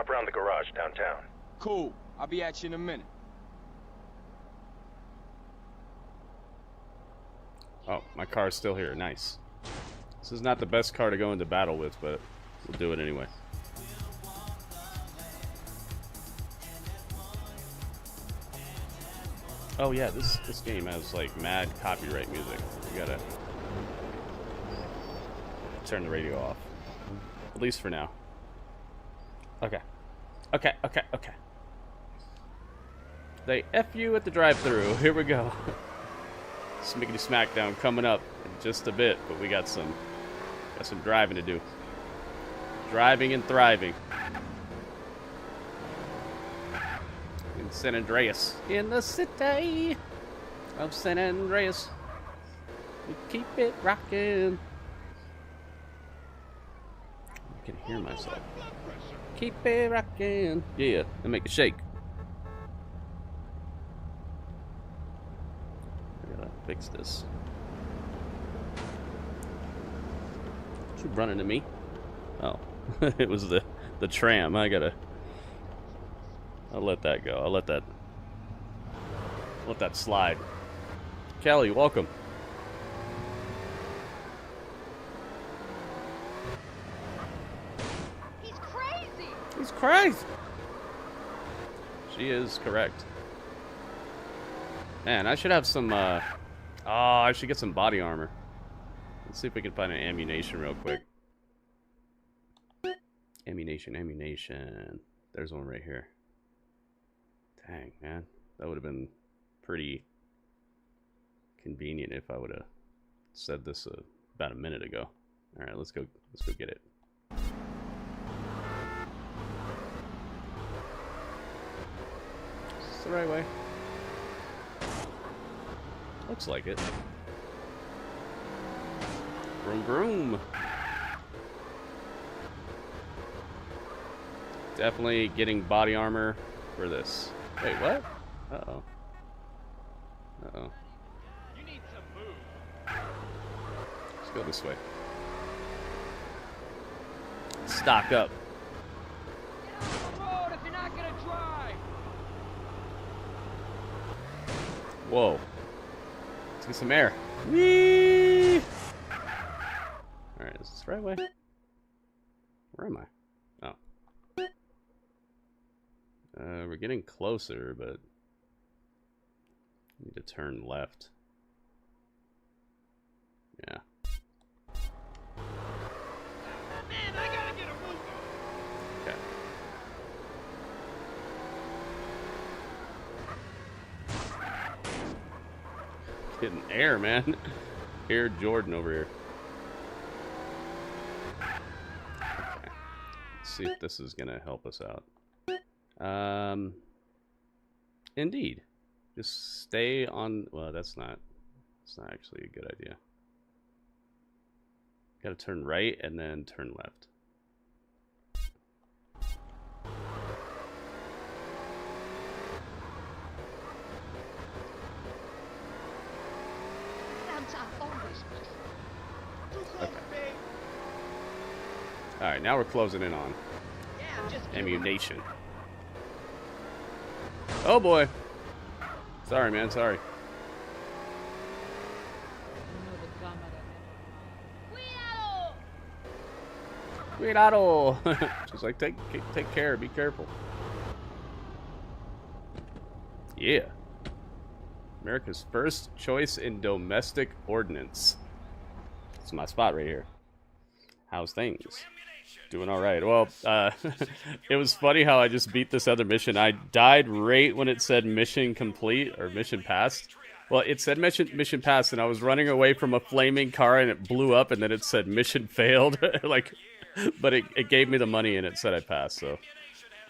Stop around the garage downtown. Cool. I'll be at you in a minute. Oh, my car's still here. Nice. This is not the best car to go into battle with, but we'll do it anyway. Oh yeah, this game has like mad copyright music. You gotta turn the radio off. At least for now. Okay. Okay. They F you at the drive-thru. Here we go. Smickety SmackDown coming up in just a bit, but we got some driving to do. Driving and thriving. In San Andreas. In the city of San Andreas. We keep it rocking. I can hear myself. Keep it rocking. Yeah, and make it shake. I gotta fix this. You running to me? Oh, it was the tram. I'll let that go. I'll let that slide. Kelly, welcome. He's crazy. He's crazy. She is correct. Man, I should have some, I should get some body armor. Let's see if we can find an ammunition real quick. Ammunition. There's one right here. Dang, man. That would have been pretty convenient if I would have said this about a minute ago. Alright, let's go get it. Is this the right way? Looks like it. Vroom vroom. Definitely getting body armor for this. Wait, what? Uh-oh. Uh-oh. You need to move. Let's go this way. Stock up. Get off the road if you're not gonna drive. Whoa. Let's get some air. Whee! Alright, is this the right way? Where am I? Oh. We're getting closer, but need to turn left. Yeah. Man, I gotta get a move on. Okay. Getting air, man. Air Jordan over here. Okay. Let's see if this is gonna help us out. Indeed. Just stay on. Well, that's not actually a good idea. Gotta turn right and then turn left. Okay. Alright, now we're closing in on Ammunation. Oh boy. Sorry, man. Sorry. Cuidado! Just like take care. Be careful. Yeah. America's first choice in domestic ordnance. It's my spot right here. How's things? Doing all right. Well, it was funny how I just beat this other mission. I died right when it said mission complete or mission passed. Well, it said mission passed, and I was running away from a flaming car, and it blew up, and then it said mission failed. Like, but it gave me the money, and it said I passed. So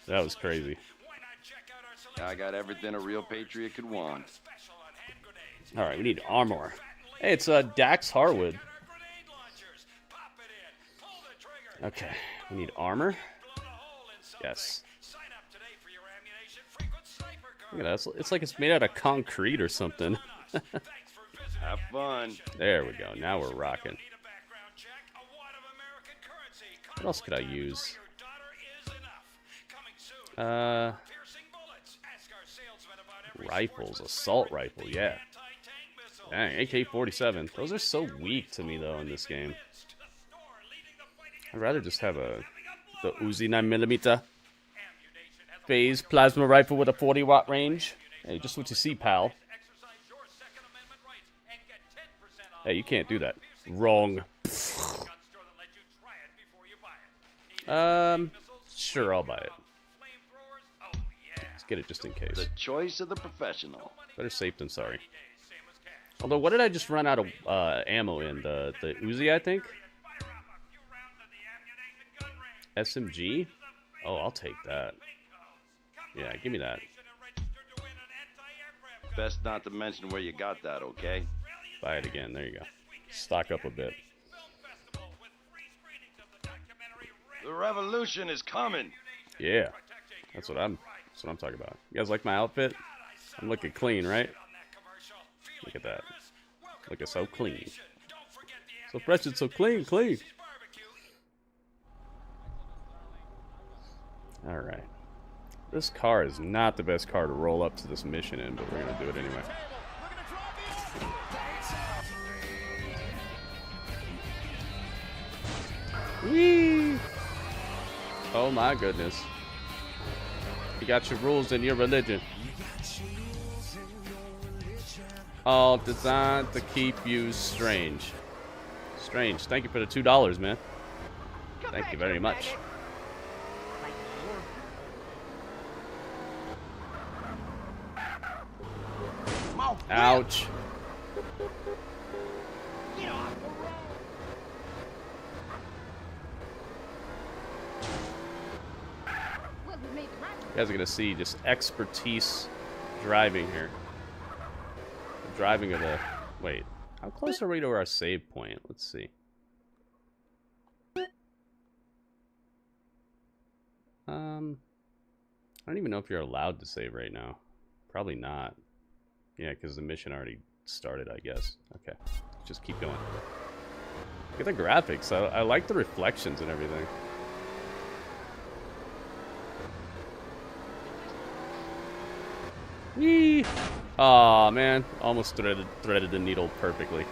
that was crazy. I got everything a real patriot could want. All right, we need armor. Hey, it's Dax Harwood. Okay, we need armor. Yes. Look at that. It's like it's made out of concrete or something. Have fun. There we go. Now we're rocking. What else could I use? Rifles, assault rifle, yeah. Dang, AK-47. Those are so weak to me though in this game. I'd rather just have the Uzi 9mm phase plasma rifle with a 40-watt range. Hey, just what you see, pal. Hey, you can't do that. Wrong. Sure, I'll buy it. Let's get it just in case. The choice of the professional. Better safe than sorry. Although, what did I just run out of ammo in? The Uzi, I think? SMG? Oh, I'll take that. Yeah, give me that. Best not to mention where you got that, okay? Buy it again. There you go. Stock up a bit. The revolution is coming. Yeah, that's what I'm talking about. You guys like my outfit? I'm looking clean, right? Look at that. Looking so clean. So fresh and so clean. Alright. This car is not the best car to roll up to this mission in, but we're going to do it anyway. Whee! Oh my goodness. You got your rules in your religion. All designed to keep you strange. Strange. Thank you for the $2, man. Thank you very much. Ouch. You guys are gonna see just expertise driving here. Driving of the... Wait. How close are we to our save point? Let's see. I don't even know if you're allowed to save right now. Probably not. Yeah, because the mission already started, I guess. Okay. Just keep going. Look at the graphics. I like the reflections and everything. Whee! Aw, man. Almost threaded the needle perfectly.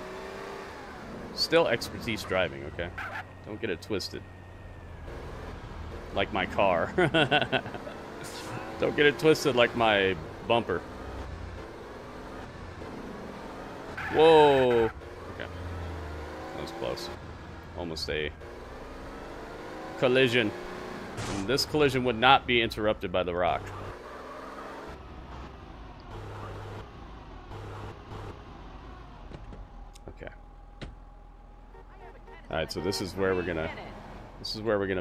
Still expertise driving, okay? Don't get it twisted. Like my car. Don't get it twisted like my bumper. Whoa! Okay. That was close. Almost a collision. And this collision would not be interrupted by the rock. Okay. Alright, so this is where we're gonna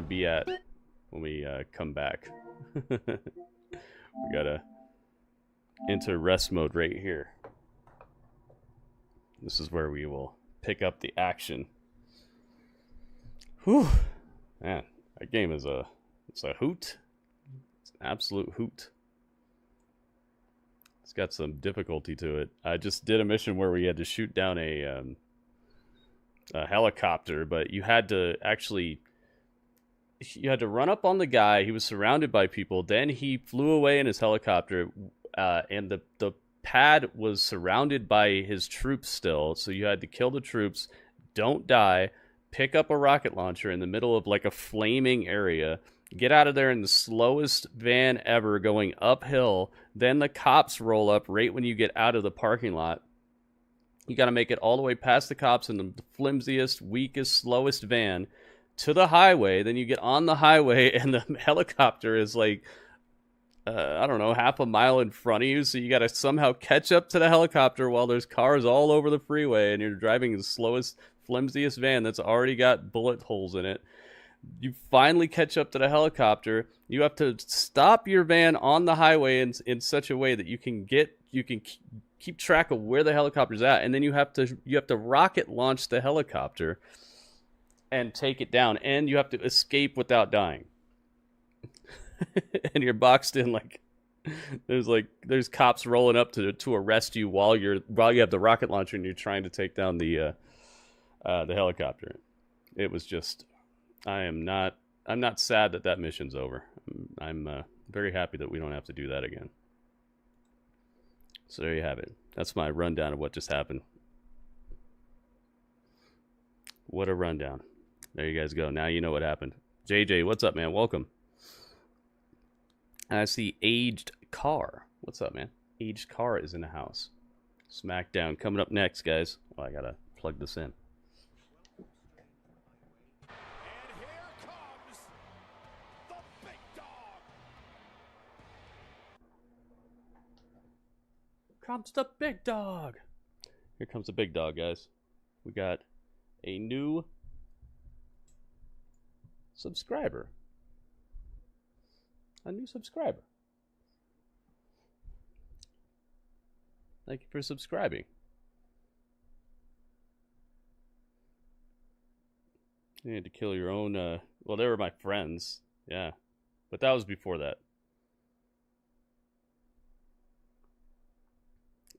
be at when we come back. We gotta enter rest mode right here. This is where we will pick up the action. Whew. Man, that game is it's a hoot. It's an absolute hoot. It's got some difficulty to it. I just did a mission where we had to shoot down a helicopter, but you had to run up on the guy. He was surrounded by people. Then he flew away in his helicopter, and the pad was surrounded by his troops still, so you had to kill the troops, don't die, pick up a rocket launcher in the middle of like a flaming area, get out of there in the slowest van ever going uphill, then the cops roll up right when you get out of the parking lot. You got to make it all the way past the cops in the flimsiest, weakest, slowest van to the highway. Then you get on the highway and the helicopter is like I don't know, half a mile in front of you, so you gotta somehow catch up to the helicopter while there's cars all over the freeway, and you're driving the slowest, flimsiest van that's already got bullet holes in it. You finally catch up to the helicopter. You have to stop your van on the highway in such a way that you can keep track of where the helicopter's at, and then you have to rocket launch the helicopter and take it down, and you have to escape without dying. And you're boxed in there's cops rolling up to arrest you while you have the rocket launcher and you're trying to take down the helicopter. It was just I'm not sad that mission's over. I'm very happy that we don't have to do that again. So there you have it. That's my rundown of what just happened. What a rundown. There you guys go. Now you know what happened. JJ, what's up, man? Welcome. And I see Aged Car. What's up, man? Aged Car is in the house. SmackDown coming up next, guys. Well, I gotta plug this in. Comes the big dog. Here comes the big dog, guys. We got a new subscriber. A new subscriber. Thank you for subscribing. You had to kill your own, well, they were my friends. Yeah. But that was before that.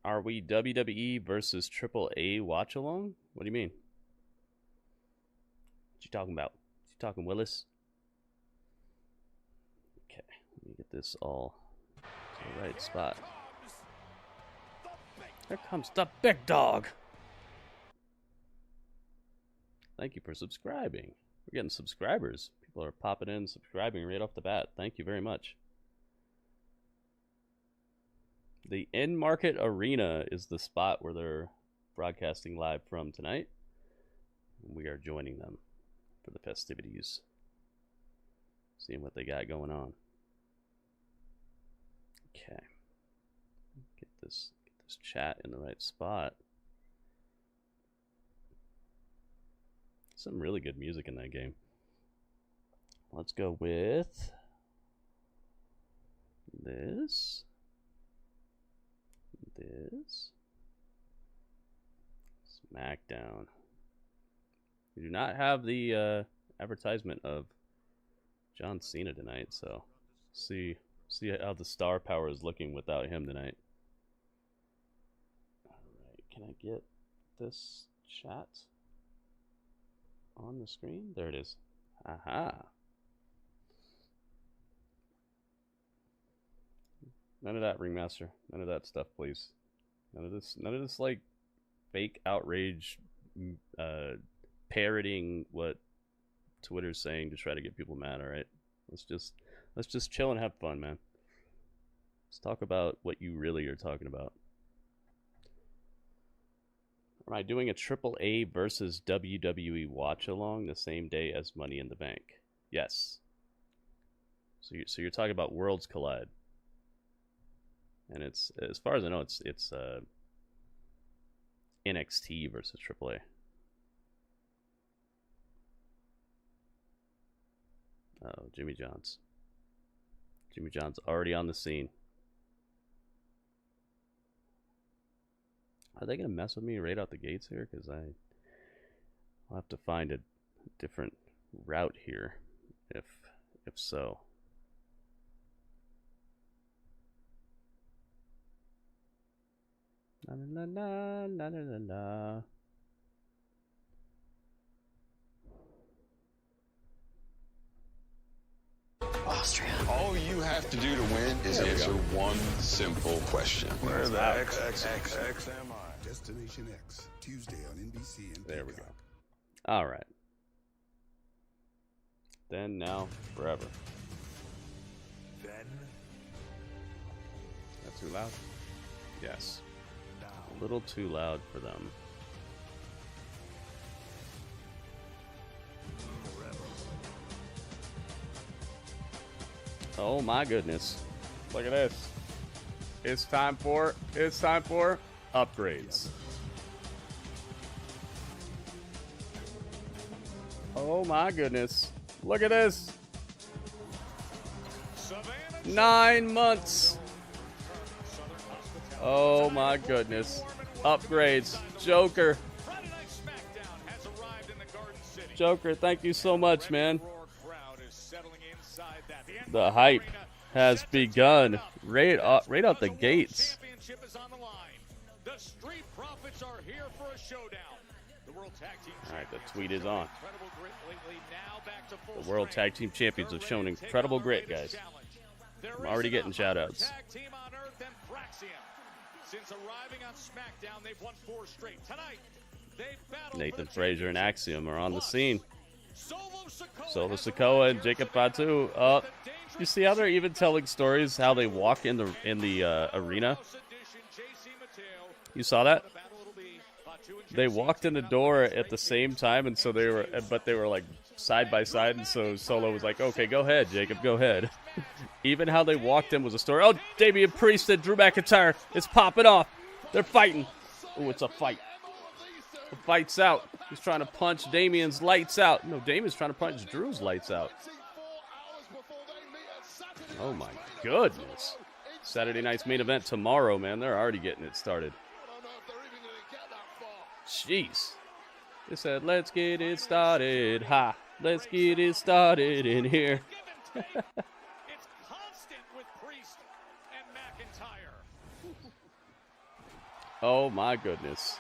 Are we WWE versus AAA watch along? What do you mean? What you talking about? You talking Willis? Okay, let me get this all to the right spot. Here comes the big dog. Thank you for subscribing. We're getting subscribers. People are popping in, subscribing right off the bat. Thank you very much. The End Market Arena is the spot where they're broadcasting live from tonight. We are joining them for the festivities. Seeing what they got going on. Okay. Get this chat in the right spot. Some really good music in that game. Let's go with this. SmackDown. We do not have the advertisement of John Cena tonight, so see how the star power is looking without him tonight. Alright, can I get this chat on the screen? There it is. Aha. None of that, Ringmaster. None of that stuff, please. None of this like fake outrage parroting what Twitter's saying to try to get people mad, alright? Let's just chill and have fun, man. Let's talk about what you really are talking about. Am I doing a AAA versus WWE watch along the same day as Money in the Bank? Yes. So you're talking about Worlds Collide. And it's, as far as I know, it's NXT versus AAA. Oh, Jimmy John's. Jimmy John's already on the scene. Are they gonna mess with me right out the gates here? Because I'll have to find a different route here, if so. La la la la la la la. Austria. All you have to do to win is answer one simple question. Where the X am I? Destination X, Tuesday on NBC and There we go. Peacock. All right. Then, now, forever. Then. That too loud? Yes. Now. A little too loud for them. Oh my goodness. Look at this. It's time for upgrades. Oh my goodness. Look at this. 9 months. Oh my goodness. Upgrades. Joker. Joker, thank you so much, man. The hype has begun right out the gates. Alright, the tweet is on. The World Tag Team Champions have shown incredible grit, guys. I'm already getting shout-outs. Tag team on Earth and Frazier. Since arriving on SmackDown, they've won 4 straight. Tonight, they battled Nathan for the Frazier and Axiom are on the scene. Solo Sikoa and Jacob Fatu. You see how they're even telling stories how they walk in the arena? You saw that? They walked in the door at the same time, and so they were like side by side, and so Solo was like, "Okay, go ahead, Jacob, go ahead." Even how they walked in was a story. Oh, Damian Priest and Drew McIntyre. It's popping off. They're fighting. Oh, it's a fight. The fight's out. He's trying to punch Damian's lights out. No, Damian's trying to punch Drew's lights out. Oh my goodness. Saturday night's main event tomorrow, man. They're already getting it started. Jeez. They said, let's get it started. Ha. Let's get it started in here. It's constant with Priest and McIntyre. Oh my goodness.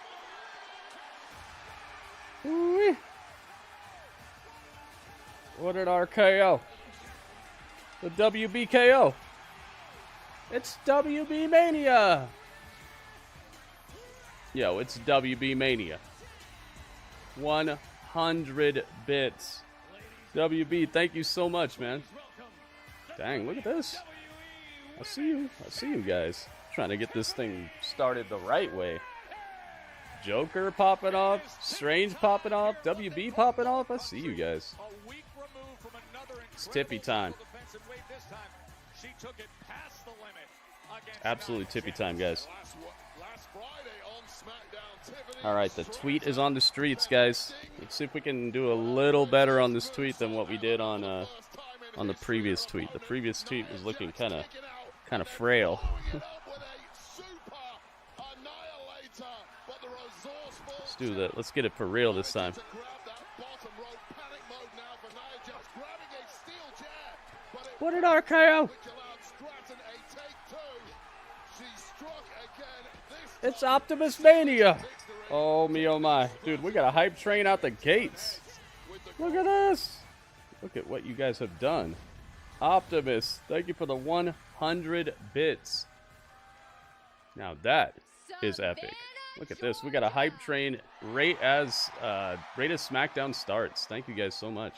Ooh-wee. What an RKO. The WBKO. It's WB Mania. Yo, it's WB Mania. 100 bits. WB, thank you so much, man. Dang, look at this. I see you. I see you guys. Trying to get this thing started the right way. Joker popping off, Strange popping off, WB popping off. I see you guys. It's tippy time. Absolutely tippy time, guys. All right, the tweet is on the streets, guys. Let's see if we can do a little better on this tweet than what we did on the previous tweet. The previous tweet was looking kind of frail. Let's do that. Let's get it for real this time. What an RKO! It's Optimus Mania! Oh me, oh my. Dude, we got a hype train out the gates. Look at this! Look at what you guys have done. Optimus, thank you for the 100 bits. Now that is epic. Look at this. We got a hype train right as SmackDown starts. Thank you guys so much.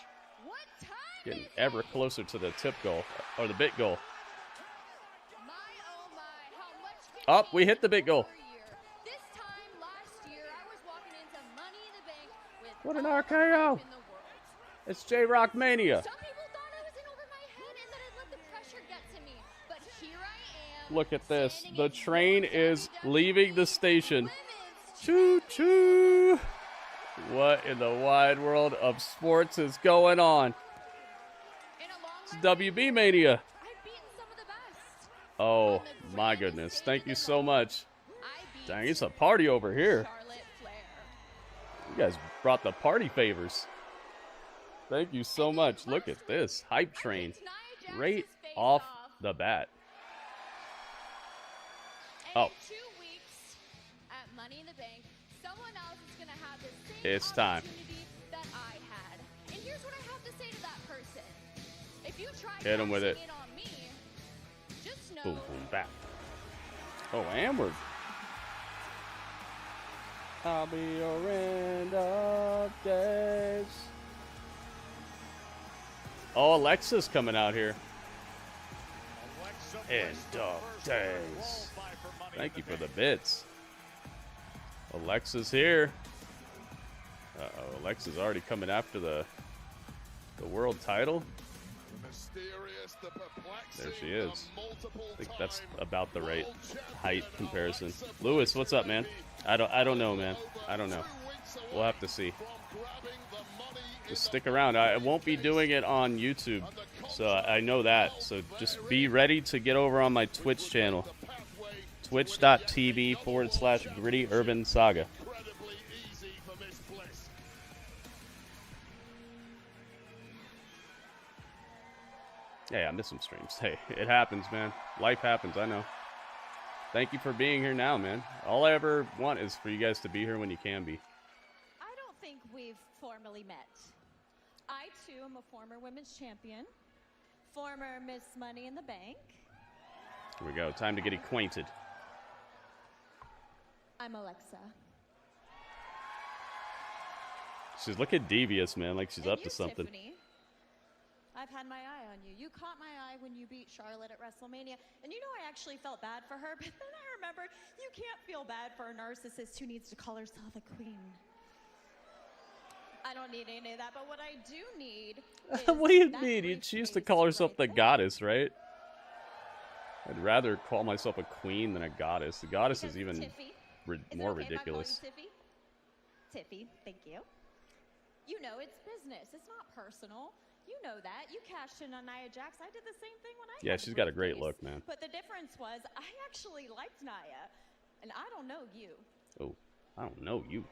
Getting ever closer to the tip goal, or the bit goal. Oh, we hit the bit goal. What an RKO. It's J-Rock Mania. Look at this. The train is leaving the station. Choo-choo. What in the wide world of sports is going on? It's WB Mania. Oh, my goodness. Thank you so much. Dang, it's a party over here. You guys brought the party favors. Thank you so much. Look at this. Hype train. Right off the bat. Oh. It's time. Hit him with it. Boom, boom, back. Oh, and we're... I'll be your end of days. Oh, Alexa's coming out here. End of days. Thank you for the bits. Alexa's here. Uh-oh, Alexa's already coming after the world title. There she is. I think that's about the right height comparison. Lewis, what's up, man? I don't know, man. I don't know. We'll have to see. Just stick around. I won't be doing it on YouTube, so I know that. So just be ready to get over on my Twitch channel. Twitch.tv/GrittyUrbanSaga. Hey, I miss some streams. Hey, it happens, man. Life happens, I know. Thank you for being here now, man. All I ever want is for you guys to be here when you can be. I don't think we've formally met. I, too, am a former women's champion, former Miss Money in the Bank. Here we go. Time to get acquainted. I'm Alexa. She's looking devious, man. Like she's And up you, to something. Tiffany, I've had my eye on you. You caught my eye when you beat Charlotte at WrestleMania. And you know I actually felt bad for her, but then I remembered you can't feel bad for a narcissist who needs to call herself a queen. I don't need any of that, but what I do need is What do you that mean? She used to briefcase call herself right the there. goddess, right? I'd rather call myself a queen than a goddess. The goddess Because is even Tiffy, more is it okay if I call you ridiculous. Tiffy? Tiffy, thank you. You know, it's business. It's not personal. You know that. You cashed in on Nia Jax. I did the same thing when I Yeah, had she's the got a great briefcase. look, man. But the difference was I actually liked Nia, and I don't know you. Oh, I don't know you.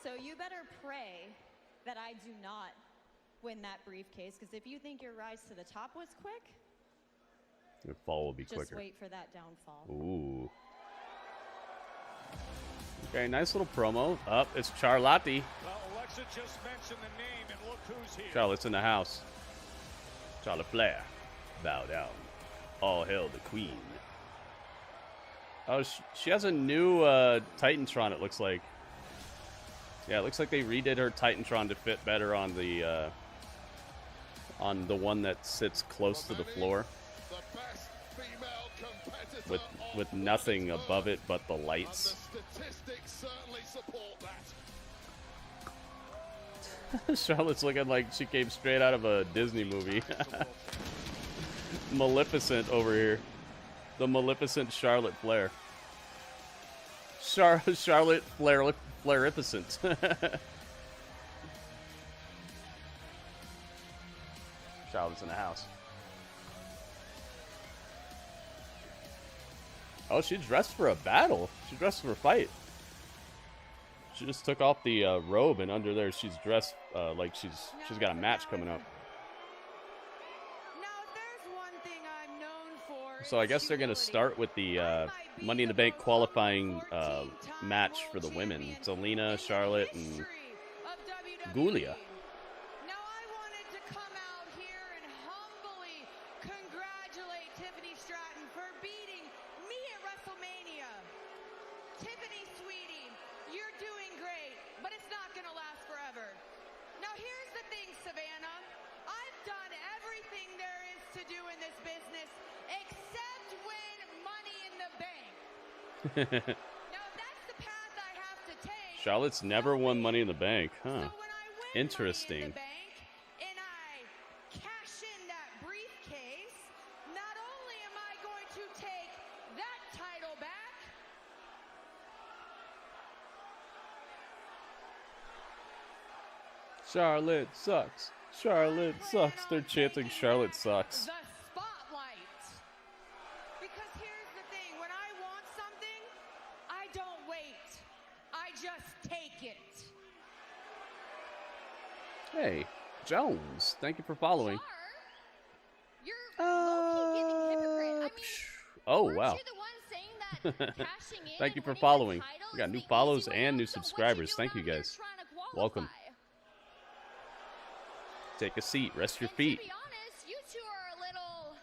So you better pray that I do not win that briefcase, because if you think your rise to the top was quick, Your fall will be just quicker. wait for that downfall. Ooh. Okay, nice little promo. Up, it's Charlotte. Well, Alexa just mentioned the name, and look who's here. Charlotte's in the house. Charlotte Flair. Bow down. All hail the queen. Oh, she has a new Titantron, it looks like. Yeah, it looks like they redid her Titantron to fit better on the one that sits close to the floor. The best female competitor With on nothing Earth. above it but the And lights. the statistics certainly support that. Charlotte's looking like she came straight out of a Disney movie. Maleficent over here. The Maleficent Charlotte Flair. Charlotte Flairificent. Charlotte's in the house. Oh, she dressed for a battle. She dressed for a fight. She just took off the robe, and under there she's dressed like she's got a match coming up. Now, if there's one thing I'm known for, So I guess they're gonna start with the Money in the Bank qualifying match for the women. Zelina, Charlotte, and Giulia. Now, I wanted to come out here and humbly congratulate Tiffany Stratton for beating me at WrestleMania. Tiffany, sweetie, you're doing great, but it's not going to last forever. Now, here's the thing, Savannah. I've done everything there is to do in this business except win Money in the Bank. Now, if that's the path I have to take, Charlotte's never won Money in the Bank, so huh? when I win Interesting. Money in the Bank and I cash in that briefcase, not only am I going to take that title back, Charlotte sucks. Charlotte sucks. They're chanting Charlotte sucks. the spotlight. Because here's the thing, when I want something, I don't wait. I just take it. Hey, Jones, thank you for following. Char, you're low-key giving hypocrite. I mean, Oh, weren't wow. you the one saying that cashing in Thank you and for winning the following. title We got is new the follows easy way and out? new So what you subscribers. doing Thank you out here guys. trying to qualify? Welcome. Take a seat, rest your And feet. to be honest, you two are a little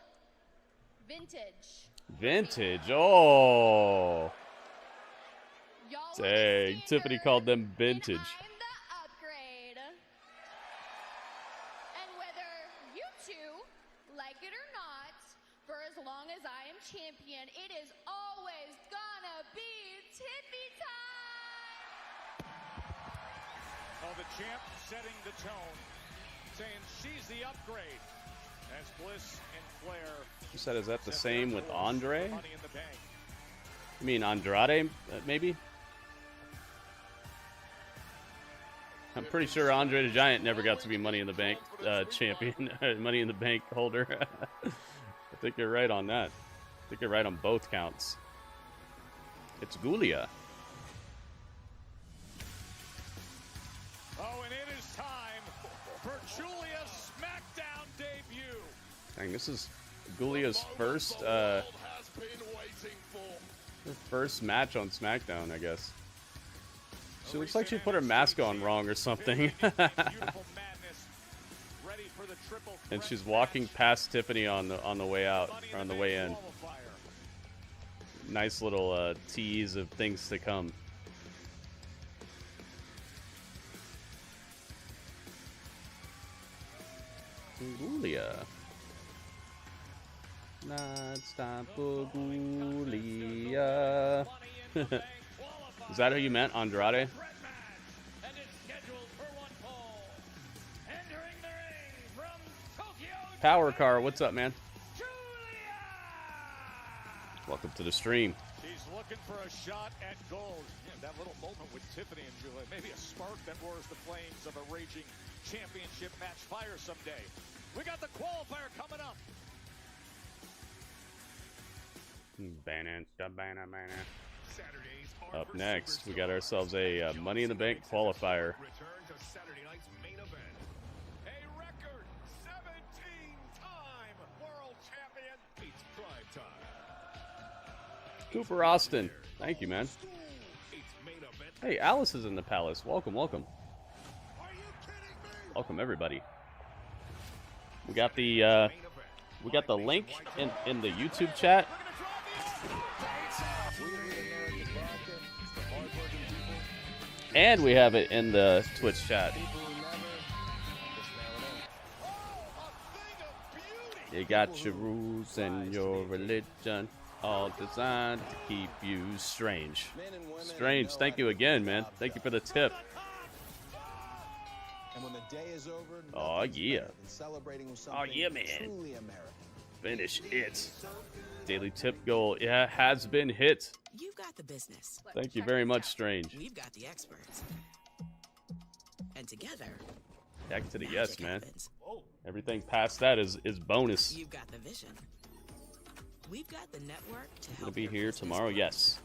vintage. Vintage, oh. Y'all were the Dang, Tiffany standard, called them and vintage. I'm the upgrade. And whether you two like it or not, for as long as I am champion, it is always gonna be Tiffy time. Oh, the champ setting the tone, saying she's the upgrade. As Bliss and Flair. You said, is that the set same their with course for Andre? Money in the Bank. You mean Andrade, maybe? I'm pretty sure Andre the Giant never got to be Money in the Bank champion, Money in the Bank holder. I think you're right on that. I think you're right on both counts. It's Giulia. Oh, and it is time for Giulia's SmackDown debut. Dang, this is Giulia's first Has been waiting for. her first match on SmackDown, I guess. She looks like she put her mask on wrong or something. Beautiful madness, ready And she's walking past Tiffany on the way out, or on the way in. Nice little tease of things to come. Giulia. Not stop for Giulia. Is that who you meant, Andrade? Power Car, what's up, man? Welcome to the stream. She's looking for a shot at gold. Yeah, that little moment with Tiffany and Giulia, maybe a spark that roars the flames of a raging championship match fire someday. We got the qualifier coming up. Up next, we got ourselves a Money in the Bank qualifier. Return to Saturday night's main event. A record 17-time world champion. It's prime time. Cooper Austin, thank you, man. Hey, Alice is in the palace. Welcome, welcome. Welcome, everybody. We got the link in the YouTube chat. And we have it in the Twitch chat. You got your rules and your religion, all designed to keep you strange. Strange, thank you again, man. Thank you for the tip. And when the day is over, oh yeah. Celebrating with Oh yeah, man. Truly American. Finish it. Daily tip goal, yeah, has been hit. You've got the business. Thank you very much, Strange. We've got the experts. And together, back to the yes, man. Everything past that is bonus. You've got the vision. We've got the network to help. Gonna be here tomorrow, yes.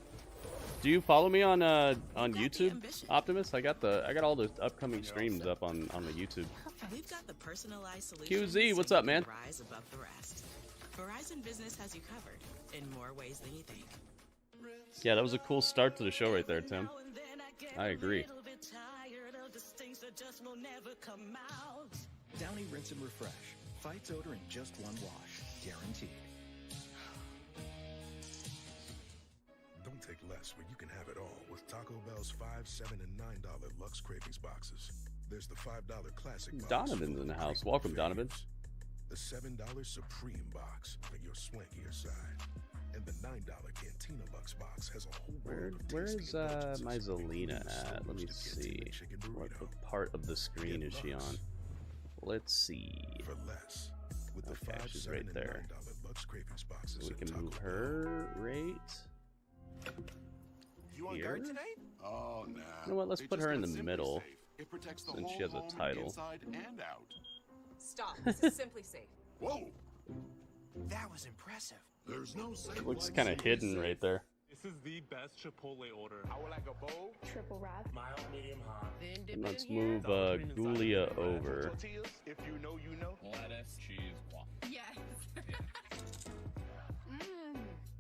Do you follow me on YouTube, Optimus? I got all the upcoming streams up on the YouTube. We've got the personalized solutions. QZ, what's up, man? Rise above the rest. Verizon Business has you covered in more ways than you think. Yeah, that was a cool start to the show right there, Tim. I agree. Downy Rinse and Refresh. Fights odor in just one wash. Guaranteed. Don't take less when you can have it all with Taco Bell's $5, $7, and $9 Lux Cravings boxes. There's the $5 Classic box. Donovan's in the house. Welcome, Donovan. The $7 Supreme box for your swankier side. And the $9 Cantina Lux box has a whole Where is my Zelina at? Let me see. What part of the screen is she on? Let's see. For less. With the okay, $5, she's $7, right and there. $9 Lux Cravings boxes. So we can move her right You on here. guard tonight? Oh, nah. You know what? Let's put her in the middle. It protects the Since whole she has a home title. inside and out. Stop. This is Simply Safe. Whoa. That was impressive. There's no safe Looks like kind of Simply hidden Safe. right there. This is the best Chipotle order. I would like a bowl. Triple wrap. Mild, medium, hot. And let's move Giulia over. Tortillas, if you know, you know. Lettuce, cheese, guac. Yes.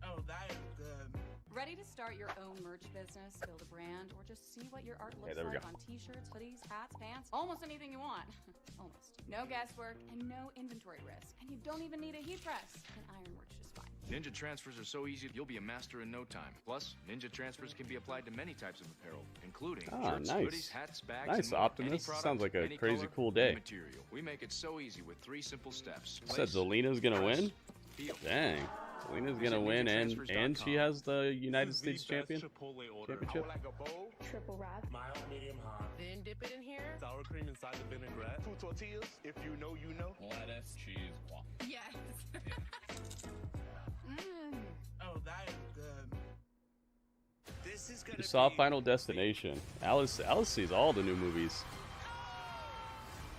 Oh, that is good. Ready to start your own merch business, build a brand, or just see what your art looks there we like go. on t-shirts, hoodies, hats, pants, almost anything you want. Almost. No guesswork and no inventory risk. And you don't even need a heat press. An iron works just fine. Ninja transfers are so easy, you'll be a master in no time. Plus, Ninja transfers can be applied to many types of apparel, including shirts, nice. hoodies, hats, bags, Nice, and more. Optimus. Any product, Sounds like a any crazy color, cool any day. material. We make it so easy with 3 simple steps. You said Zelina's gonna win? Feel. Dang. Zelina's gonna win, and she has the United States championship. Like a bowl. Triple wrap. Mild, medium, hot. Then dip it in here. Sour cream inside the vinaigrette. 2 tortillas, if you know, you know. Lettuce, cheese, guac. Yes. Oh, that is good. This is gonna You saw Final Destination. Alice sees all the new movies.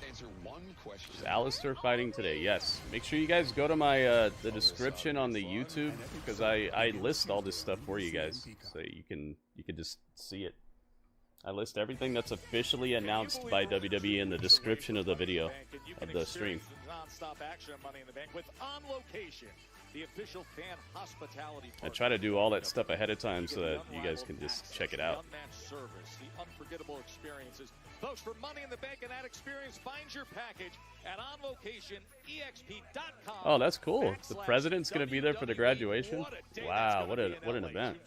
Answer one question. Is Aleister fighting today? Yes. Make sure you guys go to my the description on the YouTube because I list all this stuff for you guys so you can just see it. I list everything that's officially announced by WWE in the description of the video of the stream. Non-stop action of Money in the Bank with On Location, the official fan hospitality I try to do all that stuff ahead of time so that you guys can just check it out. The unmatched service, the unforgettable experiences. Folks, for Money in the Bank and that experience, find your package at onlocationexp.com. Oh, that's cool. The president's going to be there for the graduation. Wow, what an event.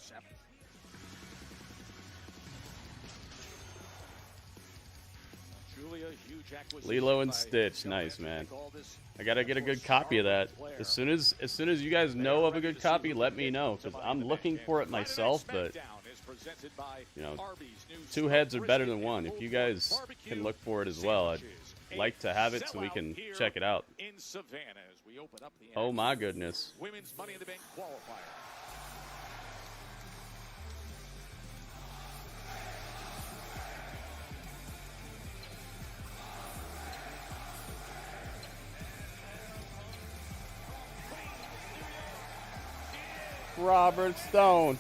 Giulia, huge acquisition Lilo and by Stitch, nice, man. all this I gotta get a good copy of that. As soon as you guys know of a good copy, let me know, because I'm looking for it myself. But you know, two heads are better than one. If you guys can look for it as well, I'd like to have it so we can check it out. in Savannah as we open up the Oh my goodness. Women's Money in the Bank qualifier. Robert Stone.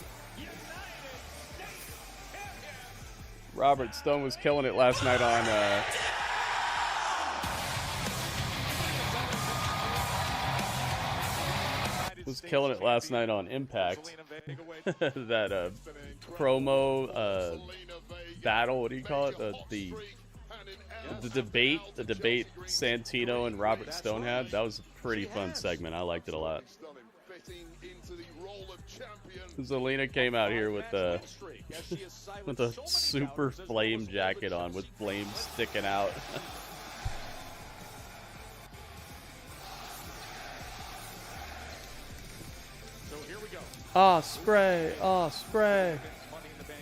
Robert Stone was killing it last night on Impact. That promo battle, what do you call it? The debate Santino and Robert Stone had. That was a pretty fun segment. I liked it a lot. Zelina came out here with the with a super flame jacket on with flames sticking out. So here we go. Ah, spray! Ah, spray! Money in the Bank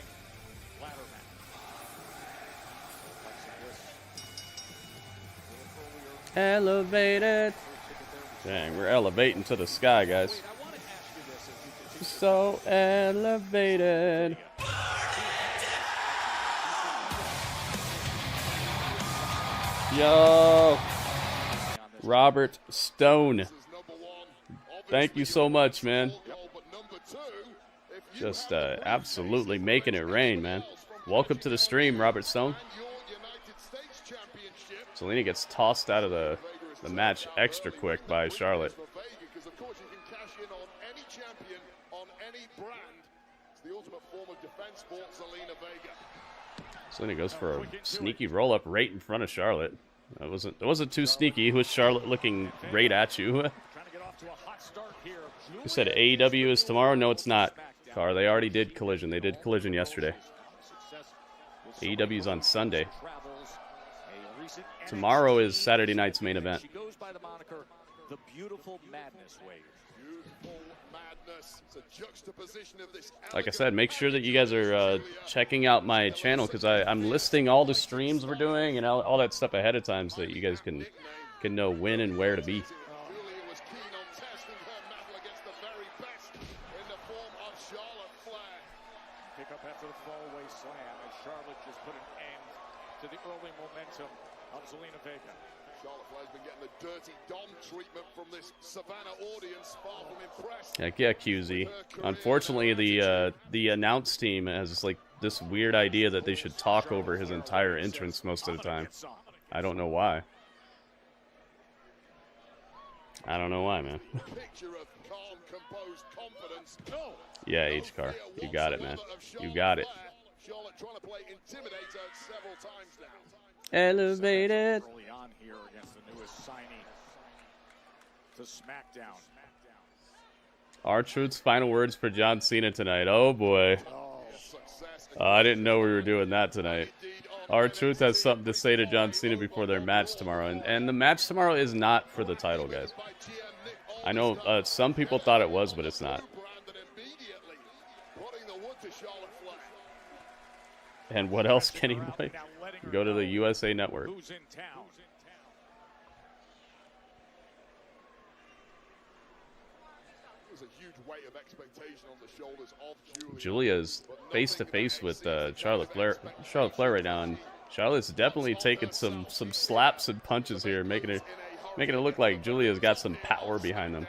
ladder match. Elevated. Dang, we're elevating to the sky, guys. So elevated. Yo, Robert Stone. Thank you so much, man. Just absolutely making it rain, man. Welcome to the stream, Robert Stone. Zelina gets tossed out of the match extra quick by Charlotte. Zelina goes for a sneaky roll-up right in front of Charlotte. It wasn't too sneaky. It was Charlotte looking right at you. You said AEW is tomorrow? No, it's not. Car, they already did Collision. They did Collision yesterday. AEW is on Sunday. Tomorrow is Saturday night's main event. She goes by the moniker the Beautiful Madness Wave. Like I said, make sure that you guys are checking out my channel, because I'm listing all the streams we're doing and all that stuff ahead of time so that you guys can know when and where to be. Pick up after the fallaway slam as Charlotte just put an end to the early momentum of Zelina Vega. Charlotte Flair's been getting the dirty Dom treatment from this Savannah audience, far from impressed. Heck yeah, QZ. Unfortunately, the announce team has this weird idea that they should talk over his entire entrance most of the time. I don't know why. I don't know why, man. Yeah, H-Car. You got it, man. You got it. Elevated. Early on here against the newest signee to SmackDown. R-Truth's final words for John Cena tonight. Oh boy. I didn't know we were doing that tonight. R-Truth has something to say to John Cena before their match tomorrow. And the match tomorrow is not for the title, guys. I know some people thought it was, but it's not. And what else can he play? Go to the USA Network. Giulia's face-to-face with Charlotte Flair right now, and Charlotte's definitely taking some slaps and punches here, making it look like Giulia's got some power behind them.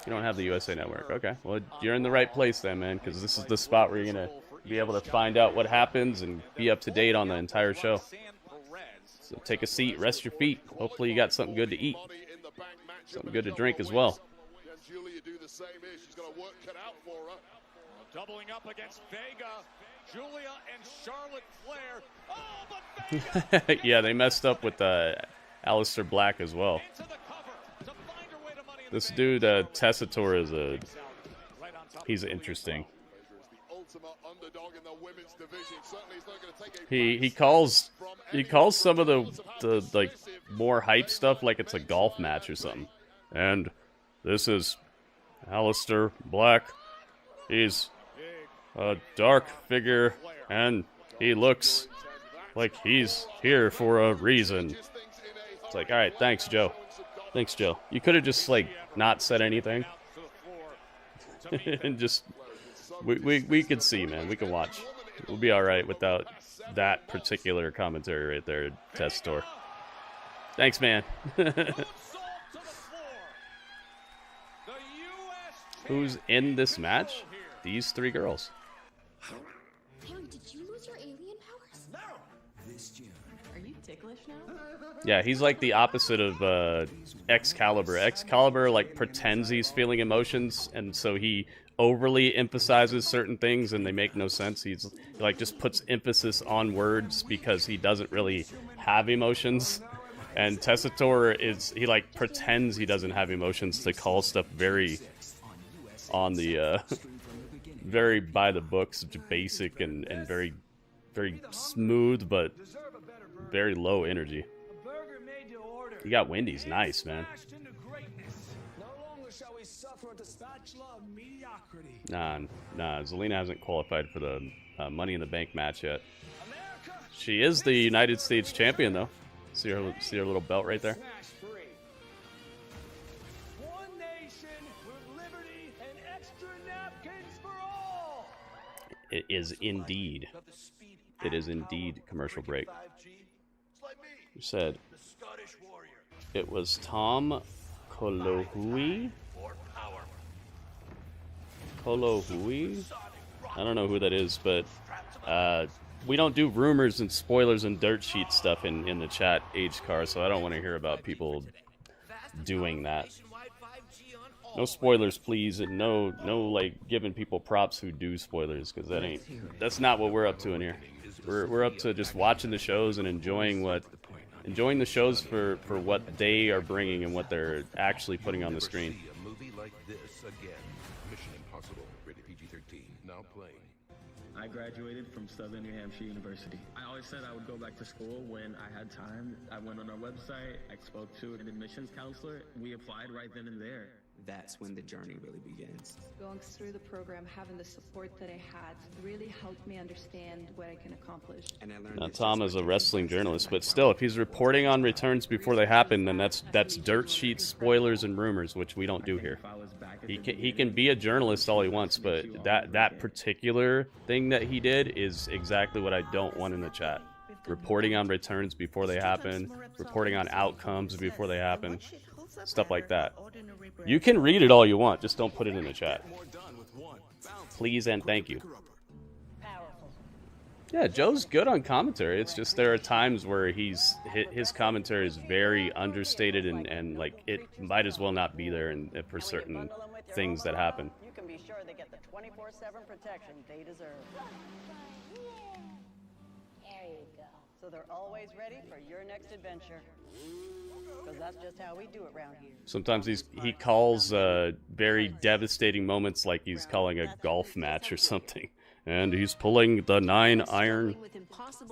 You don't have the USA Network. Okay, well, you're in the right place then, man, because this is the spot where you're be able to find out what happens and be up to date on the entire show. So take a seat, rest your feet. Hopefully you got something good to eat, something good to drink as well. Giulia do the same here. She's got a work cut out for her. Doubling up against Vega, Giulia and Charlotte Flair. Oh, but Vega! Yeah, they messed up with Aleister Black as well. This dude, Tessitore, is he's interesting. He calls some of the like more hype stuff like it's a golf match or something. And this is Aleister Black. He's a dark figure, and he looks like he's here for a reason. It's like, all right, thanks, Joe. Thanks, Joe. You could have just, like, not said anything. And just, we can see, man. We can watch. We'll be all right without that particular commentary right there, Tessitore. Thanks, man. Who's in this match? These three girls. Harry, did you lose your alien powers? No. This June. Are you ticklish now? Yeah, he's like the opposite of Excalibur. Excalibur like pretends he's feeling emotions, and so he overly emphasizes certain things, and they make no sense. He like just puts emphasis on words because he doesn't really have emotions. And Tessitore he like pretends he doesn't have emotions to call stuff very on the very by the books, basic and very smooth, but very low energy. You got Wendy's, nice, man. Nah, Zelina hasn't qualified for the Money in the Bank match yet. She is the United States champion, though. See her little belt right there? It is indeed. It is indeed commercial break. You said it was Tom Kolohui? Kolohui? I don't know who that is, but we don't do rumors and spoilers and dirt sheet stuff in the chat, H-Car, so I don't want to hear about people doing that. No spoilers, please, and no like giving people props who do spoilers, because that's not what we're up to in here. We're up to just watching the shows and enjoying the shows for what they are bringing and what they're actually putting on the screen. A movie like this again. Mission Impossible, rated PG-13, now playing. I graduated from Southern New Hampshire University. I always said I would go back to school when I had time. I went on our website, I spoke to an admissions counselor, we applied right then and there. That's when the journey really begins. Going through the program, having the support that I had really helped me understand what I can accomplish. And I learned now, Tom is a wrestling journalist, but still, if he's reporting on returns before they happen, then that's dirt sheets, spoilers, and rumors, which we don't do here. He can be a journalist all he wants, but that particular thing that he did is exactly what I don't want in the chat. Reporting on returns before they happen, reporting on outcomes before they happen, stuff like that. You can read it all you want, just don't put it in the chat. Please and thank you. Yeah, Joe's good on commentary. It's just there are times where his commentary is very understated and like it might as well not be there and for certain things that happen. You can be sure they get the 24/7 protection they deserve. There you go. So they're always ready for your next adventure. Because that's just how we do it around here. Sometimes he calls very devastating moments like he's calling a golf match or something. And he's pulling the 9-iron.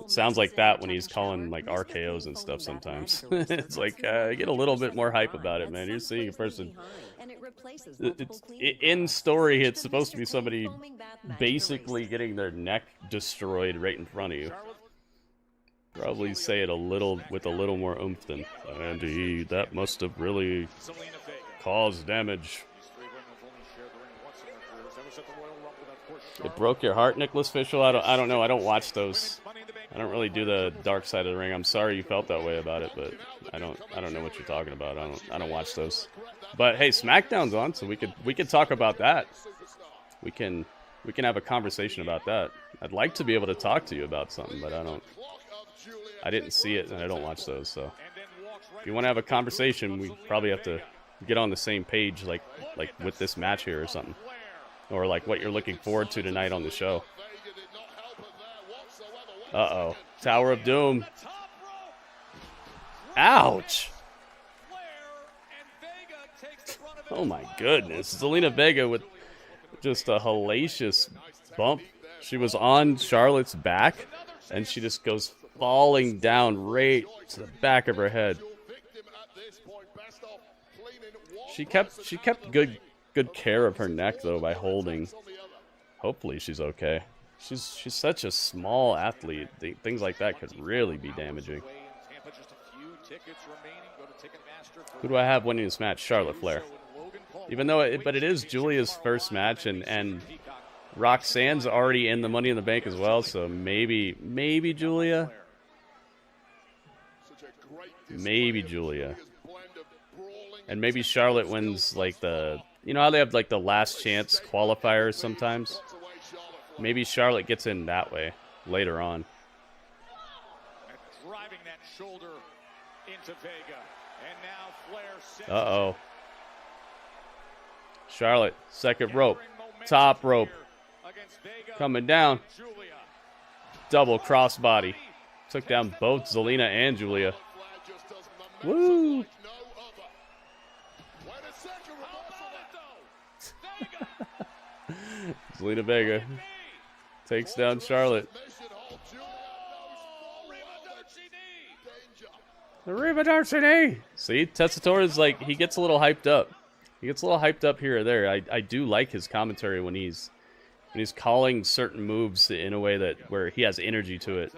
Sounds like that when he's calling like RKOs and stuff sometimes. It's like, get a little bit more hype about it, man. You're seeing a person. In story, it's supposed to be somebody basically getting their neck destroyed right in front of you. Probably say it with a little more oomph than, and that must have really caused damage. It broke your heart, Nicholas Fishel? I don't know. I don't watch those. I don't really do the dark side of the ring. I'm sorry you felt that way about it, but I don't know what you're talking about. I don't watch those. But hey, SmackDown's on, so we could talk about that. We can We can have a conversation about that. I'd like to be able to talk to you about something, but I didn't see it, and I don't watch those, so. If you want to have a conversation, we probably have to get on the same page, like with this match here or something. Or like what you're looking forward to tonight on the show. Uh-oh. Tower of Doom. Ouch! Oh my goodness. Zelina Vega with just a hellacious bump. She was on Charlotte's back, and she just goes falling down right to the back of her head. She kept good care of her neck though by holding. Hopefully she's okay. She's such a small athlete. Things like that could really be damaging. Who do I have winning this match? Charlotte Flair. Even though but it is Giulia's first match, and Roxanne's already in the Money in the Bank as well, so maybe Giulia. Maybe Giulia. And maybe Charlotte wins like the, you know how they have like the last chance qualifiers sometimes? Maybe Charlotte gets in that way later on. Driving that shoulder into Vega. And now Flair Uh-oh. Charlotte, second rope, top rope, coming down. Double crossbody. Took down both Zelina and Giulia. Woo! Zelina Vega takes down Charlotte. The Rivalries. See, Tessitore's like, he gets a little hyped up. He gets a little hyped up here or there. I do like his commentary when he's calling certain moves in a way that where he has energy to it.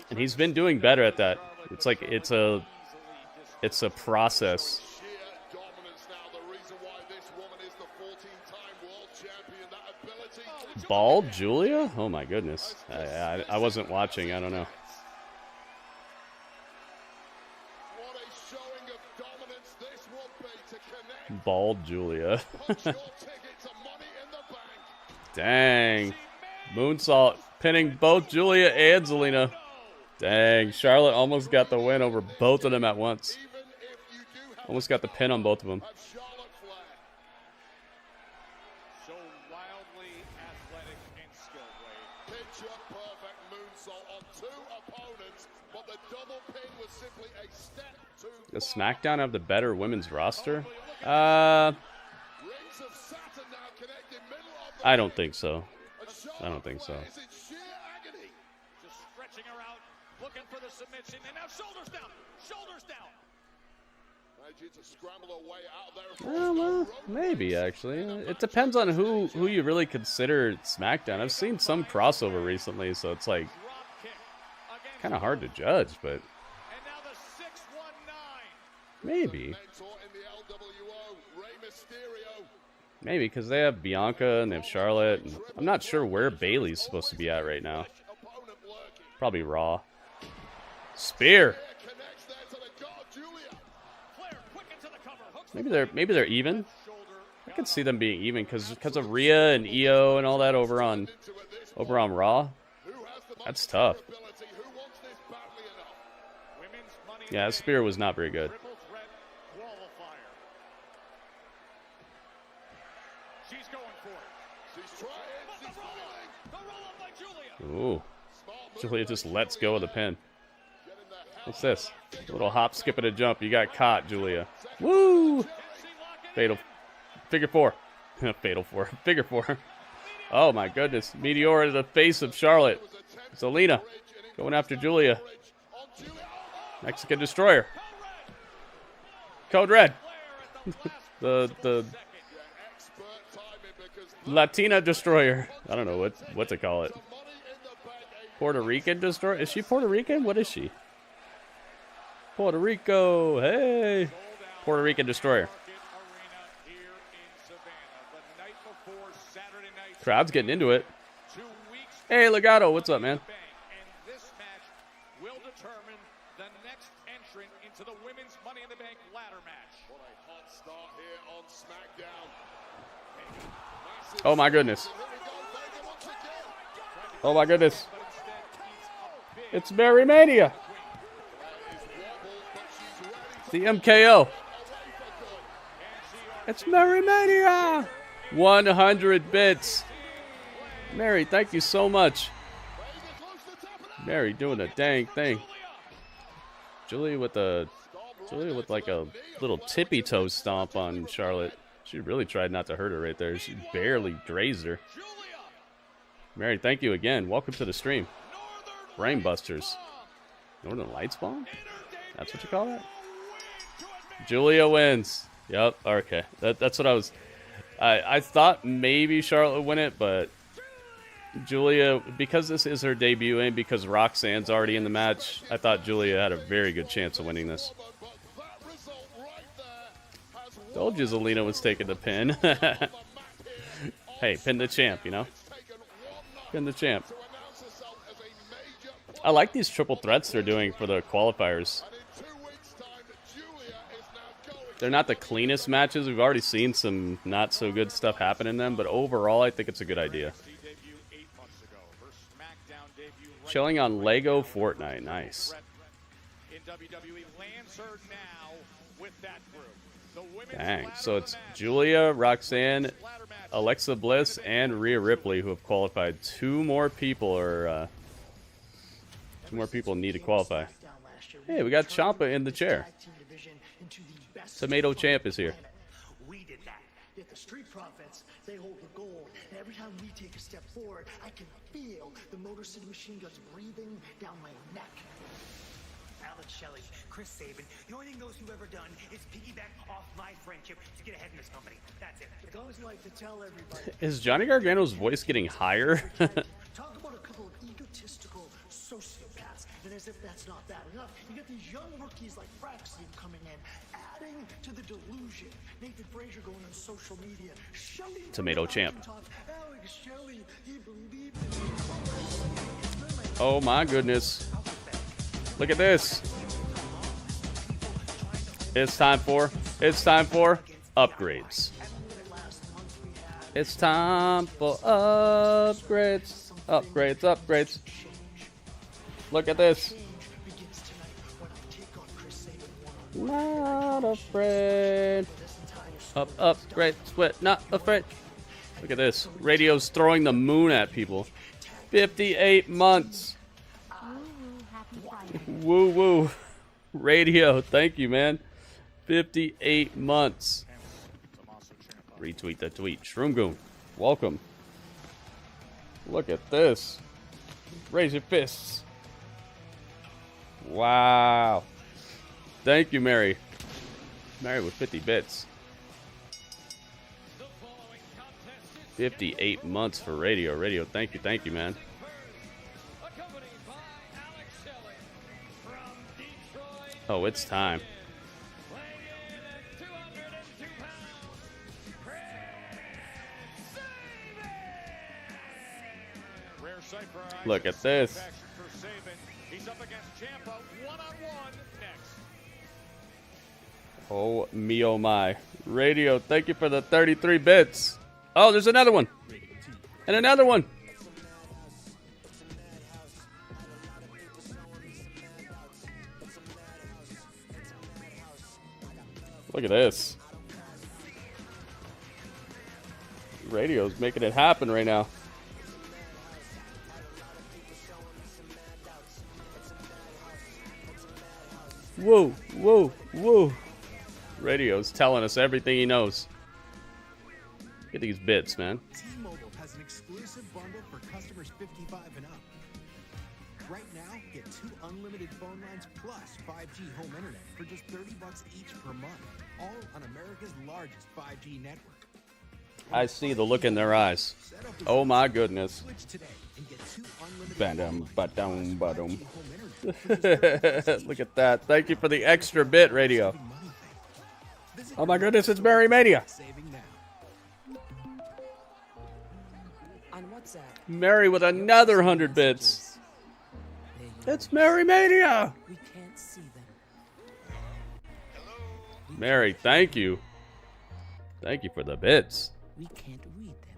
And he's been doing better at that. It's like it's a process. Bald Giulia? Oh my goodness. I wasn't watching. I don't know. Bald Giulia. Dang. Moonsault pinning both Giulia and Zelina. Dang. Charlotte almost got the win over both of them at once. Almost got the pin on both of them. So wildly athletic and skilled. Picture perfect moonsault on two opponents, but the double pin was simply a step too far. Does SmackDown have the better women's roster? I don't think so. I don't think so. Just stretching her out, looking for the submission, and now shoulders down, shoulders down. Well, maybe actually. It depends on who you really consider SmackDown. I've seen some crossover recently, so it's like kind of hard to judge, but maybe. Maybe, because they have Bianca and they have Charlotte. And I'm not sure where Bayley's supposed to be at right now. Probably Raw. Spear. Maybe they're even. I can see them being even because of Rhea and Io and all that over on Raw. That's tough. Yeah, Spear was not very good. Ooh. Giulia just lets go of the pin. What's this? A little hop, skip, and a jump. You got caught, Giulia. Woo! Fatal. Figure four. Fatal four. Figure four. Oh my goodness. Meteor to the face of Charlotte. Zelina going after Giulia. Mexican Destroyer. Code Red. the Latina Destroyer. I don't know what to call it. Puerto Rican Destroyer? Is she Puerto Rican? What is she? Puerto Rico. Hey. Puerto Rican Destroyer. Crowd's getting into it. Hey, Legato. What's up, man? And this match will determine the next entrant into the Women's Money in the Bank ladder match. What a hot start here on SmackDown. Oh my goodness. Oh my goodness. It's Mary Mania. The MKO. It's Mary Mania. 100 bits. Mary, thank you so much. Mary doing a dang thing. Giulia with like a little tippy toe stomp on Charlotte. She really tried not to hurt her right there. She barely grazed her. Mary, thank you again. Welcome to the stream. Brainbusters. Northern Lights Bomb? That's what you call that? Giulia wins. Yep, okay. That's what I was... I thought maybe Charlotte would win it, but Giulia, because this is her debut and because Roxanne's already in the match, I thought Giulia had a very good chance of winning this. Told you Zelina was taking the pin. Hey, pin the champ, you know? Pin the champ. I like these triple threats they're doing for the qualifiers. They're not the cleanest matches. We've already seen some not so good stuff happen in them, but overall I think it's a good idea. Chilling on Lego Fortnite. Nice. Dang. So it's Giulia, Roxanne, Alexa Bliss, and Rhea Ripley who have qualified. Two more people need to qualify. Hey, we got Ciampa in the chair. Tomato Champ is here. We did that. Yet the Street Profits, they hold the gold. And every time we take a step forward, I can feel the Motor City Machine Guns breathing down my neck. Alex Shelley, Chris Sabin, the only thing those who've ever done is piggyback off my friendship to get ahead in this company. That's it. I always like to tell everybody. Is Johnny Gargano's voice getting higher? Talk about a couple of egotistical sociopaths. And as if that's not bad enough, you get these young rookies like Frazier coming in, adding to the delusion. Nathan Frazier going on social media, shouting Tomato Champ. Alex Shelley, he believed Oh my goodness. Look at this. It's time for upgrades. It's time for upgrades. Upgrades. Look at this. Not afraid. Upgrade, split, not afraid. Look at this. Radio's throwing the moon at people. 58 months. Woo woo. Radio, thank you, man. 58 months. Retweet the tweet. Shroomgoon, welcome. Look at this. Raise your fists. Wow. Thank you, Mary. Mary with 50 bits. 58 months for Radio. Radio, thank you, man. Oh, it's time. Look at this. Oh me, oh my. Radio, thank you for the 33 bits. Oh, there's another one. And another one. Look at this. Radio's making it happen right now. Whoa, whoa, whoa. Radio's telling us everything he knows. Get these bits, man. T-Mobile has an exclusive bundle for customers 55 and up. Right now, get 2 unlimited phone lines plus 5G home internet for just $30 each per month. All on America's largest 5G network. I see the look in their eyes. Oh my goodness. Ba-dum, ba-dum, ba-dum. Look at that. Thank you for the extra bit, Radio. Oh my goodness, it's Mary Mania. Mary with another 100 bits. It's Mary Mania. We can't see them. Mary, thank you. Thank you for the bits. We can't read them.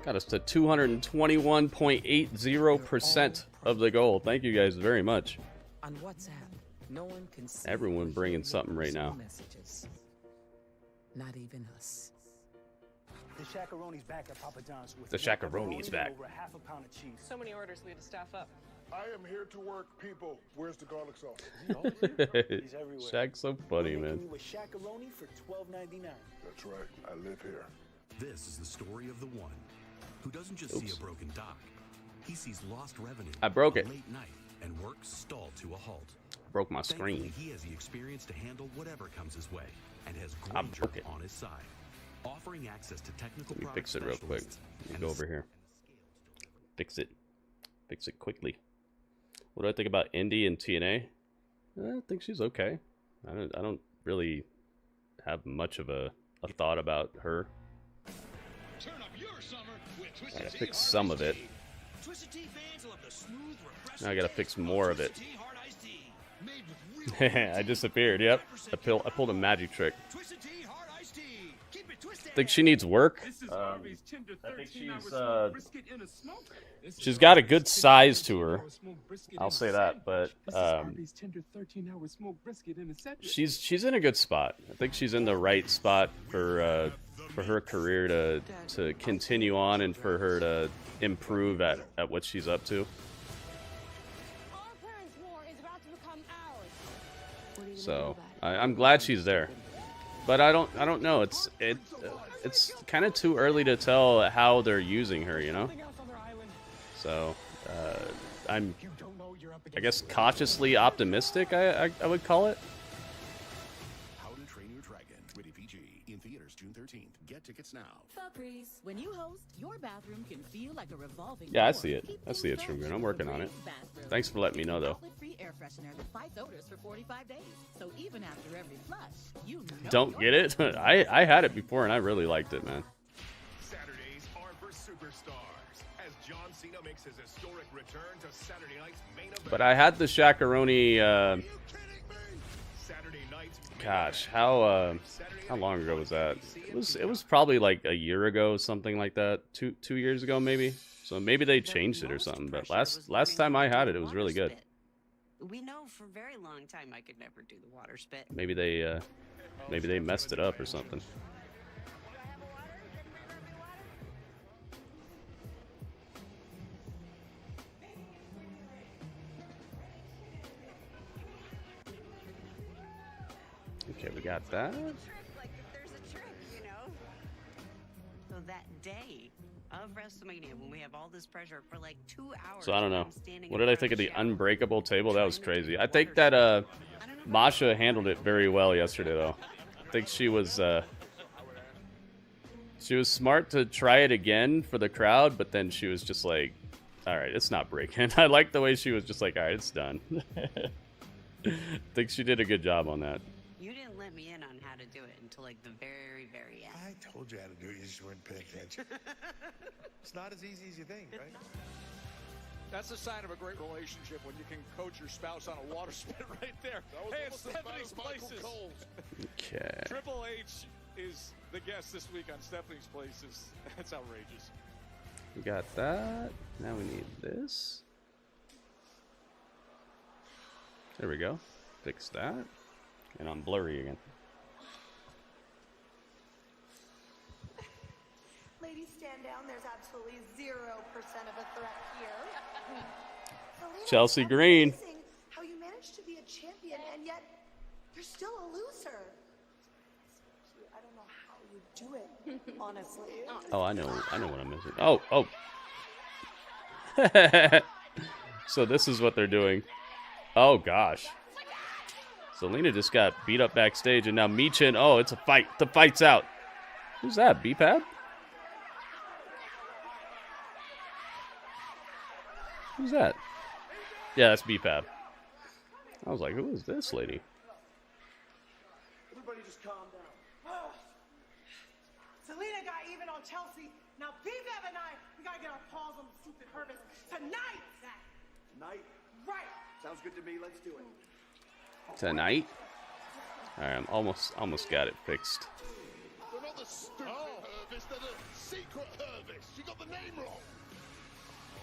Got us to 221.80% of the goal. Thank you guys very much. On WhatsApp, no one can see Everyone bringing something right now. messages. Not even us. The Shakaroni's back at Papa John's with The Shakaroni is back. over half a pound of cheese. So many orders, we had to staff up. I am here to work, people. Where's the garlic sauce? He's everywhere. Shaq's so funny, man. With Shakaroni for $12.99. That's right. I live here. This is the story of the one who doesn't just see a broken dock. He sees lost revenue. I broke it. Late night and work stalled to a halt. Broke my screen. Thankfully, he has the experience to handle whatever comes his way and has I Granger broke it. on his side, offering access to technical Let me product fix it real quick. Let me go over here. Fix it. Fix it quickly. What do I think about Indy and TNA? I think she's okay. I don't really have much of a thought about her. I gotta fix some of it. Now I gotta fix more of it. I disappeared. Yep, I pulled a magic trick. Think she needs work. I think she's got a good size to her. I'll say that, but she's in a good spot. I think she's in the right spot for her career to continue on and for her to improve at what she's up to. So I'm glad she's there. But I don't know. It's kind of too early to tell how they're using her, you know. So I guess cautiously optimistic. I would call it. How to Train Your Dragon, rated PG, in theaters June 13th. Get tickets now. When you host, your bathroom can feel like a revolving Yeah, I door. see it. I see it, Shroom. I'm working on it. Thanks for letting me know, though. Free air freshener that fights odors for 45 days. So even after every flush, you know Don't get it? I had it before and I really liked it, man. Saturdays are for superstars as John Cena makes his historic return to Saturday night's main event. But I had the Shakaroni. Gosh, how long ago was that? It was probably like a year ago, something like that. Two years ago, maybe. So maybe they changed it or something. But last time I had it, it was really good. We know for a very long time I could never do the water spit. Maybe they messed it up or something. Okay, we got that. Like if there's a trick, you know. So that day of WrestleMania, when we have all this pressure for like 2 hours. So I don't know. I'm standing What in did I front think of the shower. unbreakable table? That was crazy. I think that Masha handled it very well yesterday, though. I think she was smart to try it again for the crowd, but then she was just like, "All right, it's not breaking." I like the way she was just like, "All right, it's done." I think she did a good job on that. You didn't let me in on how to do it until like the very, very end. I told you how to do it. You just weren't paying attention. It's not as easy as you think, right? That's a sign of a great relationship when you can coach your spouse on a water spit right there. Hey, it's Stephanie's Places. Okay. Triple H is the guest this week on Stephanie's Places. That's outrageous. We got that. Now we need this. There we go. Fix that. And I'm blurry again. Ladies, stand down. There's absolutely 0% of a threat here. Zelina, Chelsea that's Green. amazing how you managed to be a champion and yet you're still a loser. I don't know how you do it, honestly. Oh, I know what I'm missing. Oh. So this is what they're doing. Oh gosh. Zelina just got beat up backstage, and now Michin. Oh, it's a fight. The fight's out. Who's that? B-Pad? Who's that? Yeah, that's B-Pad. I was like, who is this lady? Everybody just calm down. Zelina got even on Chelsea. Now B-Bev and I, we gotta get our paws on the stupid Hervis tonight, Zach. Tonight? Right. Sounds good to me. Let's do it. Tonight? Alright, I'm almost got it fixed. Hervis, the secret Hervis. She got the name wrong.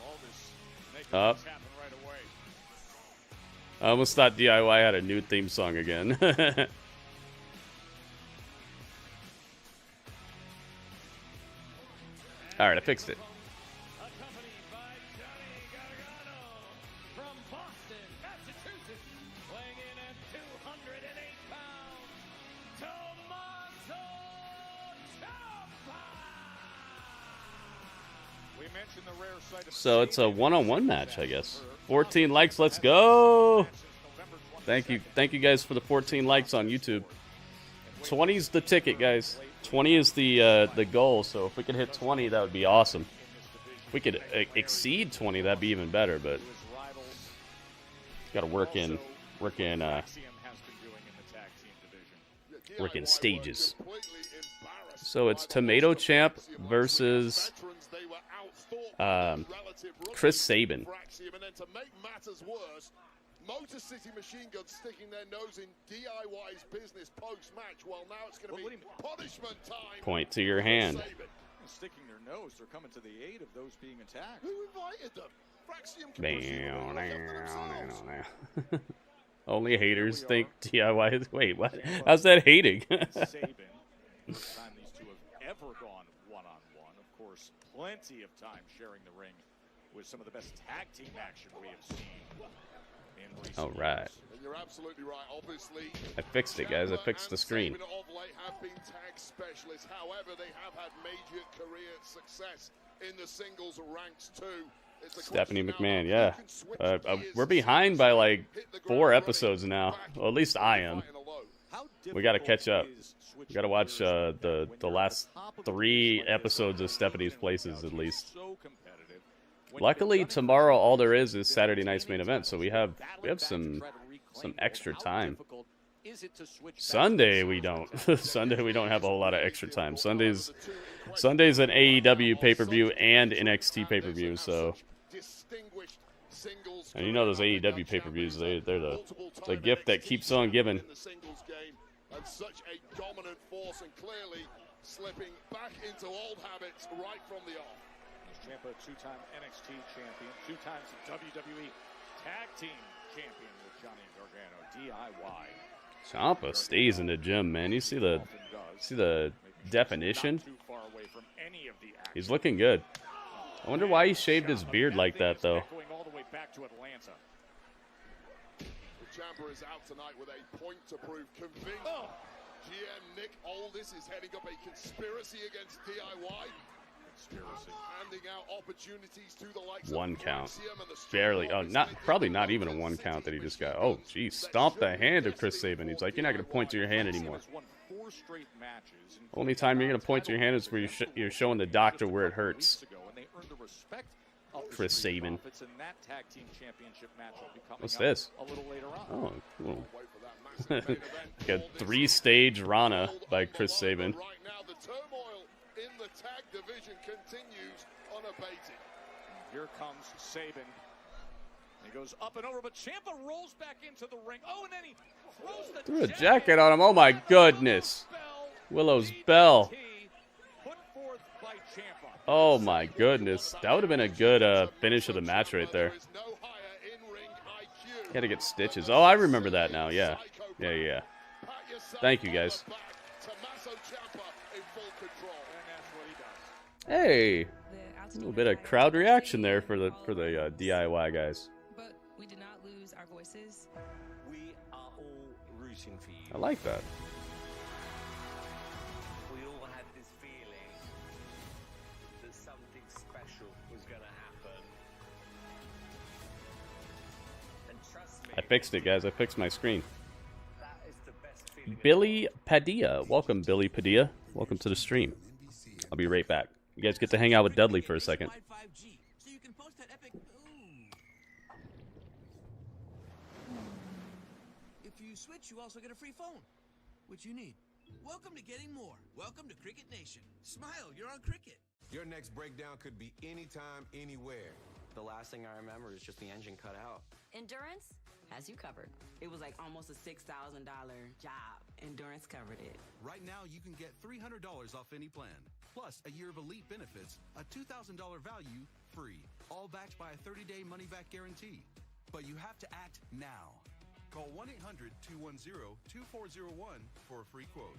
All this making Up. things happen right away. I almost thought DIY had a new theme song again. Alright, I fixed it. Accompanied by Johnny Gargano from Boston, Massachusetts, weighing in at 208 pounds, Tommaso Ciampa. We mentioned the rare sight of So it's a one-on-one match, I guess. 14 likes, let's go! Thank you guys for the 14 likes on YouTube. 20's the ticket, guys. 20 is the goal, so if we could hit 20, that would be awesome. If we could exceed 20, that'd be even better, but gotta work in stages. So it's Tomato Champ versus Chris Sabin. Motor City Machine Gun sticking their nose in DIY's business post-match. Well, now it's going to be punishment time. Point to your hand. Sticking their nose, they're coming to the aid of those being attacked. Who invited them? Fraxium can push it. Only haters think DIY is... Wait, what? How's that hating? Sabin, first time these two have ever gone one-on-one. Of course, plenty of time sharing the ring with some of the best tag team action we have seen. All right. You're absolutely right. Obviously, I fixed it, guys. I fixed the screen. Have been tag specialists. However, they have had major career success in the singles ranks too. Stephanie McMahon, yeah. We're behind by like 4 episodes now. Well, at least I am. We got to catch up. We got to watch the last 3 episodes of Stephanie's Places at least. Luckily, tomorrow all there is Saturday night's main event, so we have some extra time. Sunday we don't. Sunday we don't have a whole lot of extra time. Sunday's an AEW pay-per-view and NXT pay-per-view, so. And you know those AEW pay-per-views, they're the gift that keeps on giving. And such a dominant force, and clearly slipping back into old habits right from the off. Ciampa, 2-time NXT champion, 2 times WWE Tag Team champion with Johnny Gargano, DIY. Ciampa stays in the gym, man. You see the definition? He's looking good. I wonder why he shaved his beard like that, though. Going all the way back to Atlanta. Ciampa is out tonight with a point to prove. Convinced GM Nick Aldis is heading up a conspiracy against DIY. Handing out opportunities to the likes of 1 count. Axiom and the Barely. Oh, probably not even a 1 count that he just got. Oh, geez. Stomp the hand of Chris Sabin. He's like, you're not going to point to your hand anymore. Only time you're going to point to your hand is where you're showing the doctor where it hurts. Chris Sabin. What's this? Oh, cool. Like a 3-stage Rana by Chris Sabin. Right now, the turmoil in the tag division continues unabated. Here comes Sabin. He goes up and over, but Ciampa rolls back into the ring. Oh, and then he throws the Threw a jacket on him. Oh my goodness. Willow's Bell. Put forth by Ciampa. Oh my goodness. That would have been a good finish of the match right there. He had to get stitches. Oh, I remember that now. Yeah. Yeah. Thank you, guys. Hey, a little bit of crowd reaction there for the DIY guys. But we did not lose our voices. We are all rooting for you. I like that. We all had this feeling that something special was going to happen. And trust me, I fixed it, guys. I fixed my screen. that is the best feeling. Billy Padilla. Welcome, Billy Padilla. Welcome to the stream. I'll be right back. You guys get to hang out with Dudley for a second. If you switch, you also get a free phone. What you need. Welcome to getting more. Welcome to Cricket Nation. Smile, you're on Cricket. Your next breakdown could be anytime, anywhere. The last thing I remember is just the engine cut out. Endurance has you covered. It was like almost a $6,000 job. Endurance covered it. Right now, you can get $300 off any plan. plus a year of elite benefits, a $2,000 value free, all backed by a 30-day money-back guarantee. But you have to act now. Call 1-800-210-2401 for a free quote.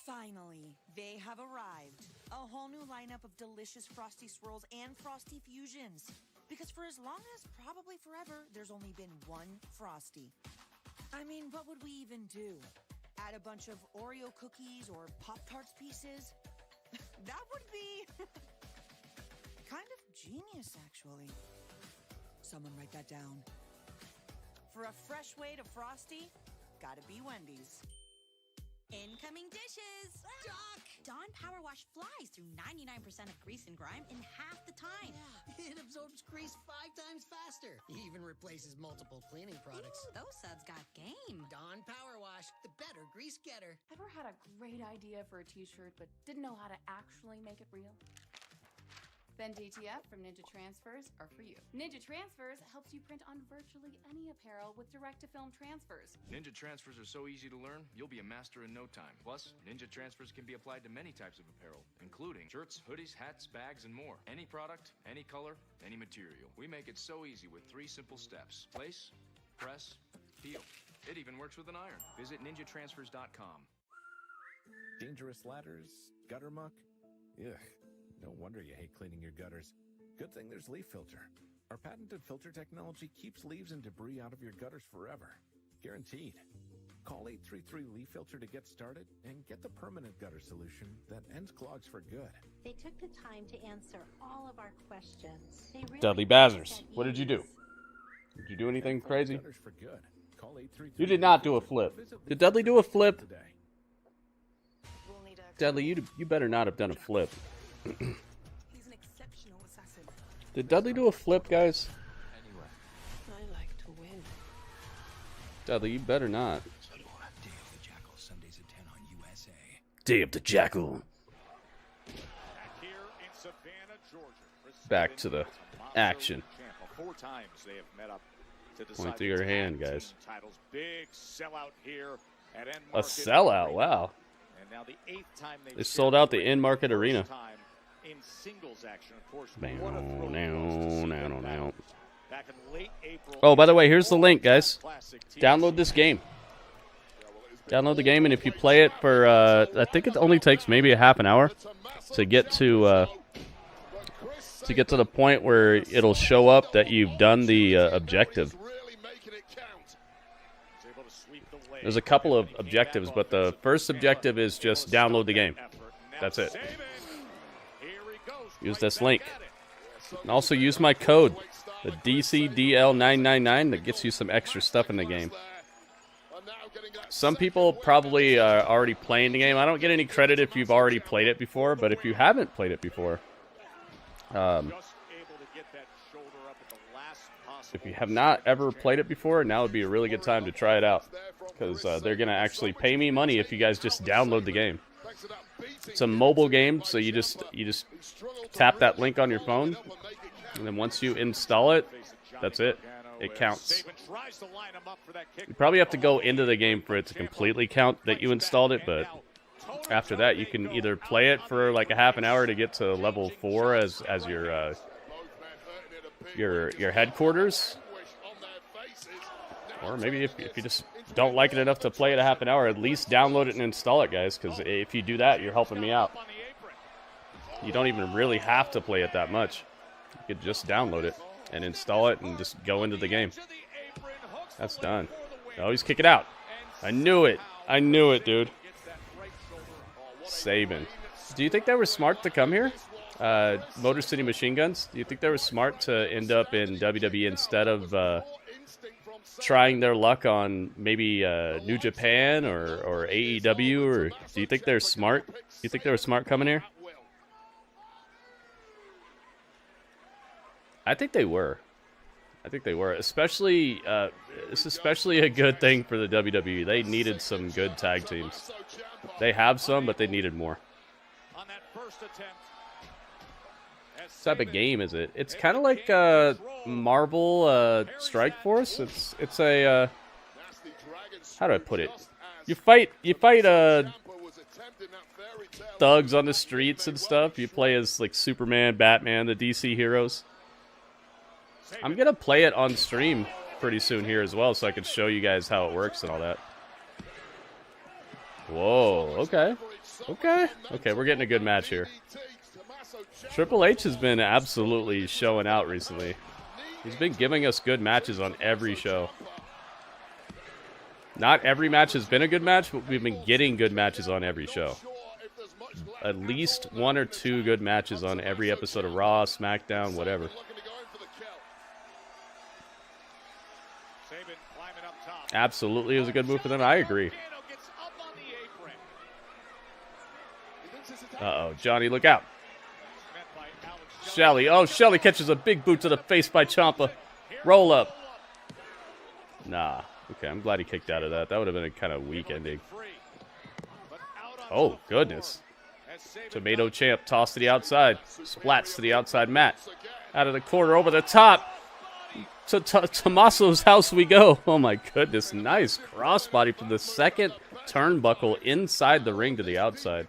Finally, they have arrived. A whole new lineup of delicious Frosty Swirls and Frosty Fusions. Because for as long as probably forever, there's only been one Frosty. I mean, what would we even do? Add a bunch of Oreo cookies or Pop-Tarts pieces? That would be kind of genius, actually. Someone write that down. For a fresh way to Frosty, gotta be Wendy's. Incoming dishes! Doc! Dawn Power Wash flies through 99% of grease and grime in half the time. Yeah, it absorbs grease 5 times faster. Even replaces multiple cleaning products. Ooh, those suds got game. Dawn Power Wash, the better grease getter. Ever had a great idea for a t-shirt but didn't know how to actually make it real? Then DTF from Ninja Transfers are for you. Ninja Transfers helps you print on virtually any apparel with direct-to-film transfers. Ninja Transfers are so easy to learn, you'll be a master in no time. Plus, Ninja Transfers can be applied to many types of apparel, including shirts, hoodies, hats, bags, and more. Any product, any color, any material. We make it so easy with 3 simple steps. Place, press, peel. It even works with an iron. Visit ninjatransfers.com. Dangerous ladders, gutter muck? Ugh. No wonder you hate cleaning your gutters. Good thing there's Leaf Filter. Our patented filter technology keeps leaves and debris out of your gutters forever. Guaranteed. Call 833-LEAF Filter to get started and get the permanent gutter solution that ends clogs for good. They took the time to answer all of our questions. They really Dudley Bazzers, what did you do? Did you do anything crazy? Gutters for good. Call 833 You did not do a flip. Did Dudley do a flip? Dudley, you better not have done a flip. He's an exceptional assassin. Did Dudley do a flip, guys? Anyway, I like to win. Dudley, you better not. Day of the Jackal, Sundays at 10 on USA. Day of the Jackal. Here in Savannah, Georgia. Back to the action. 4 times they have met up to decide Point to your hand, guys. titles. Big sellout here at End A Market sellout, Arena. wow. And now the 8th time They sold out the in market arena. in singles action, of course. Now. Back in late April. Oh, by the way, here's the link, guys. Download this game. Download the game, and if you play it for, I think it only takes maybe a half an hour to get to the point where it'll show up that you've done the objective. There's a couple of objectives, but the first objective is just download the game. That's it. Use this link. And also use my code, the DCDL999, that gets you some extra stuff in the game. Some people probably are already playing the game. I don't get any credit if you've already played it before, but if you haven't played it before, if you have not ever played it before, now would be a really good time to try it out, because they're going to actually pay me money if you guys just download the game. It's a mobile game, so you just tap that link on your phone, and then once you install it, that's it. It counts. You probably have to go into the game for it to completely count that you installed it, but after that, you can either play it for like a half an hour to get to level 4 as your headquarters, or maybe if you just don't like it enough to play it a half an hour, at least download it and install it, guys, because if you do that, you're helping me out. You don't even really have to play it that much. You could just download it and install it and just go into the game. That's done. Oh, he's kicking out. I knew it. I knew it, dude. Sabin. Do you think they were smart to come here? Motor City Machine Guns? Do you think they were smart to end up in WWE instead of trying their luck on maybe New Japan or AEW? Or do you think they're smart? Do you think they were smart coming here? I think they were. I think they were. Especially, it's especially a good thing for the WWE. They needed some good tag teams. They have some, but they needed more. What type of game is it? It's kind of like Marvel Strike Force. It's a how do I put it? You fight thugs on the streets and stuff. You play as like Superman, Batman, the DC heroes. I'm gonna play it on stream pretty soon here as well, so I can show you guys how it works and all that. Whoa, okay. Okay, we're getting a good match here. Triple H has been absolutely showing out recently. He's been giving us good matches on every show. Not every match has been a good match, but we've been getting good matches on every show. At least 1 or 2 good matches on every episode of Raw, SmackDown, whatever. Absolutely, it was a good move for them. I agree. Uh-oh, Johnny, look out. Shelly. Oh, Shelly catches a big boot to the face by Ciampa. Roll up. Nah. Okay, I'm glad he kicked out of that. That would have been a kind of weak ending. Oh, goodness. Tomato Champ tossed to the outside. Splats to the outside mat. Out of the corner, over the top. To Tommaso's house we go. Oh, my goodness. Nice crossbody from the second turnbuckle inside the ring to the outside.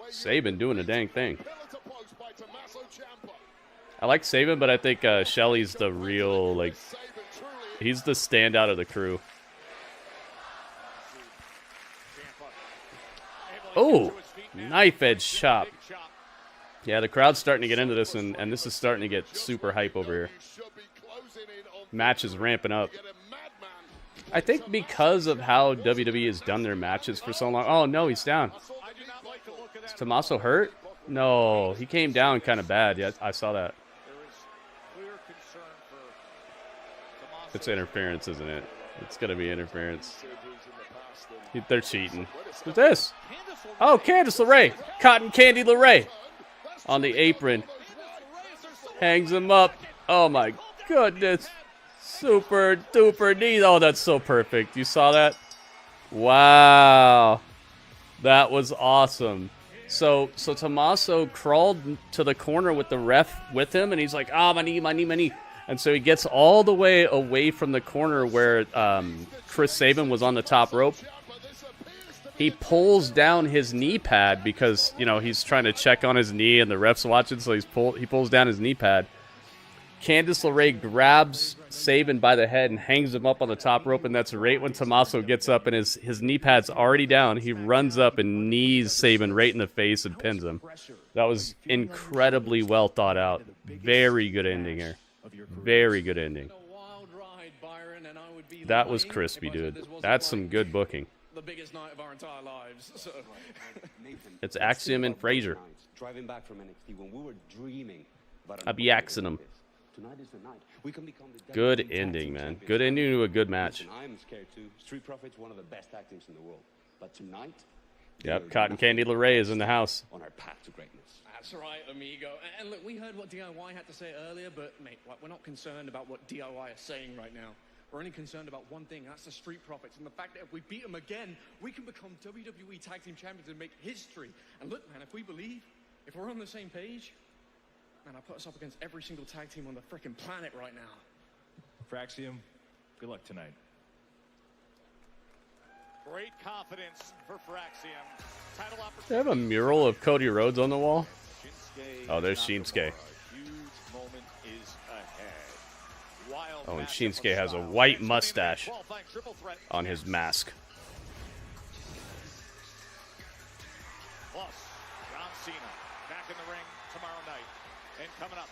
Sabin doing a dang thing. I like Sabin, but I think Shelly's the real, like, he's the standout of the crew. Oh, knife edge chop. Yeah, the crowd's starting to get into this, and this is starting to get super hype over here. Match is ramping up. I think because of how WWE has done their matches for so long. Oh, no, he's down. Is Tommaso hurt? No, he came down kind of bad. Yeah, I saw that. It's interference, isn't it? It's going to be interference. They're cheating. What's this? Oh, Candice LeRae. Cotton Candy LeRae. On the apron. Hangs him up. Oh, my goodness. Super duper neat. Oh, that's so perfect. You saw that? Wow. That was awesome. So Tommaso crawled to the corner with the ref with him, and he's like, ah, my knee, my knee, my knee. And so he gets all the way away from the corner where Chris Sabin was on the top rope. He pulls down his knee pad because, you know, he's trying to check on his knee and the ref's watching, so he pulls down his knee pad. Candice LeRae grabs Sabin by the head and hangs him up on the top rope, and that's right when Tommaso gets up and his knee pad's already down. He runs up and knees Sabin right in the face and pins him. That was incredibly well thought out. Very good ending here. Very good ending. That was crispy, dude. That's some good booking. The biggest night of our entire lives. So. It's Axiom and Frazier. Driving back from NXT when we were dreaming about I'll be axing them. Tonight is the night. We can become the good ending, man. Good ending to a good match. Listen, I'm scared too. Street Profits, one of the best tag teams in the world. But tonight, yep, Cotton Candy LeRae is in the house. On our path to greatness. That's right, amigo. And look, we heard what DIY had to say earlier, but mate, we're not concerned about what DIY are saying right now. We're only concerned about one thing, that's the Street Profits, and the fact that if we beat them again, we can become WWE Tag Team Champions and make history. And look, man, if we believe, if we're on the same page, man, I put us up against every single tag team on the frickin' planet right now. Fraxium, good luck tonight. Great confidence for Fraxium. Title opportunity. They have a mural of Cody Rhodes on the wall. Oh, there's Shinsuke. Oh, and Shinsuke has a white mustache on his mask. Plus, John Cena back in the ring tomorrow night. And coming up,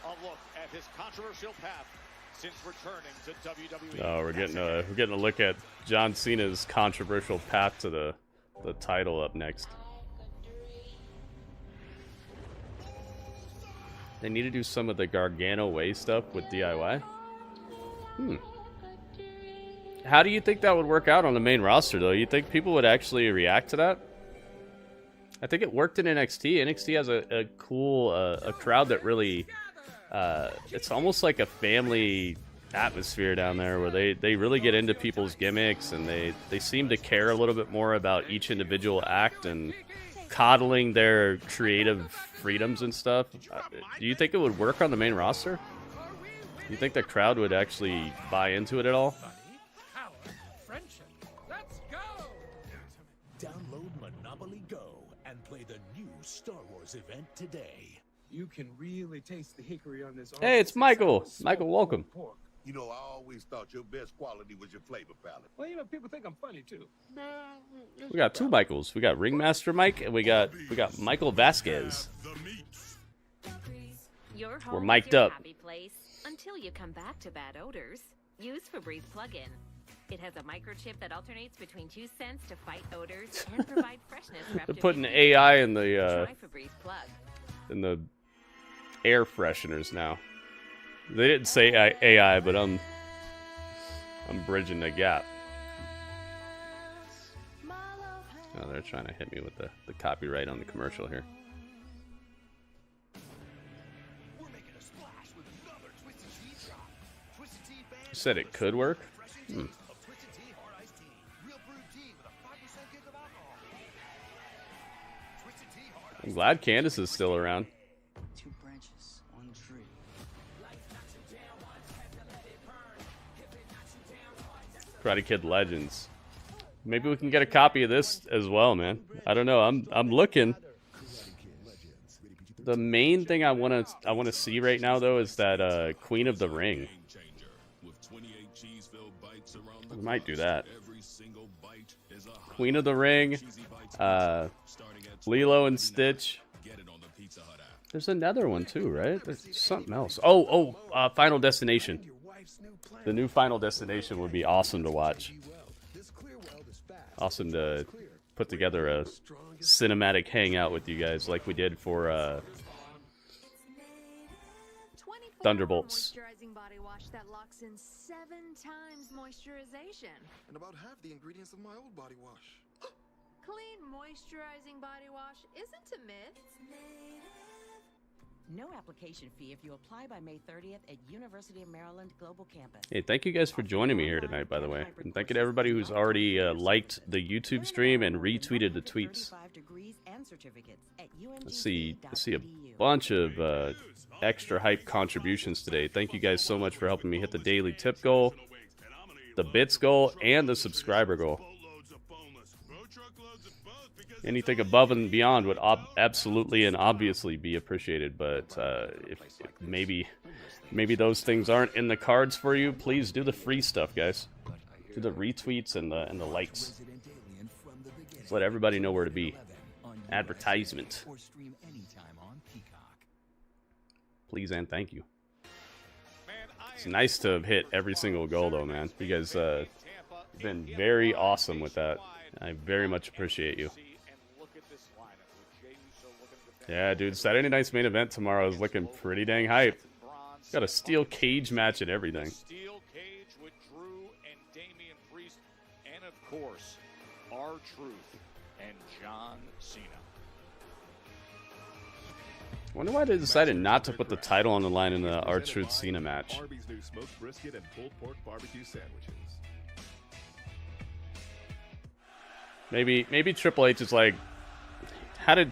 a look at his controversial path since returning to WWE. Oh, we're getting a look at John Cena's controversial path to the title up next. They need to do some of the Gargano Way stuff with DIY. How do you think that would work out on the main roster, though? You think people would actually react to that? I think it worked in NXT. NXT has a cool a crowd that really... it's almost like a family atmosphere down there where they really get into people's gimmicks, and they seem to care a little bit more about each individual act and coddling their creative freedoms and stuff. Do you think it would work on the main roster? Do you think the crowd would actually buy into it at all? Power, friendship, that's Star Wars event today. You can really taste the hickory on this. Hey, it's Michael. Michael, welcome. You know, I always thought your best quality was your flavor palette. Well, you know, people think I'm funny too. We got two Michaels. We got Ringmaster Mike and we got Michael Vasquez. Your We're home mic'd is your up. happy place until you come back to bad odors. Use Febreze plug-in. It has a microchip that alternates between 2 scents to fight odors and provide freshness for up They're to putting 50 AI days. in the Try Febreze plug. in the air fresheners now. They didn't say AI, but I'm bridging the gap. Oh, they're trying to hit me with the copyright on the commercial here. You said it could work? I'm glad Candace is still around. 2 branches, 1 tree. Karate Kid Legends. Maybe we can get a copy of this as well, man. I don't know. I'm looking. The main thing I wanna see right now though is that Queen of the Ring. We might do that. Queen of the Ring, Lilo and Stitch. There's another one too, right? There's something else. Final Destination. The new Final Destination would be awesome to watch. Awesome to put together a cinematic hangout with you guys like we did for Thunderbolts. Moisturizing body wash that locks in 7 times moisturization. And about half the ingredients of my old body wash. Clean moisturizing body wash isn't a myth. No application fee if you apply by May 30th at University of Maryland Global Campus. Hey, thank you guys for joining me here tonight, by the way. And thank you to everybody who's already liked the YouTube stream and retweeted the tweets. Let's see a bunch of extra hype contributions today. Thank you guys so much for helping me hit the daily tip goal, the bits goal, and the subscriber goal. Anything above and beyond would absolutely and obviously be appreciated, but if maybe those things aren't in the cards for you, please do the free stuff, guys. Do the retweets and the likes. Just let everybody know where to be. Advertisement. Please and thank you. It's nice to have hit every single goal, though, man. You guys have been very awesome with that. I very much appreciate you. Yeah, dude, Saturday night's main event tomorrow is looking pretty dang hype. Got a steel cage match and everything. Steel cage with Drew and Damian Priest, and of course, R-Truth and John Cena. Wonder why they decided not to put the title on the line in the R-Truth Cena match. Arby's new smoked brisket and pulled pork barbecue sandwiches. Maybe Triple H is like, how did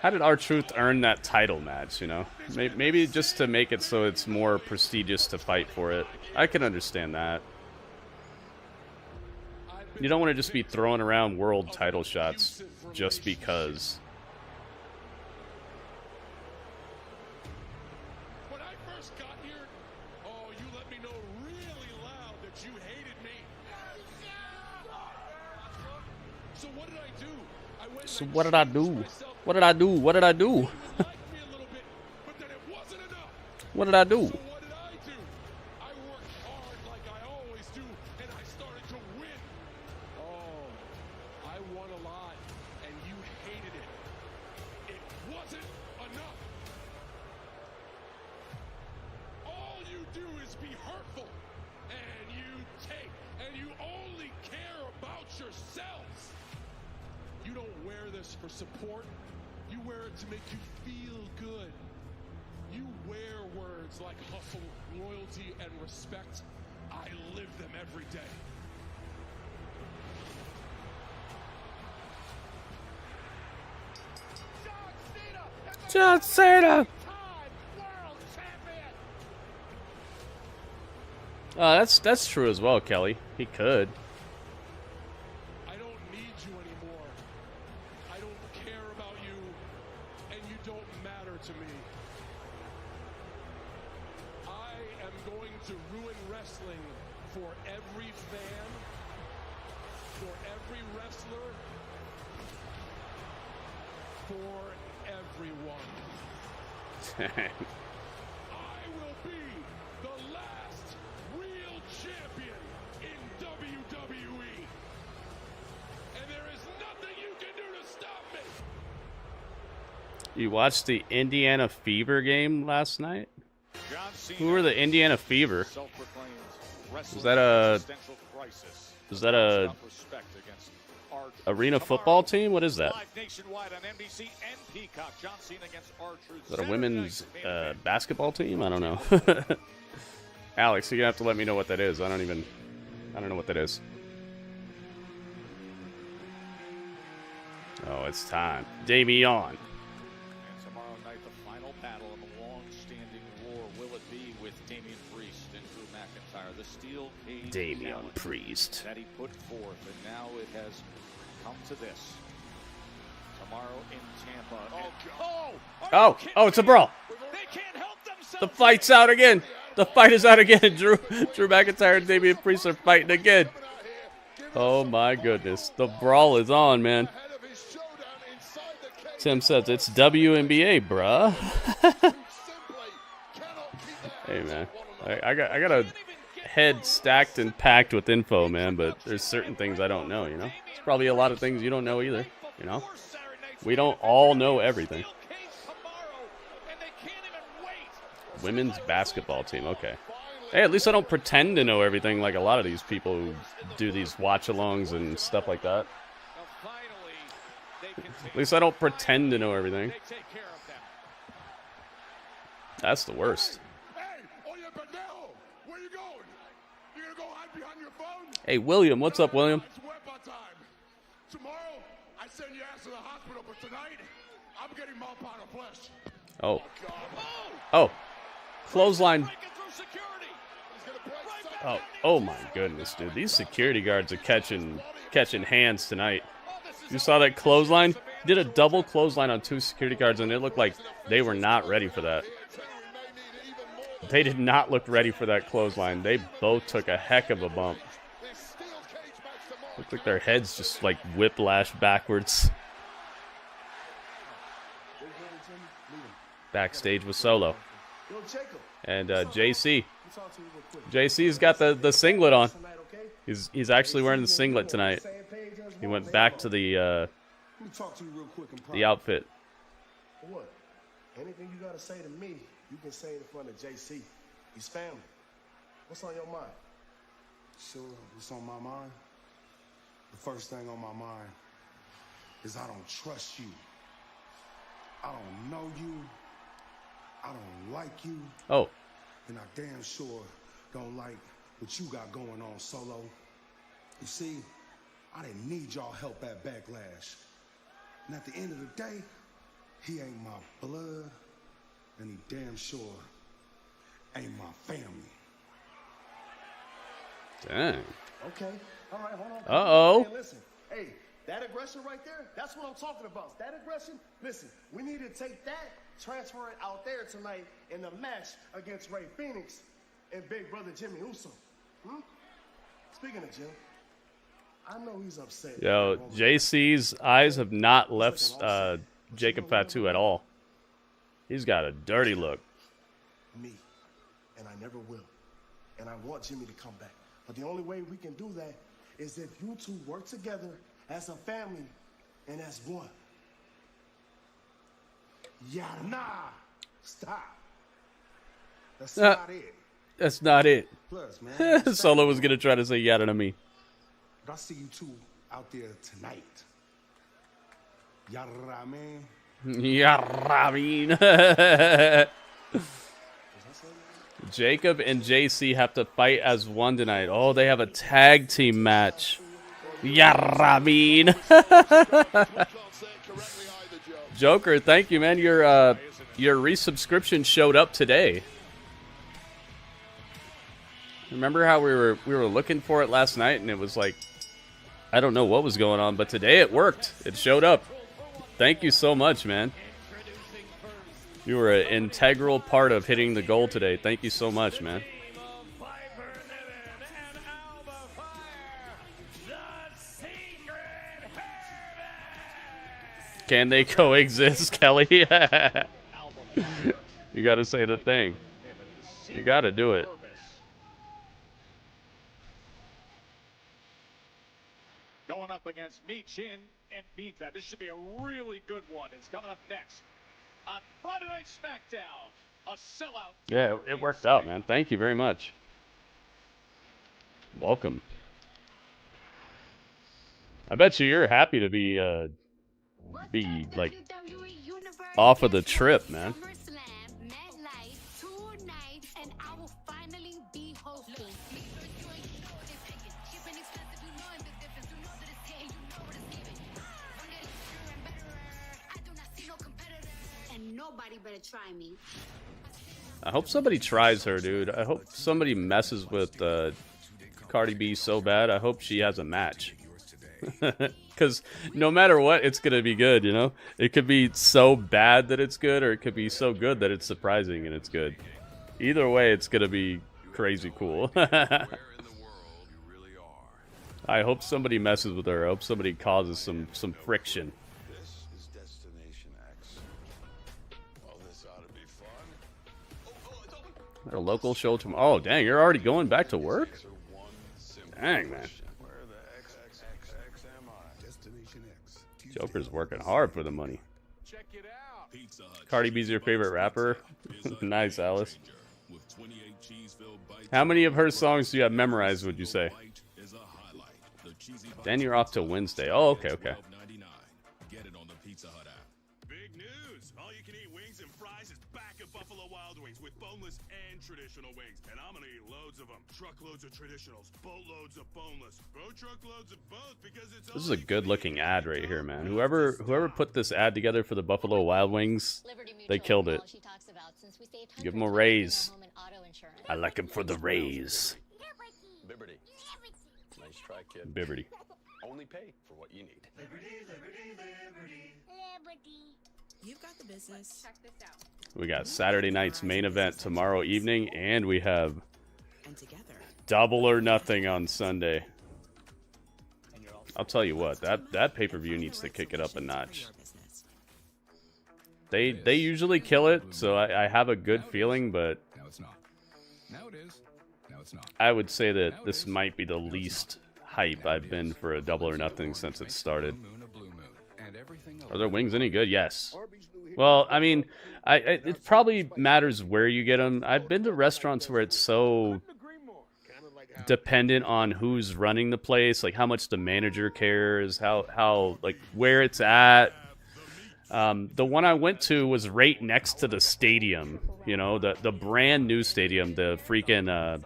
R-Truth earn that title match, you know? Maybe just to make it so it's more prestigious to fight for it. I can understand that. You don't want to just be throwing around world title shots just because. When I first got here, oh, you let me know really loud that you hated me. So what did I do? So what did I do? What did I do? What did I do? What did I do? I worked hard like I always do, and I started to win. Oh, I won a lot, and you hated it. It wasn't enough. All you do is be hurtful, and you take, and you only care about yourselves. You don't wear this for support. You wear it to make you feel good. You wear words like hustle, loyalty, and respect. I live them every day. John Cena! That's true as well, Kelly. He could. I don't need you anymore. I don't care wrestling for every fan, for every wrestler, for everyone. I will be the last real champion in WWE. And there is nothing you can do to stop me. You watched the Indiana Fever game last night? Who were the Indiana Fever? Was that a arena football team? What is that? Is that a women's basketball team? I don't know. Alex, you're gonna have to let me know what that is. I don't know what that is. Oh, it's time. Damian. And tomorrow night, the final battle in the long-standing war. Will it be with Damian Priest and Drew McIntyre? The steel cage Damian challenge Priest. that he put forth, and now it has come to this. Tomorrow in Tampa. Oh, it's a brawl. The fight's out again. The fight is out again. Drew McIntyre and Damian Priest are fighting again. Oh my goodness. The brawl is on, man. Tim says it's WNBA, bruh. Hey, man. I got a head stacked and packed with info, man, but there's certain things I don't know, you know? There's probably a lot of things you don't know either, you know? We don't all know everything. Women's basketball team, okay. Hey, at least I don't pretend to know everything like a lot of these people who do these watch-alongs and stuff like that. At least I don't pretend to know everything. That's the worst. Hey, William. What's up, William? Tomorrow, I send your ass to the hospital, but tonight, I'm getting my pound of flesh. Oh. Oh. Clothesline. Oh my goodness, dude. These security guards are catching hands tonight. You saw that clothesline? Did a double clothesline on two security guards, and it looked like they were not ready for that. They did not look ready for that clothesline. They both took a heck of a bump. Looked like their heads just like whiplashed backwards. Backstage with Solo. And JC. JC's got the singlet on. He's actually wearing the singlet tonight. He went back to the outfit. What? Anything you gotta say to me, you can say in front of JC. He's family. What's on your mind? Sure, what's on my mind? The first thing on my mind is I don't trust you. I don't know you. I don't like you. Oh. And I damn sure don't like what you got going on, Solo. You see, I didn't need y'all help at Backlash. And at the end of the day, he ain't my blood, and he damn sure ain't my family. Dang. Okay. All right, hold on. Uh-oh. Hey, listen. Hey, that aggression right there, that's what I'm talking about. That aggression, listen, we need to take that, transfer it out there tonight in the match against Ray Phoenix and Big Brother Jimmy Uso. Speaking of Jim, I know he's upset. Yo, JC's eyes have not left Jacob Fatu at all. He's got a dirty look. Me, and I never will. And I want Jimmy to come back. But the only way we can do that is if you two work together as a family and as one. Yeah, nah, stop. That's not it. That's not it. Plus, man, Solo was gonna try to say yada to me. But I see you two out there tonight. Yada, man. Yada, Jacob and JC have to fight as one tonight. Oh, they have a tag team match. Yarramin. Joker, thank you, man. Your resubscription showed up today. Remember how we were looking for it last night and it was like, I don't know what was going on, but today it worked. It showed up. Thank you so much, man. You were an integral part of hitting the goal today. Thank you so much, man. Can they coexist, Kelly? You gotta say the thing. You gotta do it. Going up against Michin and Mita. This should be a really good one. It's coming up next on Friday Night SmackDown. A sellout. Yeah, it worked out, man. Thank you very much. Welcome. I bet you're happy to be like off of the trip, man. Nobody better try me. I hope somebody tries her, dude. I hope somebody messes with Cardi B so bad. I hope she has a match. Because no matter what, it's going to be good, you know? It could be so bad that it's good, or it could be so good that it's surprising and it's good. Either way, it's going to be crazy cool. I hope somebody messes with her. I hope somebody causes some friction. Our local show tomorrow. Oh, dang, you're already going back to work? Dang, man. Joker's working hard for the money. Cardi B's your favorite rapper? Nice, Alice. How many of her songs do you have memorized, would you say? Then you're off till Wednesday. Oh, okay, okay. Big news! All you can eat wings and fries is back at Buffalo Wild Wings with boneless and traditional wings. And I'm gonna eat loads of them. Truckloads of traditionals, boatloads of boneless, truckloads of both because it's This is a good looking ad right here, man. Whoever put this ad together for the Buffalo Wild Wings, they killed it. Give them a raise. I like them for the raise. Liberty. Nice try, kid. Liberty. Only pay for what you need. You've got the business. Check this out. We got Saturday night's main event tomorrow evening, and we have Double or Nothing on Sunday. I'll tell you what, that pay-per-view needs to kick it up a notch. They usually kill it, so I have a good feeling, but now it's not. Now it is. Now it's not. I would say that this might be the least hype I've been for a Double or Nothing since it started. Are their wings any good? Yes. Well, I mean, it probably matters where you get them. I've been to restaurants where it's so dependent on who's running the place, like how much the manager cares, how like where it's at. The one I went to was right next to the stadium, you know, the brand new stadium, the freaking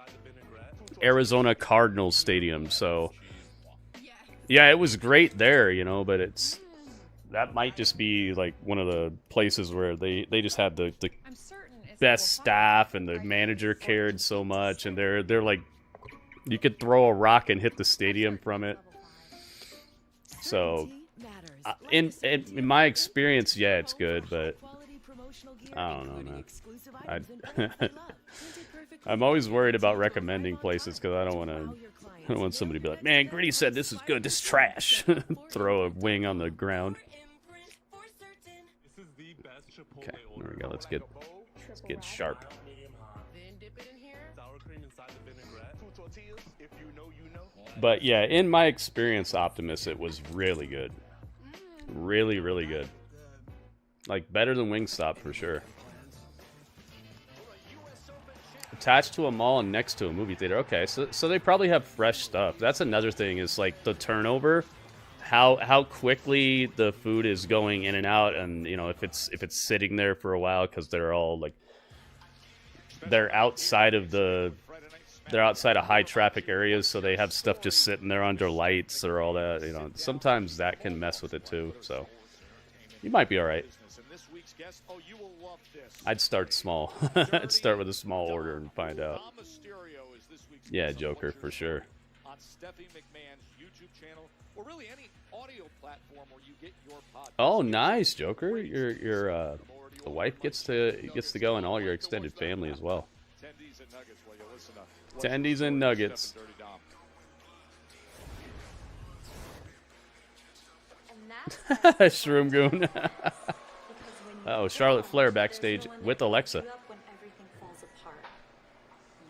Arizona Cardinals stadium. So yeah, it was great there, you know, but that might just be like one of the places where they just had the best staff and the manager cared so much, and they're like, you could throw a rock and hit the stadium from it. So in my experience, yeah, it's good, but I don't know, man. I'm always worried about recommending places because I don't want somebody to be like, man, Gritty said this is good, this is trash. Throw a wing on the ground. Okay, there we go. Let's get sharp. But yeah, in my experience, Optimus, it was really good. Really, really good. Like, better than Wingstop for sure. Attached to a mall and next to a movie theater. Okay, so they probably have fresh stuff. That's another thing, is like the turnover. How quickly the food is going in and out, and you know, if it's sitting there for a while, because they're all like they're outside of high traffic areas, so they have stuff just sitting there under lights or all that. You know, sometimes that can mess with it too. So you might be all right. I'd start small. I'd start with a small order and find out. Yeah, Joker for sure. On Stephanie McMahon's YouTube channel, or really any audio platform where you get your podcast. Oh, nice, Joker. Your the wife gets to go, and all your extended family as well. Tendies and nuggets. And that Shroom Goon. Oh, Charlotte Flair backstage with Alexa.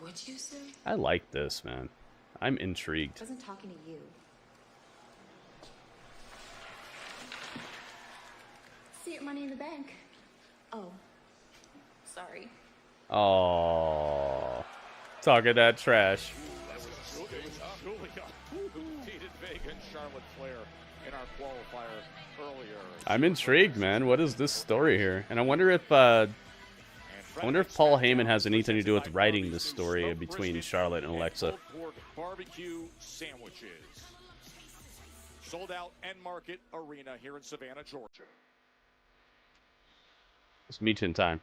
What'd you say? I like this, man. I'm intrigued. I wasn't talking to you. See your money in the bank. Oh, sorry. Oh, talking that trash. Giulia, who defeated Vega and Charlotte Flair in our qualifier earlier. I'm intrigued, man. What is this story here? And I wonder if Paul Heyman has anything to do with writing this story between Charlotte and Alexa. Barbecue sandwiches. Sold out End Market Arena here in Savannah, Georgia. It's meeting time.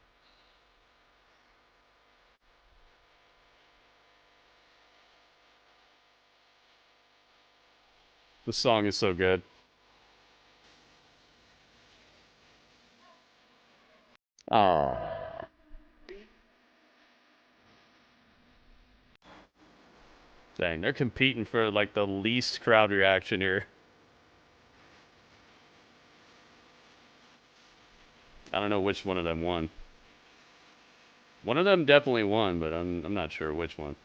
The song is so good. Oh. Dang, they're competing for like the least crowd reaction here. I don't know which one of them won. One of them definitely won, but I'm not sure which one.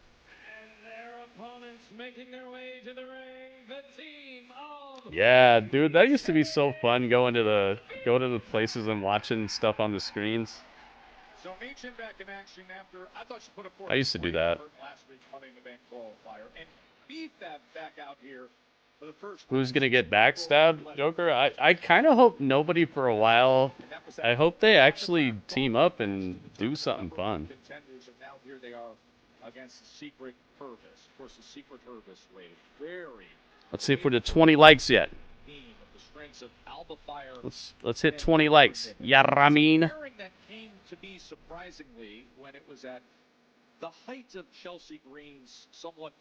And their opponents making their way to the ring, the team of... Yeah, dude, that used to be so fun going to the places and watching stuff on the screens. So Ancient back in action after I thought she put a I used to do that. last week Money in the Bank qualifier and beat that back out here for the first. Who's gonna get backstabbed, Joker? I kind of hope nobody for a while. I hope they actually team up and do something fun. Contenders, and now here they are against the Secret Purvis. Of course, the Secret Purvis wave very. Let's see if we're to 20 likes yet. Let's hit 20 likes. Yeah, Ramin. That came to be surprisingly when it was at the height of Chelsea Green's somewhat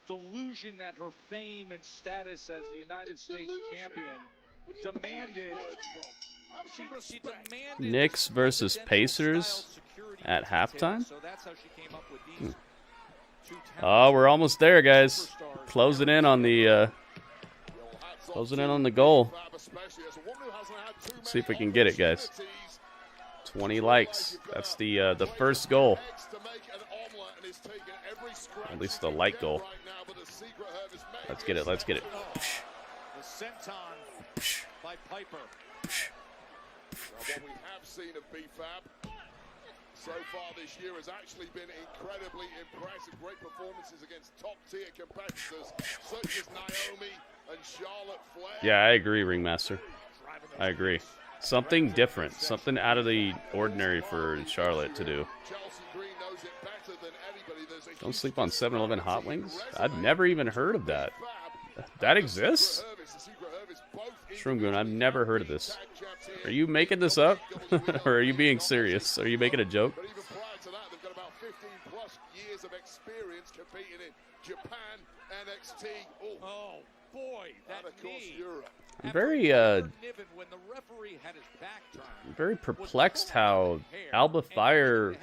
delusion that her fame and status as the United States champion demanded. She demanded Knicks versus Pacers at halftime. So that's how she came up with these Oh, we're almost there, guys. Closing in on the goal. See if we can get it, guys. 20 likes. That's the first goal. At least the like goal. Let's get it. Let's get it. The senton by Piper. What we have seen of BFAB so far this year has actually been incredibly impressive. Great performances against top-tier competitors such as Naomi and Charlotte Flair. Yeah, I agree, Ringmaster. I agree. Something different. Something out of the ordinary for Charlotte to do. Don't sleep on 7-Eleven hot wings? I've never even heard of that. That exists? Shroomgoon, I've never heard of this. Are you making this up? Or are you being serious? Are you making a joke? But even prior to that, they've got about 15 plus years of experience competing in Japan, NXT. Oh boy, that of course Europe. I'm very perplexed how Alba Fire,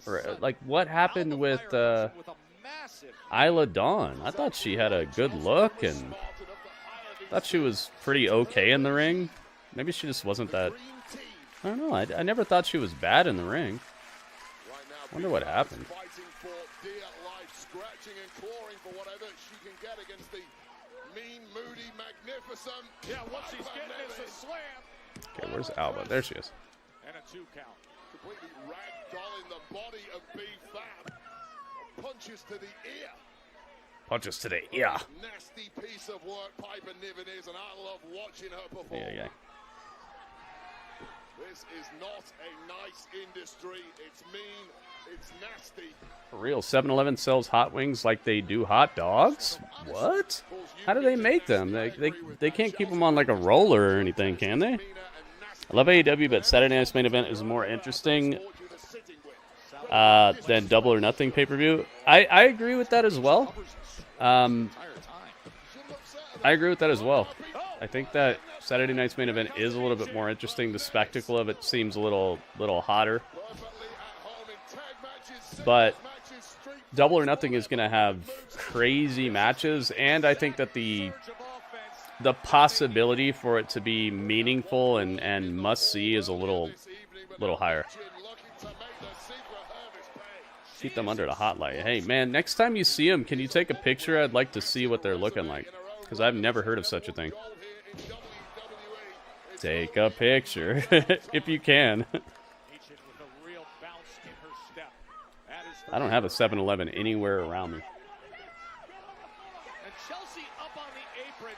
or like what happened with Isla Dawn. I thought she had a good look and thought she was pretty okay in the ring. Maybe she just wasn't that. I don't know. I never thought she was bad in the ring. Wonder what happened. Yeah, what she's getting is a slam. Okay, where's Alba? There she is. And a 2 count. Completely ragdolling the body of B-Fab. Punches to the ear. Punches to the ear. Nasty piece of work Piper Niven is, and I love watching her perform. Yeah. This is not a nice industry. It's mean. It's nasty. For real, 7-Eleven sells hot wings like they do hot dogs? What? How do they make them? They can't keep them on like a roller or anything, can they? I love AEW, but Saturday Night's main event is more interesting than Double or Nothing pay-per-view. I agree with that as well. I agree with that as well. I think that Saturday Night's main event is a little bit more interesting. The spectacle of it seems a little hotter. But Double or Nothing is going to have crazy matches, and I think that the the possibility for it to be meaningful and must see is a little higher. Keep them under the hot light. Hey man, next time you see them, can you take a picture? I'd like to see what they're looking like, because I've never heard of such a thing. Take a picture if you can. I don't have a 7-Eleven anywhere around me.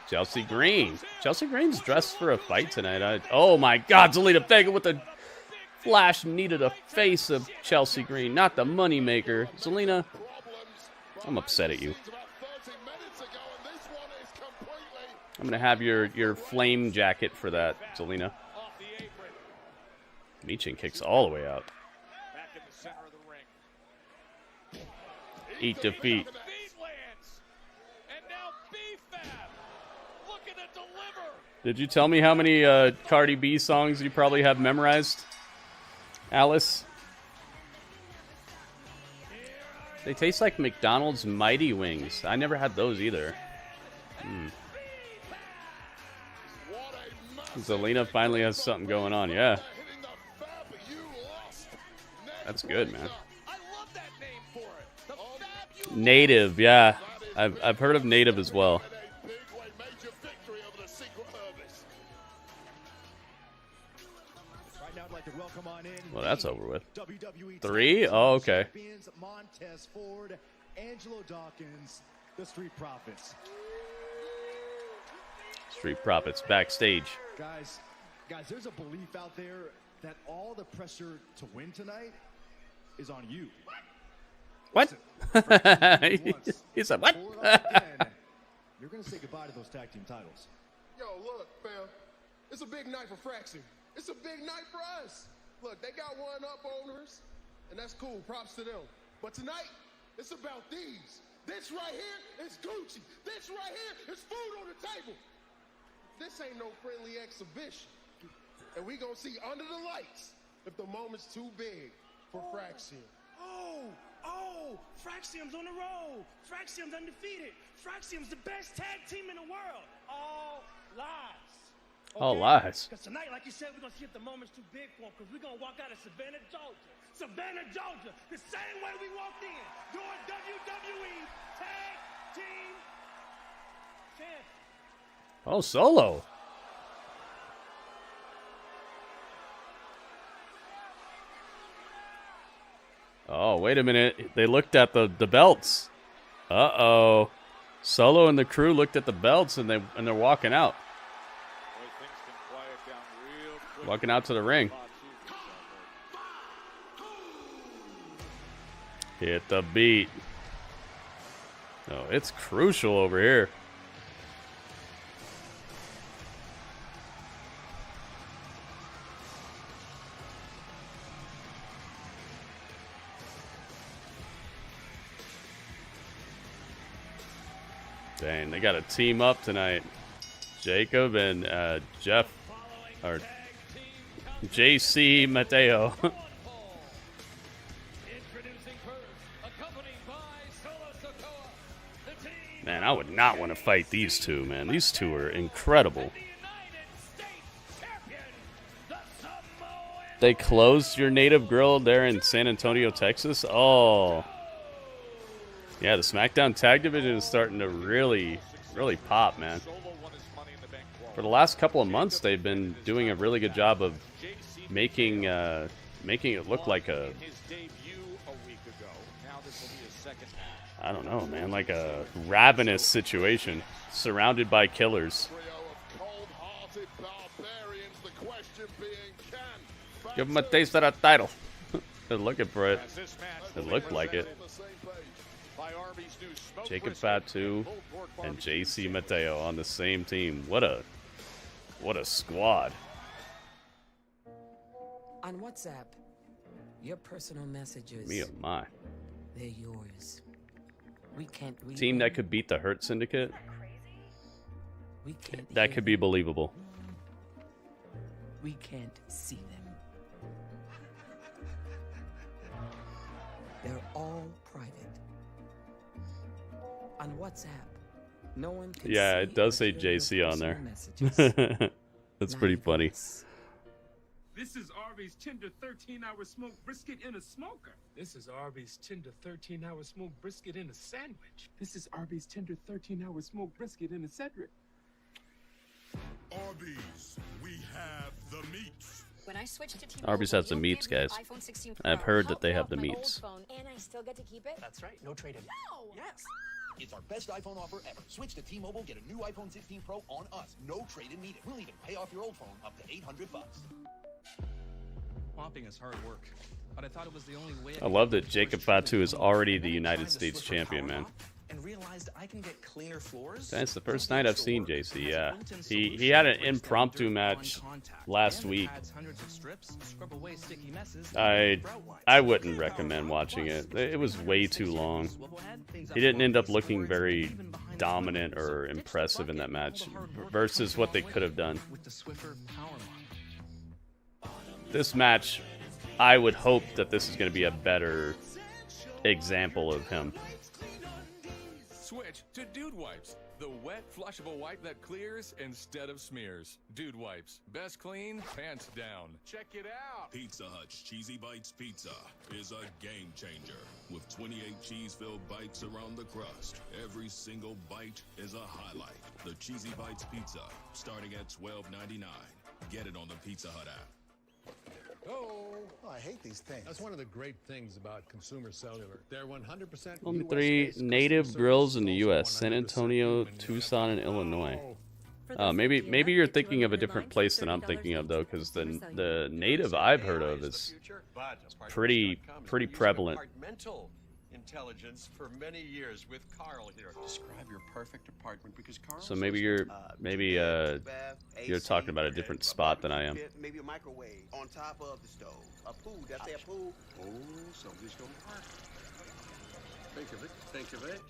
Chelsea Green. Chelsea Green's dressed for a fight tonight. Oh my God, Zelina Vega with the flash knee to the face of Chelsea Green, not the moneymaker. Zelina, I'm upset at you. I'm gonna have your flame jacket for that, Zelina. Michin kicks all the way out. Eat defeat. Did you tell me how many Cardi B songs you probably have memorized, Alice? They taste like McDonald's Mighty Wings. I never had those either. Zelina finally has something going on. Yeah. That's good, man. Native, yeah. I've heard of Native as well. Well, that's over with. 3? Oh, okay. Street Profits backstage. Guys, there's a belief out there that all the pressure to win tonight is on you. What? He said what? You're going to say goodbye to those tag team titles. Yo, look, fam. It's a big night for Frazier. It's a big night for us. Look, they got one-up owners, and that's cool. Props to them. But tonight, it's about these. This right here is Gucci. This right here is food on the table. This ain't no friendly exhibition. And we gonna see under the lights if the moment's too big for Frazier. Fraxium's on the road. Fraxium's undefeated. Fraxium's the best tag team in the world. All lies. Okay? All lies. Because tonight, like you said, we're going to see if the moment's too big for them, because we're going to walk out of Savannah, Georgia. Savannah, Georgia. The same way we walked in. Doing WWE Tag Team Champions. Oh, Solo. Oh, wait a minute. They looked at the belts. Uh-oh. Solo and the crew looked at the belts and they're walking out. Walking out to the ring. Hit the beat. Oh, it's crucial over here. Dang, they got a team up tonight. Jacob and Jeff, or JC Mateo. Man, I would not want to fight these two, man. These two are incredible. They closed your native grill there in San Antonio, Texas? Oh. Yeah, the SmackDown Tag Division is starting to really pop, man. For the last couple of months, they've been doing a really good job of making it look like a, I don't know, man, like a ravenous situation surrounded by killers. Give them a taste of that title. They're looking for it. It looked like it. Jacob Fatu and JC Mateo on the same team. What a squad. On WhatsApp, your personal messages. Me oh my. They're yours. We can't read Team them. that could beat the Hurt Syndicate. We can't That could be believable. We can't see them. They're all private. On WhatsApp, No one can Yeah, see it does say or hear your JC on personal there. messages. That's Not pretty even funny. us. This is Arby's tender 13-hour smoked brisket in a smoker. This is Arby's tender 13-hour smoked brisket in a sandwich. This is Arby's tender 13-hour smoked brisket in a Cedric. Arby's, we have the meats. When I switched to T-Mobile, Arby's has the you'll meats, give me guys. iPhone 16 Pro. I've heard that Help they me have off the my old meats. phone, and I still get to keep it? That's right, no trade-in. No! Yes. It's our best iPhone offer ever. Switch to T-Mobile, get a new iPhone 16 Pro on us. No trade-in needed. We'll even pay off your old phone up to $800. Mopping is hard work, but I thought it was the only way. I love that Jacob Fatu is already the United States champion, man. And realized I can get cleaner floors. That's the first night I've seen JC, yeah. He had an impromptu match last week. I wouldn't recommend watching it. It was way too long. He didn't end up looking very dominant or impressive in that match versus what they could have done. This match, I would hope that this is going to be a better example of him. Switch to Dude Wipes, the wet, flushable wipe that clears instead of smears. Dude Wipes, best clean, pants down. Check it out. Pizza Hut's Cheesy Bites Pizza is a game changer. With 28 cheese-filled bites around the crust, every single bite is a highlight. The Cheesy Bites Pizza, starting at $12.99. Get it on the Pizza Hut app. Oh, I hate these things. That's one of the great things about Consumer Cellular. They're 100% Only 3 native grills in the U.S. San Antonio, Tucson, and Illinois. Maybe you're thinking of a different place than I'm thinking of, though, because the native I've heard of is pretty prevalent. Intelligence for many years with Carl here. Describe your perfect apartment because Carl. So maybe you're talking about a different spot than I am. Maybe a microwave on top of the stove. A pool. Did I say a pool? Oh, somebody's going to park. Think of it. Think of it.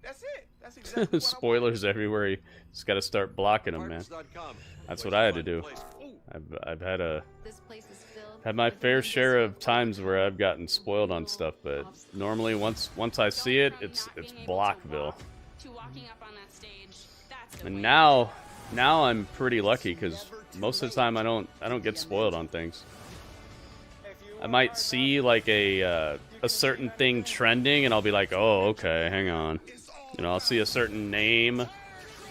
That's it. That's exactly Spoilers everywhere. You just got to start blocking them, man. That's what I had to do. I've had my fair share of times where I've gotten spoiled on stuff, but normally once I see it, it's Blockville. And now I'm pretty lucky because most of the time I don't get spoiled on things. I might see like a certain thing trending, and I'll be like, oh, okay, hang on. You know, I'll see a certain name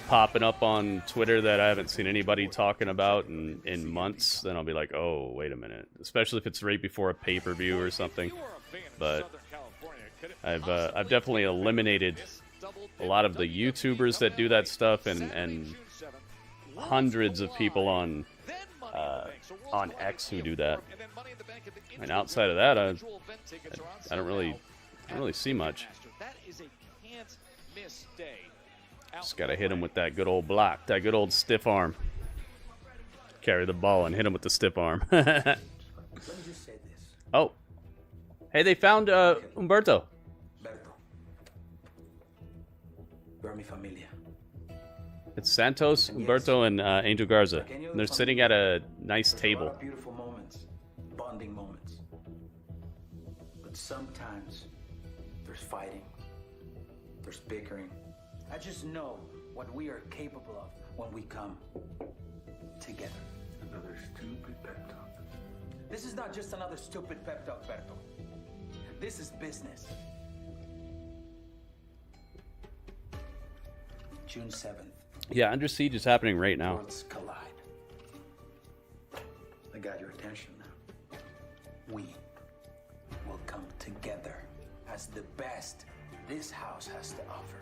popping up on Twitter that I haven't seen anybody talking about in months. Then I'll be like, oh, wait a minute. Especially if it's right before a pay-per-view or something. But I've definitely eliminated a lot of the YouTubers that do that stuff and hundreds of people on X who do that. And outside of that, I don't really see much. Just gotta hit him with that good old block, that good old stiff arm. Carry the ball and hit him with the stiff arm. Oh, hey, they found Humberto. It's Santos, Humberto, and Angel Garza. And they're sitting at a nice table. Beautiful moments, bonding moments. But sometimes there's fighting, there's bickering. I just know what we are capable of when we come together. Another stupid pep talk. This is not just another stupid pep talk, Berto. This is business. June 7th. Yeah, Under Siege is happening right now. Worlds collide. I got your attention now. We will come together as the best this house has to offer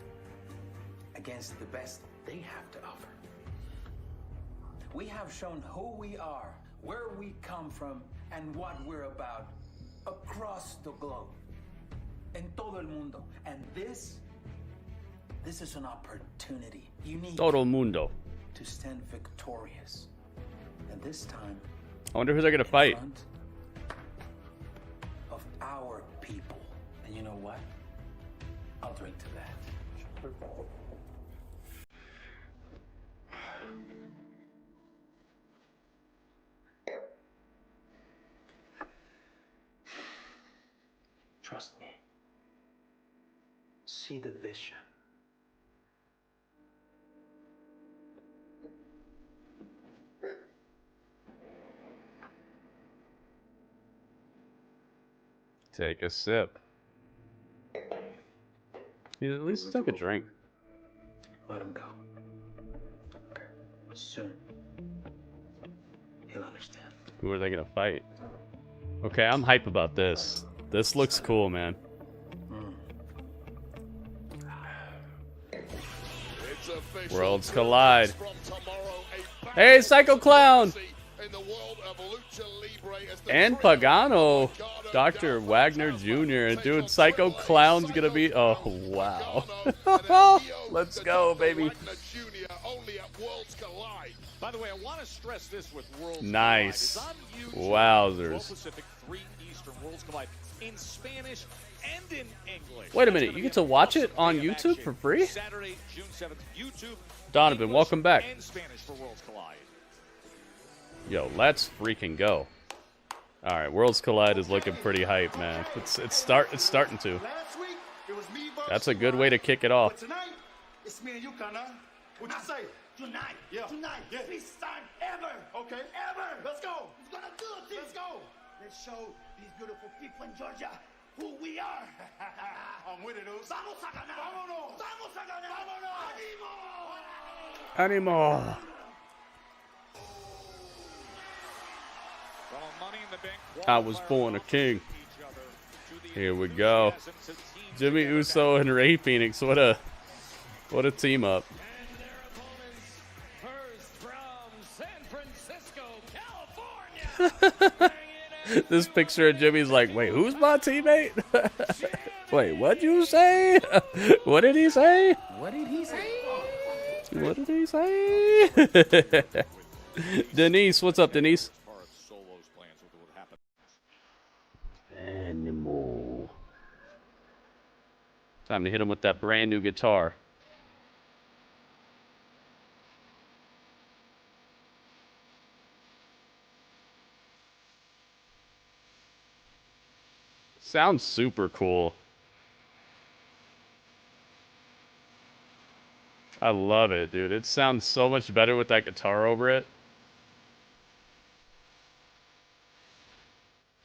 against the best they have to offer. We have shown who we are, where we come from, and what we're about across the globe. En todo el mundo. And this is an opportunity, unique. Todo el mundo. To stand victorious. And this time, I wonder who they're gonna fight. Of our people. And you know what? I'll drink to that. Trust me. See the vision. Take a sip. He at least took a drink. Let him go. Soon, he'll understand. Who are they gonna fight? Okay, I'm hype about this. This looks cool, man. Worlds collide. Hey, Psycho Clown! And Pagano. Dr. Wagner Jr. Dude, Psycho Clown's gonna be... Oh, wow. Let's go, baby. By the way, I want to stress this with Worlds Nice. Collide. Wowzers. Pacific, 3 Eastern, Worlds Collide in Spanish and in English. Wait a minute, you get to watch it on YouTube for free? Saturday, June 7th, YouTube. Donovan, welcome back. And Spanish for Worlds Collide. Yo, let's freaking go. All right, Worlds Collide is looking pretty hype, man. It's starting to. That's a good way to kick it off. Tonight, it's me and you, Kana. What you say? Tonight. Yeah. Tonight. Yeah. Peace time ever. Okay. Ever. Let's go. It's gonna do it. Let's go. Let's show these beautiful people in Georgia who we are. I'm with it, dude. Vamos a ganar. Vámonos. Vamos a ganar. Vámonos. Anymore. I was born a king. Here we go. Jimmy Uso and Rey Fenix. What a team up. This picture of Jimmy's like, wait, who's my teammate? Wait, what'd you say? What did he say? What did he say? What did he say? Denise, what's up, Denise? Animal. Time to hit him with that brand new guitar. Sounds super cool. I love it, dude. It sounds so much better with that guitar over it.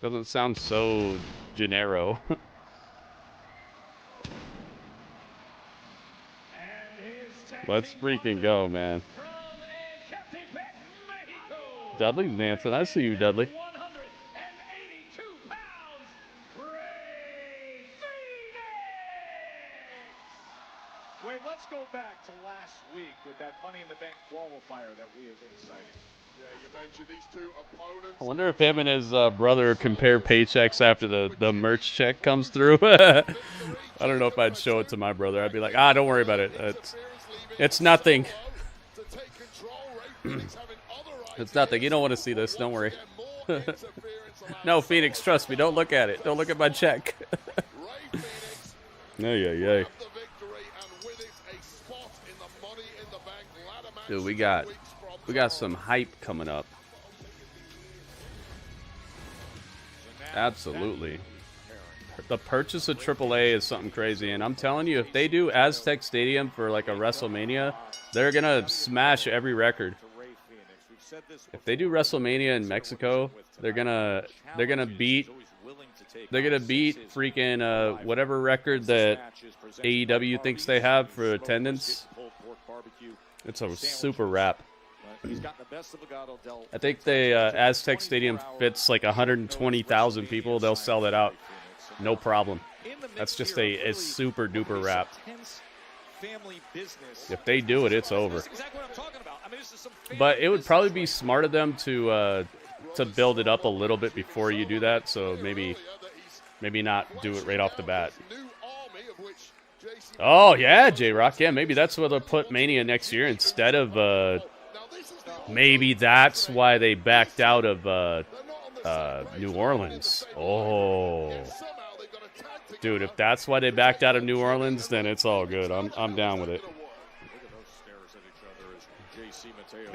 Doesn't sound so Gennaro. Let's freaking go, man. Dudley's dancing. I see you, Dudley. Wait, let's go back to last week with that Money in the Bank qualifier that we have excited. Yeah, you mentioned these two opponents. I wonder if him and his brother compare paychecks after the merch check comes through. I don't know if I'd show it to my brother. I'd be like, don't worry about it. It's nothing. It's nothing. You don't want to see this. Don't worry. No, Phoenix, trust me. Don't look at it. Don't look at my check. Yeah. Dude, we got some hype coming up. Absolutely. The purchase of AAA is something crazy, and I'm telling you, if they do Aztec Stadium for like a WrestleMania, they're gonna smash every record. If they do WrestleMania in Mexico, they're gonna beat freaking whatever record that AEW thinks they have for attendance. It's a super wrap. I think the Aztec Stadium fits like 120,000 people. They'll sell that out, no problem. That's just a super duper wrap. If they do it, it's over. But it would probably be smart of them to build it up a little bit before you do that. So maybe not do it right off the bat. Oh yeah, J-Rock. Yeah, maybe that's where they'll put Mania next year instead of. Maybe that's why they backed out of New Orleans. Oh, dude, if that's why they backed out of New Orleans, then it's all good. I'm down with it.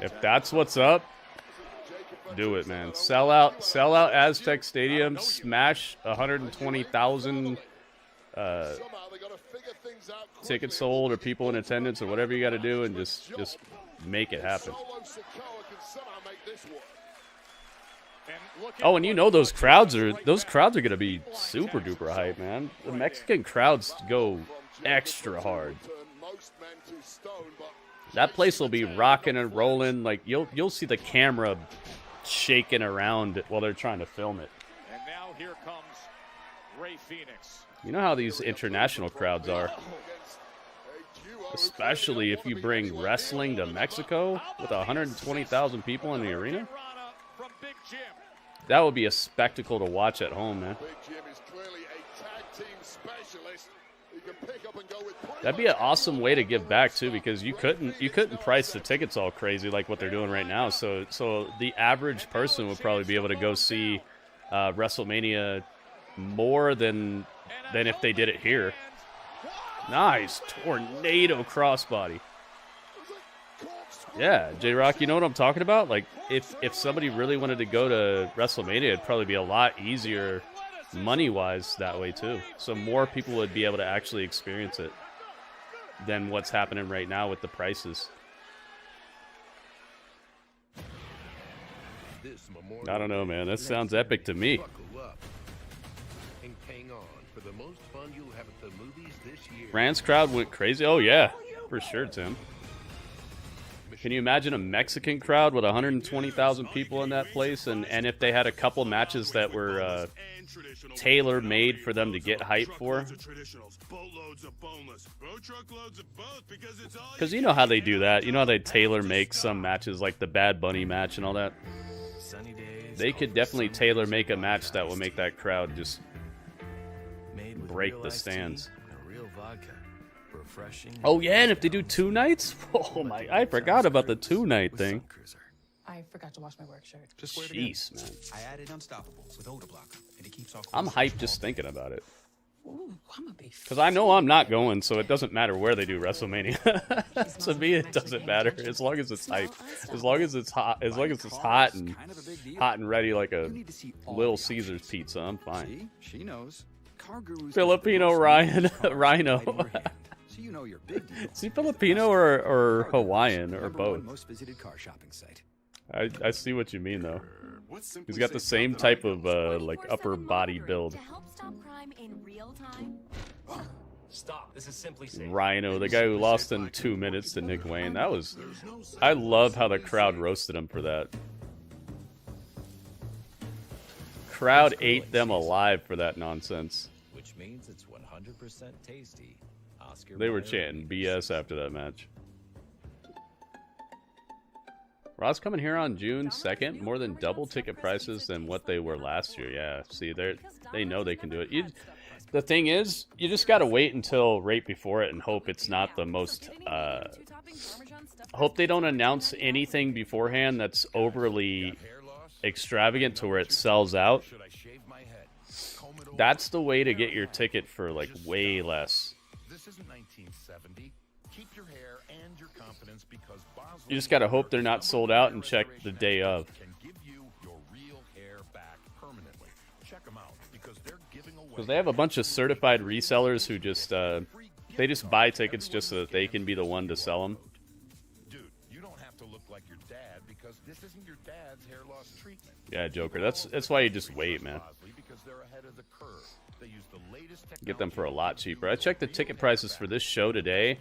If that's what's up, do it, man. Sell out Aztec Stadium, smash 120,000 tickets sold or people in attendance or whatever you got to do, and just make it happen. Oh, and you know those crowds are gonna be super duper hype, man. The Mexican crowds go extra hard. That place will be rocking and rolling. Like you'll see the camera shaking around while they're trying to film it. And now here comes Rey Fenix. You know how these international crowds are. Especially if you bring wrestling to Mexico with 120,000 people in the arena. That would be a spectacle to watch at home, man. That'd be an awesome way to give back too, because you couldn't price the tickets all crazy like what they're doing right now. So the average person would probably be able to go see WrestleMania more than if they did it here. Nice tornado crossbody. Yeah, J-Rock, you know what I'm talking about? Like, if somebody really wanted to go to WrestleMania, it'd probably be a lot easier money-wise that way, too. So more people would be able to actually experience it than what's happening right now with the prices. I don't know, man. That sounds epic to me. France crowd went crazy. Oh, yeah, for sure, Tim. Can you imagine a Mexican crowd with 120,000 people in that place? And if they had a couple matches that were tailor-made for them to get hype for? Because you know how they do that. You know how they tailor-make some matches, like the Bad Bunny match and all that? They could definitely tailor-make a match that will make that crowd just break the stands. Oh yeah, and if they do 2 nights? Oh my, I forgot about the 2-night thing. I forgot to wash my work shirt. Jeez, man. I added Unstoppable with odor blocker, and it keeps off. I'm hyped just thinking about it. Ooh, I'm a big Because I know I'm not going, so it doesn't matter where they do WrestleMania. To me, it doesn't matter as long as it's hype, as long as it's hot, and ready like a Little Caesar's pizza. I'm fine. She knows. Filipino Rhino. So you know your big deal. Is he Filipino or Hawaiian or both? Most visited car shopping site. I see what you mean though. He's got the same type of like upper body build. To help stop crime in real time. Stop. This is simply safe. Rhino, the guy who lost in 2 minutes to Nick Wayne. That was. I love how the crowd roasted him for that. Crowd ate them alive for that nonsense. Which means it's 100% tasty. They were chanting BS after that match. Raw's coming here on June 2nd, more than double ticket prices than what they were last year. Yeah, see, they know they can do it. The thing is, you just gotta wait until right before it and hope it's not the most. Hope they don't announce anything beforehand that's overly extravagant to where it sells out. That's the way to get your ticket for like way less. This isn't 1970. Keep your hair and your confidence because You just gotta hope they're not sold out and check the day of. can give you your real hair back permanently. Check them out because they're giving away. Because they have a bunch of certified resellers who just they just buy tickets just so that they can be the one to sell them. Dude, you don't have to look like your dad because this isn't your dad's hair loss treatment. Yeah, Joker. That's why you just wait, man. Because they're ahead of the curve. They use the latest Get them for a lot cheaper. I checked the ticket prices for this show today,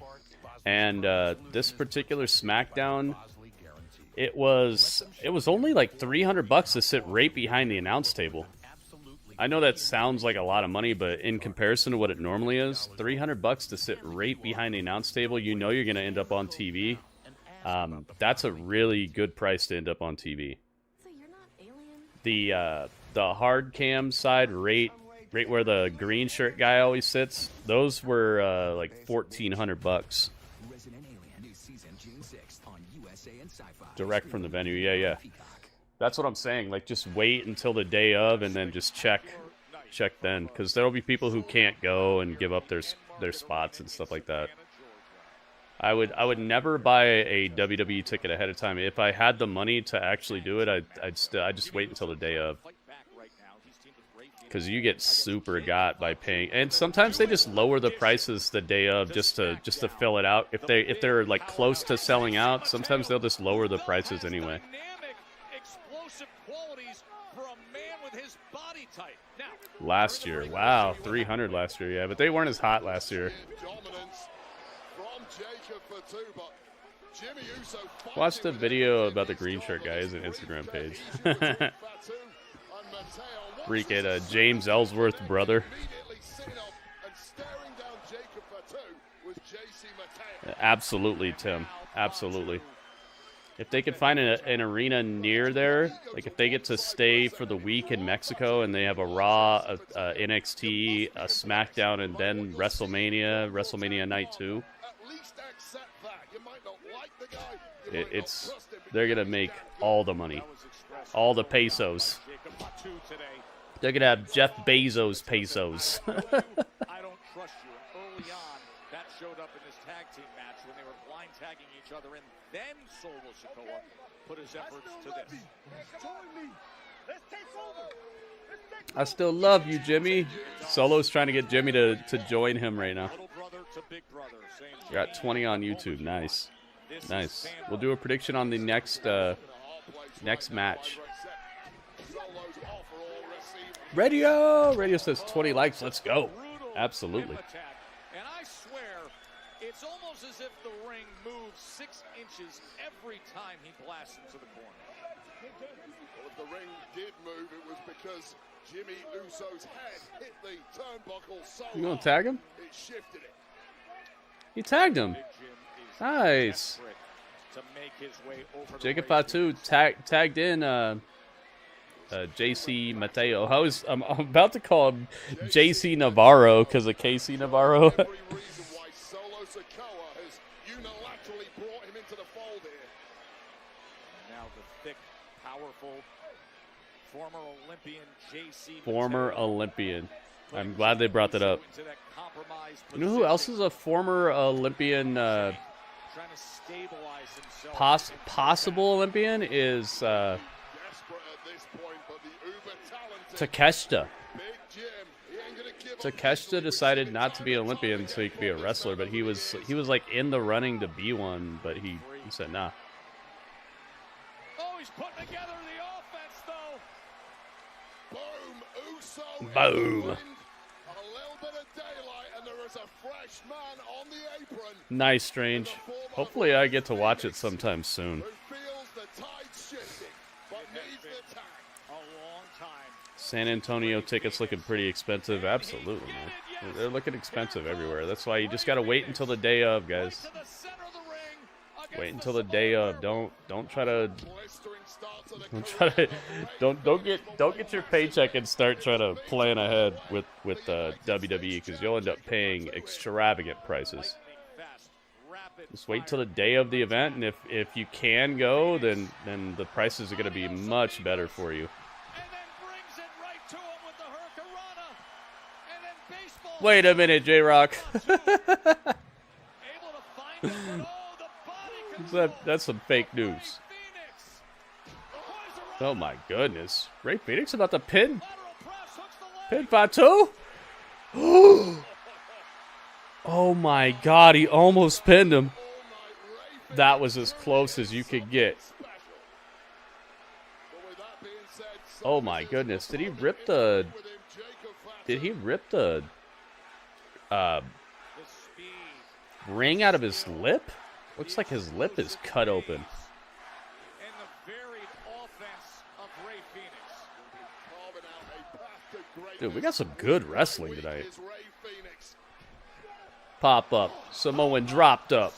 and this particular SmackDown, it was only like $300 to sit right behind the announce table. I know that sounds like a lot of money, but in comparison to what it normally is, $300 to sit right behind the announce table, you know you're going to end up on TV. That's a really good price to end up on TV. The hard cam side, right where the green shirt guy always sits, those were like $1,400. Direct from the venue, yeah. That's what I'm saying. Like, just wait until the day of, and then just check then, because there'll be people who can't go and give up their spots and stuff like that. I would never buy a WWE ticket ahead of time. If I had the money to actually do it, I'd just wait until the day of. Because you get super got by paying, and sometimes they just lower the prices the day of just to fill it out. If they're like close to selling out, sometimes they'll just lower the prices anyway. Explosive qualities for last year. Wow, 300 last year. Yeah, but they weren't as hot last year. Watch the video about the green shirt guy. His Instagram page. Freaking James Ellsworth brother. Absolutely, Tim. Absolutely. If they could find an arena near there, like if they get to stay for the week in Mexico and they have a Raw, a NXT, a SmackDown, and then WrestleMania Night 2, they're gonna make all the money, all the pesos. They're gonna have Jeff Bezos pesos. I don't trust you. Early on, that showed up in this tag team match when they were blind tagging each other, and then Solo Sikoa put his efforts to this. I still love you, Jimmy. Solo's trying to get Jimmy to join him right now. Got 20 on YouTube. Nice. Nice. We'll do a prediction on the next match. Radio says 20 likes. Let's go. Absolutely. And I swear, it's almost as if the ring moves 6 inches every time he blasts into the corner. Well, if the ring did move, it was because Jimmy Uso's head hit the turnbuckle so You gonna tag him? it shifted it. He tagged him. Nice. Jacob Fatu tagged in JC Mateo. I'm about to call him JC Navarro because of KC Navarro. Every reason why Solo Sikoa has unilaterally brought him into the fold here. Now the thick, powerful former Olympian JC. Former Olympian. I'm glad they brought that up. You know who else is a former Olympian? Possible Olympian is Takeshita. Takeshita decided not to be an Olympian so he could be a wrestler, but he was like in the running to be one, but he said nah. Oh, he's putting together the offense though. Boom, Uso. Boom. A little bit of daylight, and there is a fresh man on the apron. Nice, Strange. Hopefully I get to watch it sometime soon. San Antonio tickets looking pretty expensive. Absolutely, man. They're looking expensive everywhere. That's why you just gotta wait until the day of, guys. Wait until the day of. Don't get your paycheck and start trying to plan ahead with WWE, because you'll end up paying extravagant prices. Just wait till the day of the event, and if you can go, then the prices are going to be much better for you. Wait a minute, J-Rock. That's some fake news. Oh my goodness. Ray Phoenix about to pin Fatu? Oh my god, he almost pinned him. That was as close as you could get. Oh my goodness. Did he rip the ring out of his lip? Looks like his lip is cut open. Dude, we got some good wrestling tonight. Pop up. Samoan dropped up.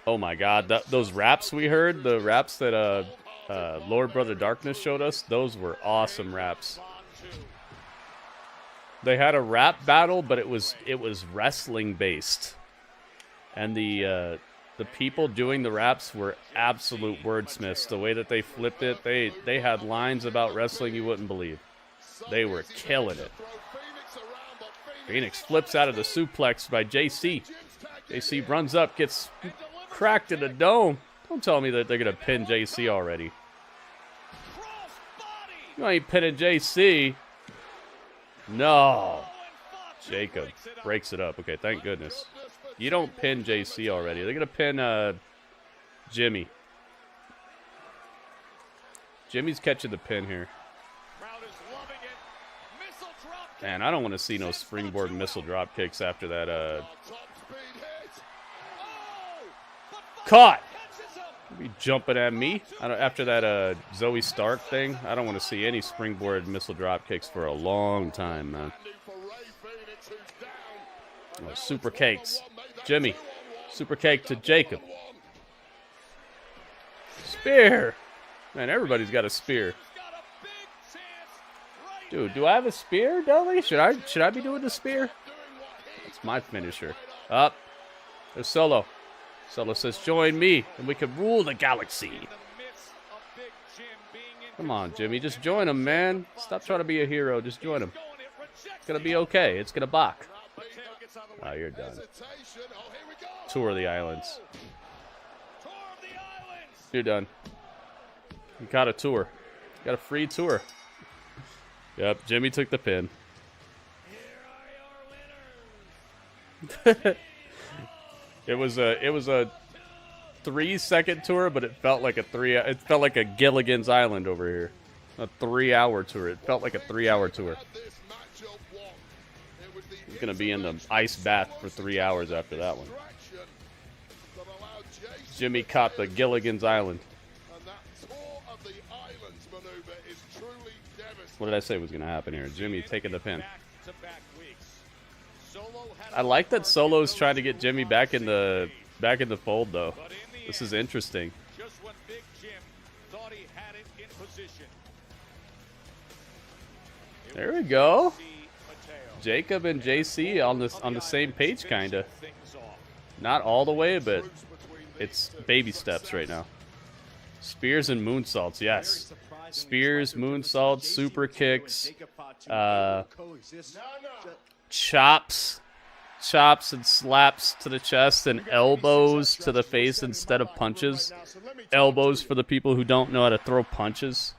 Oh my god, those raps we heard, the raps that Lord Brother Darkness showed us, those were awesome raps. They had a rap battle, but it was wrestling based. And the people doing the raps were absolute wordsmiths. The way that they flipped it, they had lines about wrestling you wouldn't believe. They were killing it. Phoenix flips out of the suplex by JC. JC runs up, gets cracked in the dome. Don't tell me that they're going to pin JC already. You ain't pinning JC. No. Jacob breaks it up. Okay, thank goodness. You don't pin JC already. They're going to pin Jimmy. Jimmy's catching the pin here. Man, I don't want to see no springboard missile drop kicks after that. Caught! Be jumping at me after that Zoe Stark thing. I don't want to see any springboard missile drop kicks for a long time, man. Oh, super cakes. Jimmy. Super cake to Jacob. Spear! Man, everybody's got a spear. Dude, do I have a spear, Deli? Should I be doing the spear? That's my finisher. Up. There's Solo. Solo says, join me, and we can rule the galaxy. Come on, Jimmy. Just join him, man. Stop trying to be a hero. Just join him. It's going to be okay. It's going to bach. Oh, you're done. Tour of the Islands. You're done. You got a tour. You got a free tour. Yep, Jimmy took the pin. It was a 3-second tour, but it felt like a Gilligan's Island over here. A 3-hour tour. It felt like a 3-hour tour. He's gonna be in the ice bath for 3 hours after that one. Jimmy caught the Gilligan's Island. What did I say was gonna happen here? Jimmy taking the pin. I like that Solo's trying to get Jimmy back in the fold, though. This is interesting. There we go. Jacob and JC on the same page, kinda. Not all the way, but it's baby steps right now. Spears and moonsaults, yes. Spears, moonsaults, super kicks, chops and slaps to the chest, and elbows to the face instead of punches. Elbows for the people who don't know how to throw punches.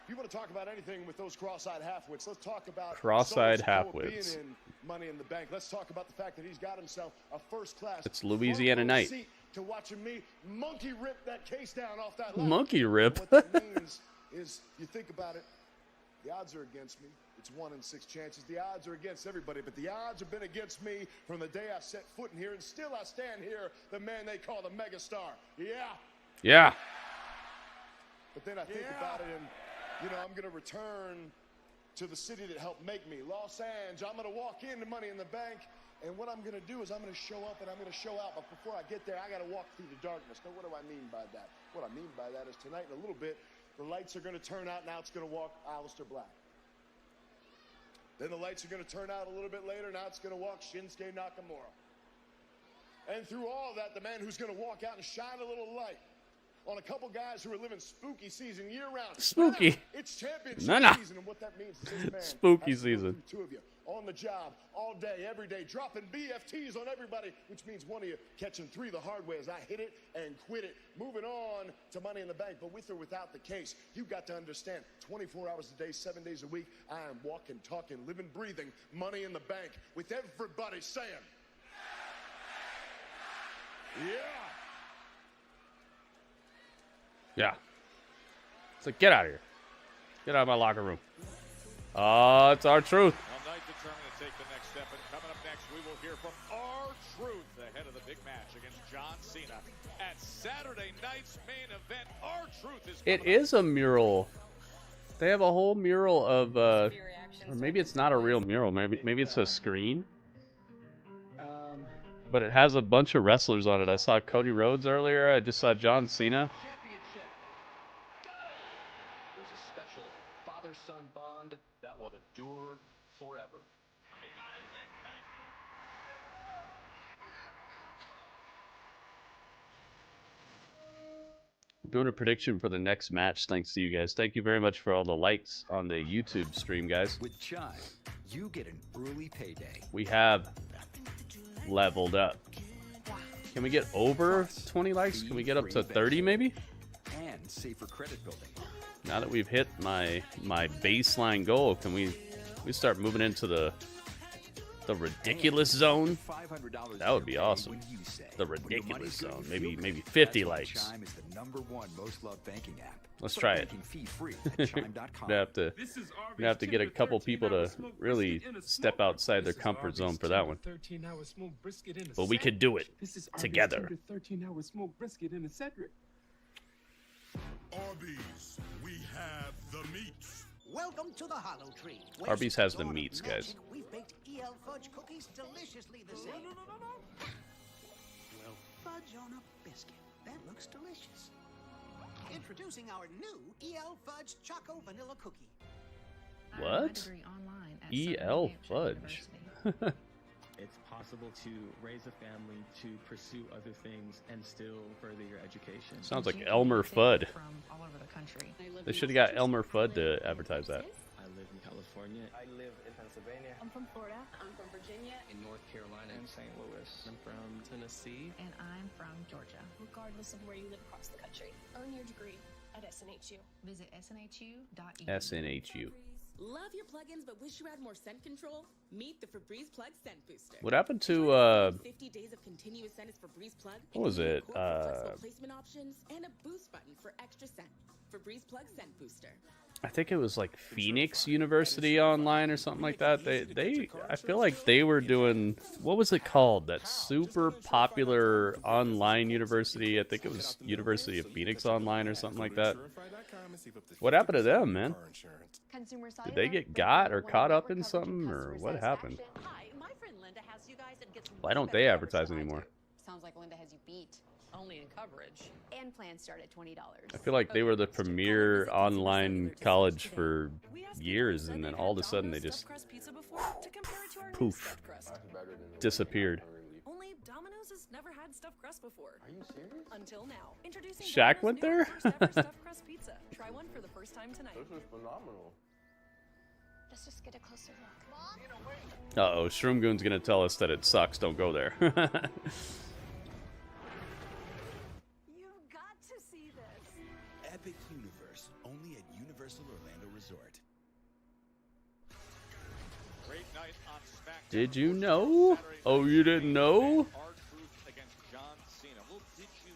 You want to talk about anything with those cross-eyed halfwits? Let's talk about cross-eyed halfwits. Money in the Bank. Let's talk about the fact that he's got himself a first-class. It's Louisiana night. To watching me monkey rip that case down off that line. Monkey rip. What that means is, you think about it, the odds are against me. It's 1 in 6 chances. The odds are against everybody, but the odds have been against me from the day I set foot in here, and still I stand here, the man they call the megastar. Yeah. But then I think about it, and I'm going to return to the city that helped make me, Los Angeles. I'm going to walk into Money in the Bank, and what I'm going to do is I'm going to show up and I'm going to show out. But before I get there, I got to walk through the darkness. Now, what do I mean by that? What I mean by that is tonight in a little bit, the lights are going to turn out. Now it's going to walk Aleister Black. Then the lights are going to turn out a little bit later. Now it's going to walk Shinsuke Nakamura. And through all of that, the man who's going to walk out and shine a little light on a couple guys who are living spooky season year-round. Spooky. It's championship season, and what that means is this man spooky season. Two of you on the job all day, every day, dropping BFTs on everybody, which means one of you catching 3 the hard way as I hit it and quit it. Moving on to Money in the Bank, but with or without the case, you've got to understand, 24 hours a day, 7 days a week, I am walking, talking, living, breathing Money in the Bank with everybody saying, Yeah. So get out of here. Get out of my locker room. Oh, it's R-Truth. Knight determined to take the next step, and coming up next, we will hear from R-Truth ahead of the big match against John Cena at Saturday night's main event. R-Truth is. It is a mural. They have a whole mural of, or maybe it's not a real mural. Maybe it's a screen. But it has a bunch of wrestlers on it. I saw Cody Rhodes earlier. I just saw John Cena. There's a special father-son bond that will endure forever. I'm doing a prediction for the next match thanks to you guys. Thank you very much for all the likes on the YouTube stream, guys. With Chime, you get an early payday. We have leveled up. Can we get over 20 likes? Can we get up to 30 maybe? And safer credit building. Now that we've hit my baseline goal, can we start moving into the The ridiculous zone? $500 That would be awesome. when you say. The When your money's ridiculous good, zone. you feel Maybe good. 50 That's why likes. Chime is the #1 most loved banking app. Let's Start try it. banking fee-free at chime.com. Gonna have to get a couple people to really step outside their comfort zone for that one. But we could do it together. 13-hour smoked brisket in a Cedric. Arby's, we have the meats. Welcome to the Hollow Tree. Arby's has the meats, guys. We've baked EL fudge cookies deliciously the same. Well, fudge on a biscuit. That looks delicious. Introducing our new EL Fudge Choco Vanilla Cookie. What? EL fudge. It's possible to raise a family, to pursue other things, and still further your education. Sounds like Elmer Fudd. From all over the country. They should have got Elmer Fudd to advertise that. I live in California. I live in Pennsylvania. I'm from Florida. I'm from Virginia. In North Carolina. And St. Louis. I'm from Tennessee. And I'm from Georgia. Regardless of where you live across the country, earn your degree at SNHU. Visit snhu.edu. SNHU. Love your plugins but wish you had more scent control? Meet the Febreze Plug Scent Booster. What happened to 50 days of continuous scent is Febreze Plug. what was it? Flexible placement options and a boost button for extra scent. Febreze Plug Scent Booster. I think it was like Phoenix University Online or something like that. They I feel like they were doing, what was it called? That super popular online university. I think it was University of Phoenix Online or something like that. What happened to them, man? Did they get got or caught up in something, or what happened? Hi, my friend Linda has you guys and gets Why don't they advertise anymore? Sounds like Linda has you beat. Only in coverage. And plans start at $20. I feel like they were the premier online college for years, and then all of a sudden they just poof, disappeared. Only Domino's has never had stuffed crust before. Are you serious? Until now. Introducing Shaq went there? stuffed crust pizza. Try one for the first time tonight. This is phenomenal. Let's just get a closer look. Uh-oh, Shroom Goon's gonna tell us that it sucks, don't go there. You've got to see this. Epic Universe, only at Universal Orlando Resort. Great night on SmackDown. Did you know? Oh, you didn't know?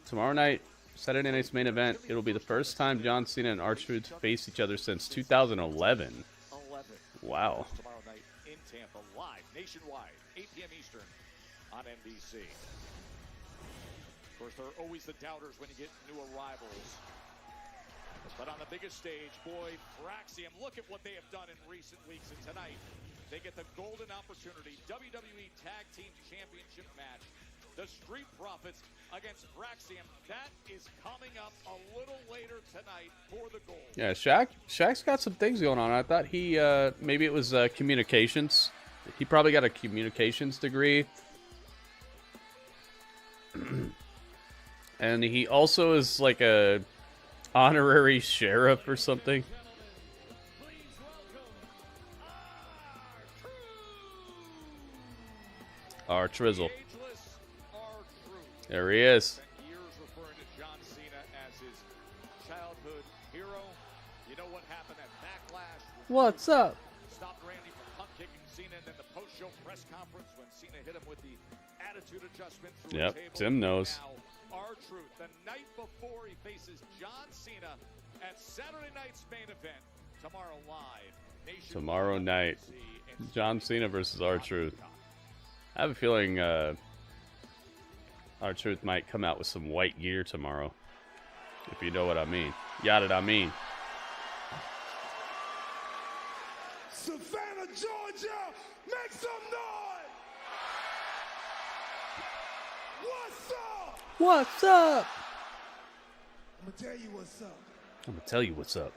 Tomorrow night, Saturday night's main event. It'll be the first time John Cena and R-Truth face each other since 2011. Wow. Tomorrow night in Tampa, live, nationwide, 8 p.m. Eastern on NBC. Of course, there are always the doubters when you get new arrivals. But on the biggest stage, boy, Axiom, look at what they have done in recent weeks. And tonight, they get the golden opportunity, WWE Tag Team Championship match. The Street Profits against Axiom. That is coming up a little later tonight for the gold. Yeah, Shaq's got some things going on. I thought he, maybe it was communications. He probably got a communications degree. And he also is like a honorary sheriff or something. R-Trizzle. There he is. Years referring to John Cena as his childhood hero. You know what happened at Backlash? What's up? Stopped Randy from punt kicking Cena, and then the post-show press conference when Cena hit him with the attitude adjustment through Yep, the table. Tim knows. Now, R-Truth, the night before he faces John Cena at Saturday night's main event tomorrow live. Tomorrow night, John Cena versus R-Truth. I have a feeling R-Truth might come out with some white gear tomorrow, if you know what I mean. Yada I mean. Savannah, Georgia, make some noise! What's up? What's up? I'm gonna tell you what's up. I'm gonna tell you what's up.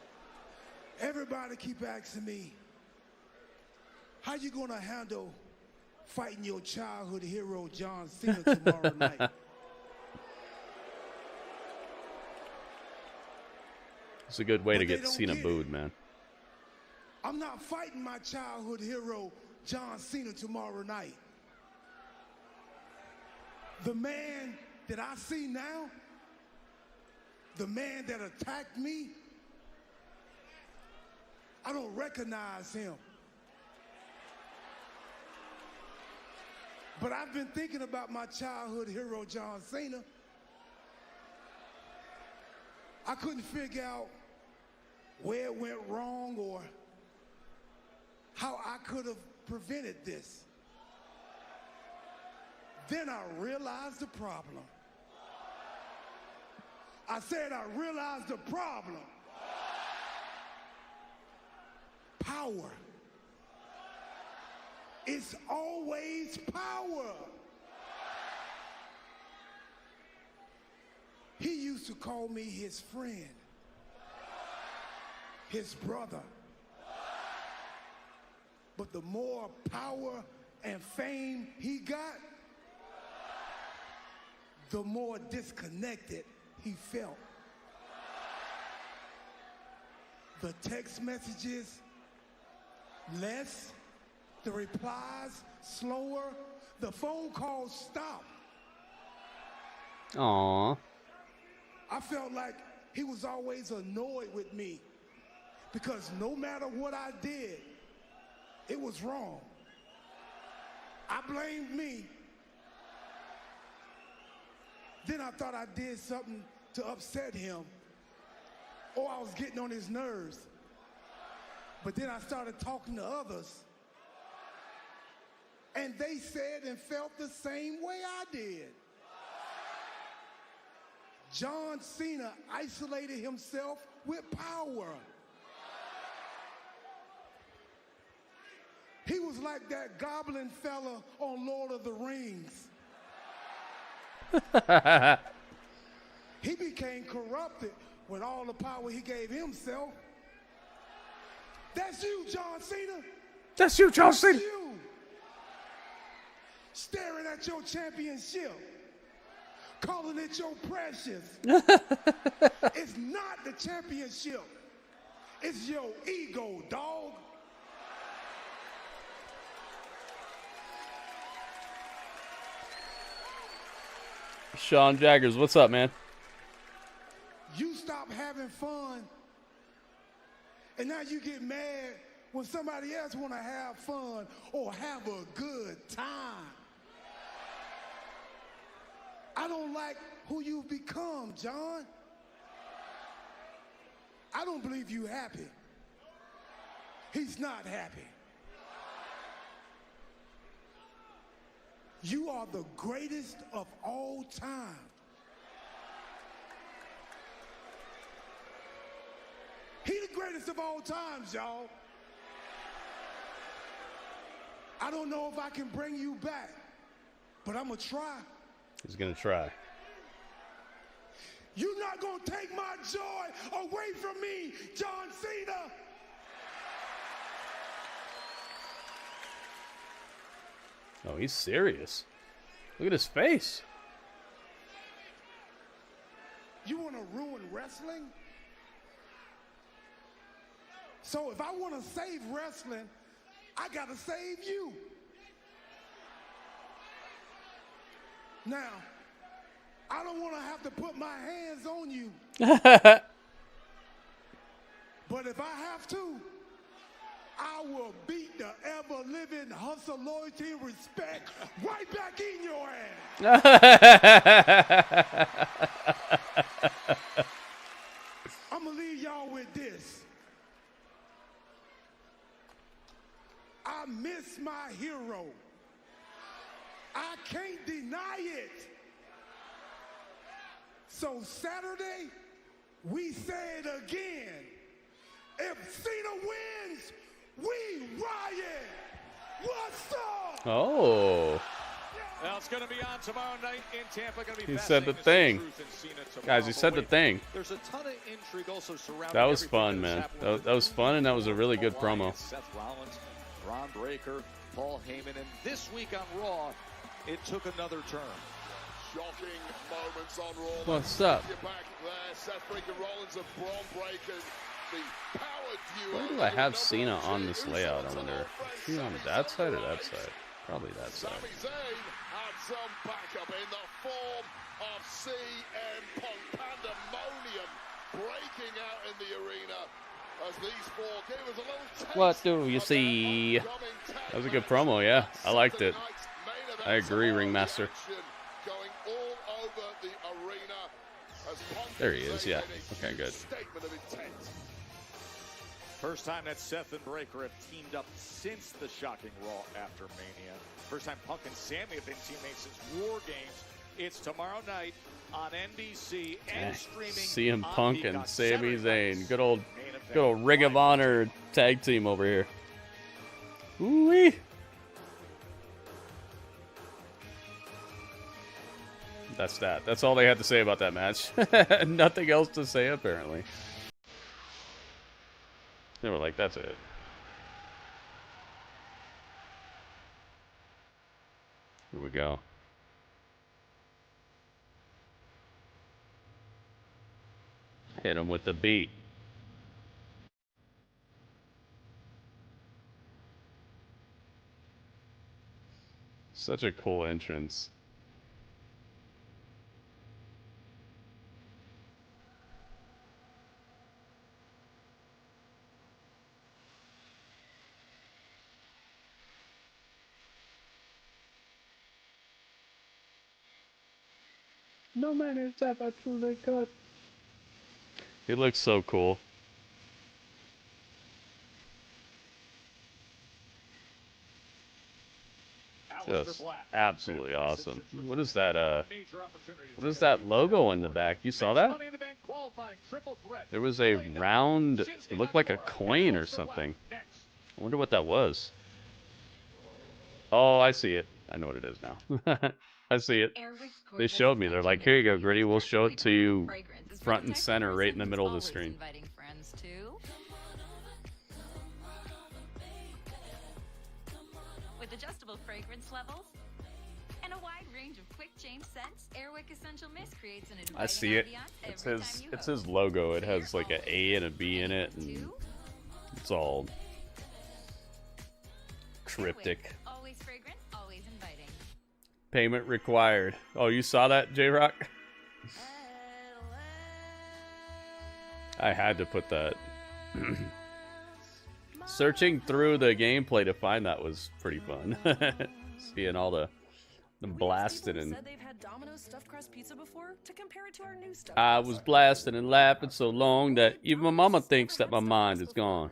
Everybody keep asking me, how you gonna handle fighting your childhood hero John Cena tomorrow night? It's a good way to get Cena booed, man. I'm not fighting my childhood hero John Cena tomorrow night. The man that I see now, the man that attacked me, I don't recognize him. But I've been thinking about my childhood hero, John Cena. I couldn't figure out where it went wrong or how I could have prevented this. Then I realized the problem. I said I realized the problem. Power. It's always power. He used to call me his friend, his brother. But the more power and fame he got, the more disconnected he felt. The text messages, less. The replies, slower. The phone calls stopped. Aww. I felt like he was always annoyed with me because no matter what I did, it was wrong. I blamed me. Then I thought I did something to upset him, or I was getting on his nerves. But then I started talking to others, and they said and felt the same way I did. John Cena isolated himself with power. He was like that goblin fella on Lord of the Rings. He became corrupted with all the power he gave himself. That's you, John Cena. That's you, John Cena. That's you. Staring at your championship, calling it your precious. It's not the championship. It's your ego, dog. Sean Jaggers, what's up, man? You stop having fun, and now you get mad when somebody else want to have fun or have a good time. I don't like who you've become, John. I don't believe you happy. He's not happy. You are the greatest of all time. He the greatest of all times, y'all. I don't know if I can bring you back, but I'm gonna try. He's gonna try. You're not gonna take my joy away from me, John Cena. Oh, he's serious. Look at his face. You want to ruin wrestling? So if I want to save wrestling, I got to save you. Now, I don't want to have to put my hands on you. But if I have to, I will beat the ever-living hustle, loyalty, and respect right back in your ass. I'm going to leave y'all with this. I miss my hero. I can't deny it. So Saturday, we say it again. If Cena wins, we riot. What's up? Oh. Now it's going to be on tomorrow night in Tampa. Going to be He said the thing. Guys, he said the thing. There's a ton of intrigue also surrounding. That was fun, man. That was fun, and that was a really good promo. Seth Rollins, Ron Breakker, Paul Heyman, and this week on Raw, it took another turn. Shocking moments on Raw. What's up? You're back there. Seth Breakker, Rollins, and Braun Breaker. The power duo. Where do I have Cena on this layout, I wonder? Is he on that side or that side? Probably that side. Sami Zayn had some backup in the form of CM Punk. Pandemonium breaking out in the arena as these four gave us a little taste. What do you see? That was a good promo, yeah. I liked it. I agree, Ringmaster. Going all over the arena as Punk There he is, yeah. Okay, good. statement of intent. First time that Seth and Breaker have teamed up since the shocking Raw after Mania. First time Punk and Sammy have been teammates since War Games. It's tomorrow night on NBC and streaming. CM Punk and Sami Zayn. Good old Ring of Honor tag team over here. Ooh-wee. That's that. That's all they had to say about that match. Nothing else to say, apparently. They were like, that's it. Here we go. Hit him with the beat. Such a cool entrance. No man is ever truly good. He looks so cool. Just absolutely awesome. What is that? What is that logo in the back? You saw that? There was a round. It looked like a coin or something. I wonder what that was. Oh, I see it. I know what it is now. I see it. They showed me. They're like, here you go, Gritty. We'll show it to you front and center right in the middle of the screen. With adjustable fragrance levels and a wide range of quick change scents, Airwick Essential Mist creates an inviting I see it. It's his logo. It has like an A and a B in it, and it's all cryptic. Always fragrant, always inviting. Payment required. Oh, you saw that, J-Rock? I had to put that. Searching through the gameplay to find that was pretty fun. Seeing all the blasting and Said they've had Domino's stuffed crust pizza before to compare it to our new stuff. I was blasting and laughing so long that even my mama thinks that my mind is gone.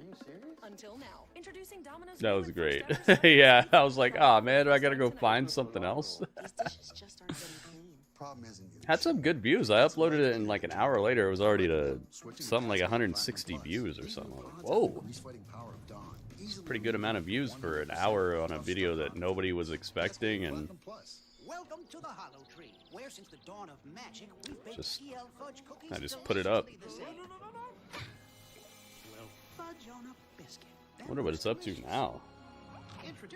Until now, introducing Domino's. That was great. Yeah, I was like, oh man, do I gotta go find something else? Had some good views. I uploaded it and like an hour later it was already to something like 160 views or something. Like, whoa. It's a pretty good amount of views for an hour on a video that nobody was expecting, and Welcome to the Hollow Tree, where since the dawn of magic we've baked just EL fudge cookies. I just put it up. Fudge on a biscuit. I wonder what it's up to now.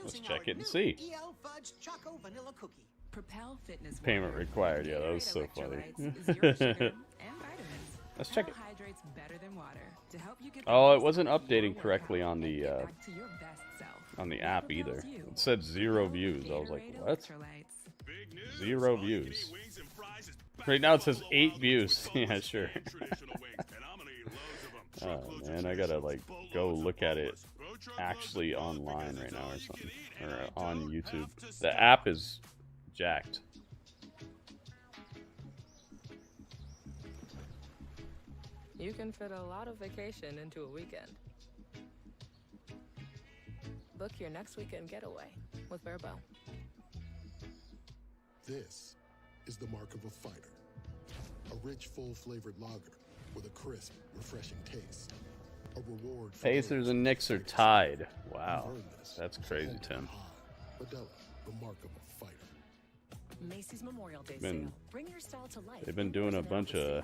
Let's check it and see. EL fudge choco vanilla cookie. Propel Fitness. Payment required. Yeah, that was so funny. Let's check it. Oh, it wasn't updating correctly on the app either. It said 0 views. I was like, what? 0 views. Right now it says 8 views. Yeah, sure. Oh man, I gotta like go look at it actually online right now or something, or on YouTube. The app is jacked. You can fit a lot of vacation into a weekend. Book your next weekend getaway with Verbo. This is the mark of a fighter. A rich, full-flavored lager with a crisp, refreshing taste. A reward for Pacers and Knicks are tied. Wow, that's crazy, Tim. Modelo, the mark of a fighter. Macy's Memorial Day sale. Bring your style to life. They've been doing a bunch of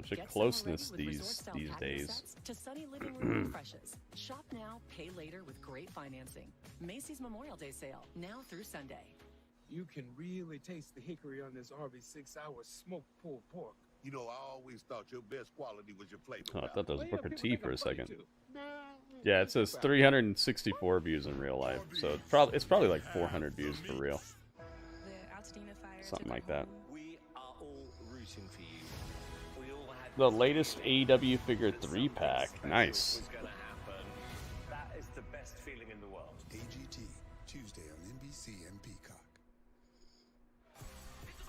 Get closeness summer ready with these resort style patio days. sets to sunny living room refreshes. Shop now, pay later with great financing. Macy's Memorial Day sale now through Sunday. You can really taste the hickory on this Arby's 6-hour smoked pulled pork. You know, I always thought your best quality was your flavor. Oh, I thought that was Booker T for a second. Yeah, it says 364 views in real life, so it's probably like 400 views for real. Something like that. We are all rooting for you. We all had The latest AEW figure 3-pack. Nice. was going to happen. That is the best feeling in the world. AGT, Tuesday on NBC and Peacock.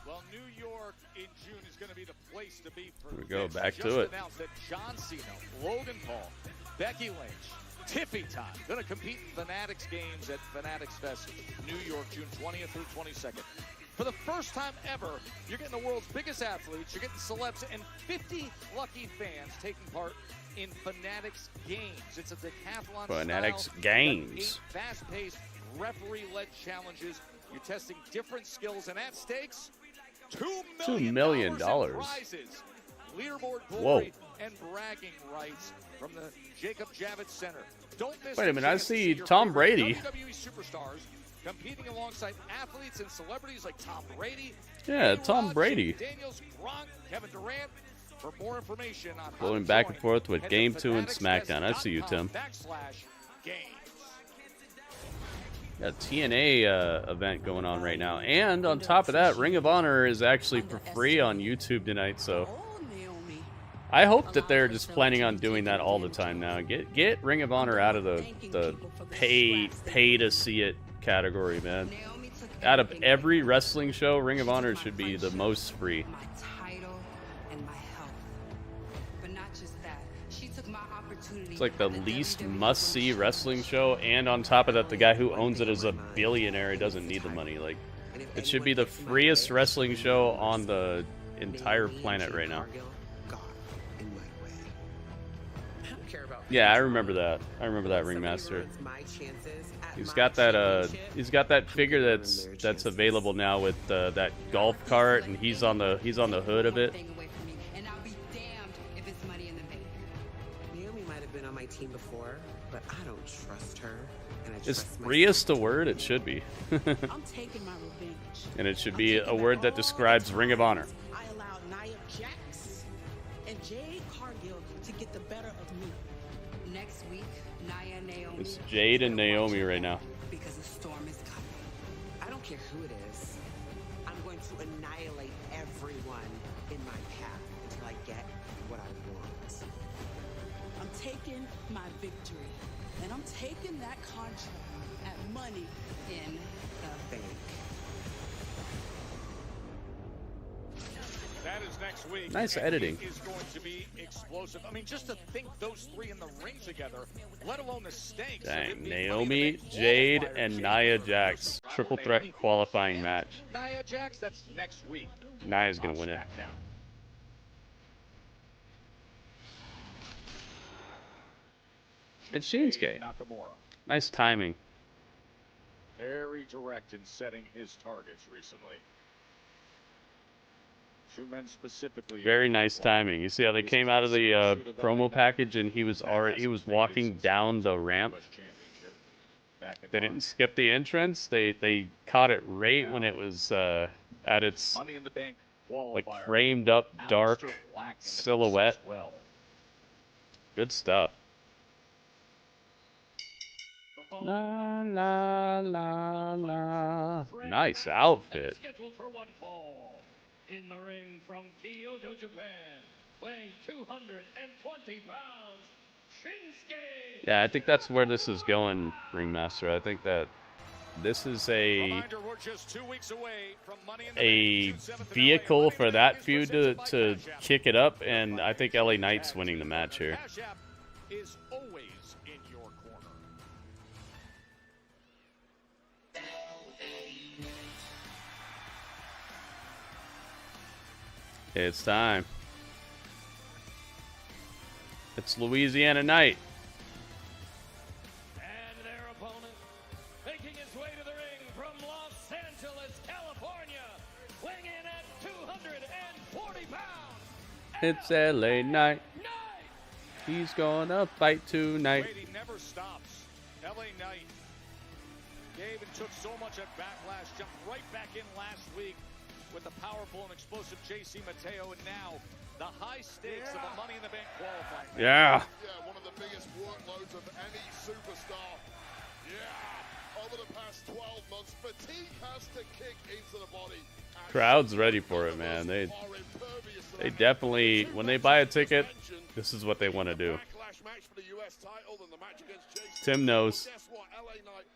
Well, New York in June is going to be the place to be for Here we go, this. back Just to it. announced that John Cena, Logan Paul, Becky Lynch, Tiffy Todd going to compete in Fanatics games at Fanatics Fest, New York, June 20th through 22nd. For the first time ever, you're getting the world's biggest athletes, you're getting celebs, and 50 lucky fans taking part in Fanatics games. It's a decathlon Fanatics style, games. 8 fast-paced, referee-led challenges. You're testing different skills, and at stakes, $2 million in prizes, leaderboard glory, and bragging rights from the Jacob Javits Center. Don't miss. Wait a minute, I chance to see your Tom favorite Brady. WWE superstars competing alongside athletes and celebrities like Tom Brady. Yeah, A-Rod, Tom Brady. Jake Daniels, Gronk, Kevin Durant. For more information on how Going to back join, and forth with head to Game 2 and SmackDown. I see you, Tim. fanaticsfest.com/games. Got a TNA event going on right now. And on top of that, Ring of Honor is actually for free on YouTube tonight, so I hope that they're just planning on doing that all the time now. Get Ring of Honor out of the pay to see it category, man. Out of every wrestling show, Ring of Honor should be the most free. It's like the least must-see wrestling show, and on top of that, the guy who owns it is a billionaire. He doesn't need the money. Like, it should be the freest wrestling show on the entire planet right now. Yeah, I remember that. I remember that Ringmaster. He's got that figure that's available now with that golf cart, and he's on the hood of it. Team before, but I don't trust her. And I Is freest a word? It should be. I'm taking my revenge. And it should be a word that describes Ring of Honor. I allowed Nia Jax and Jade Cargill to get the better of me. Next week, Nia and Naomi. It's Jade and Naomi right now. Because a storm is coming. I don't care who it is. I'm going to annihilate everyone in my path until I get what I want. I'm taking my victory, and I'm taking that contract at Money in the Bank. That is next week. Nice and editing. It is going to be explosive. I mean, just to think those three in the ring together, let alone the stakes. Dang, Naomi, Jade, and Nia Jax. Triple threat qualifying match. Nia Jax, that's next week. Nia's gonna win it. It's Shinsuke. Nakamura. Nice timing. Very direct in setting his targets recently. Two men specifically. Very nice timing. You see how they came out of the promo package and he was walking down the ramp. They didn't skip the entrance. They caught it right when it was at its Money in the Bank like qualifier. framed up dark Aleister Black in the silhouette. as well. Good stuff. La la la la. Nice outfit. Scheduled for one fall. In the ring from Kyoto, Japan, weighing 220 pounds, Shinsuke. Yeah, I think that's where this is going, Ringmaster. I think that this is a vehicle for that feud to kick it up, and I think LA Knight's winning the match here. Is always in your corner. It's time. It's Louisiana Night. And their opponent, making his way to the ring from Los Angeles, California, weighing in at 240 pounds. It's LA Knight. He's gonna fight tonight. Waiting never stops. LA Knight gave and took so much at Backlash, jumped right back in last week with the powerful and explosive JC Mateo, and now the high stakes of a Money in the Bank qualifying. Yeah. Yeah, one of the biggest workloads of any superstar. Yeah, over the past 12 months, fatigue has to kick into the body. Crowd's ready for it, man. They definitely, when they buy a ticket, this is what they want to do. Tim knows. Guess what? LA Knight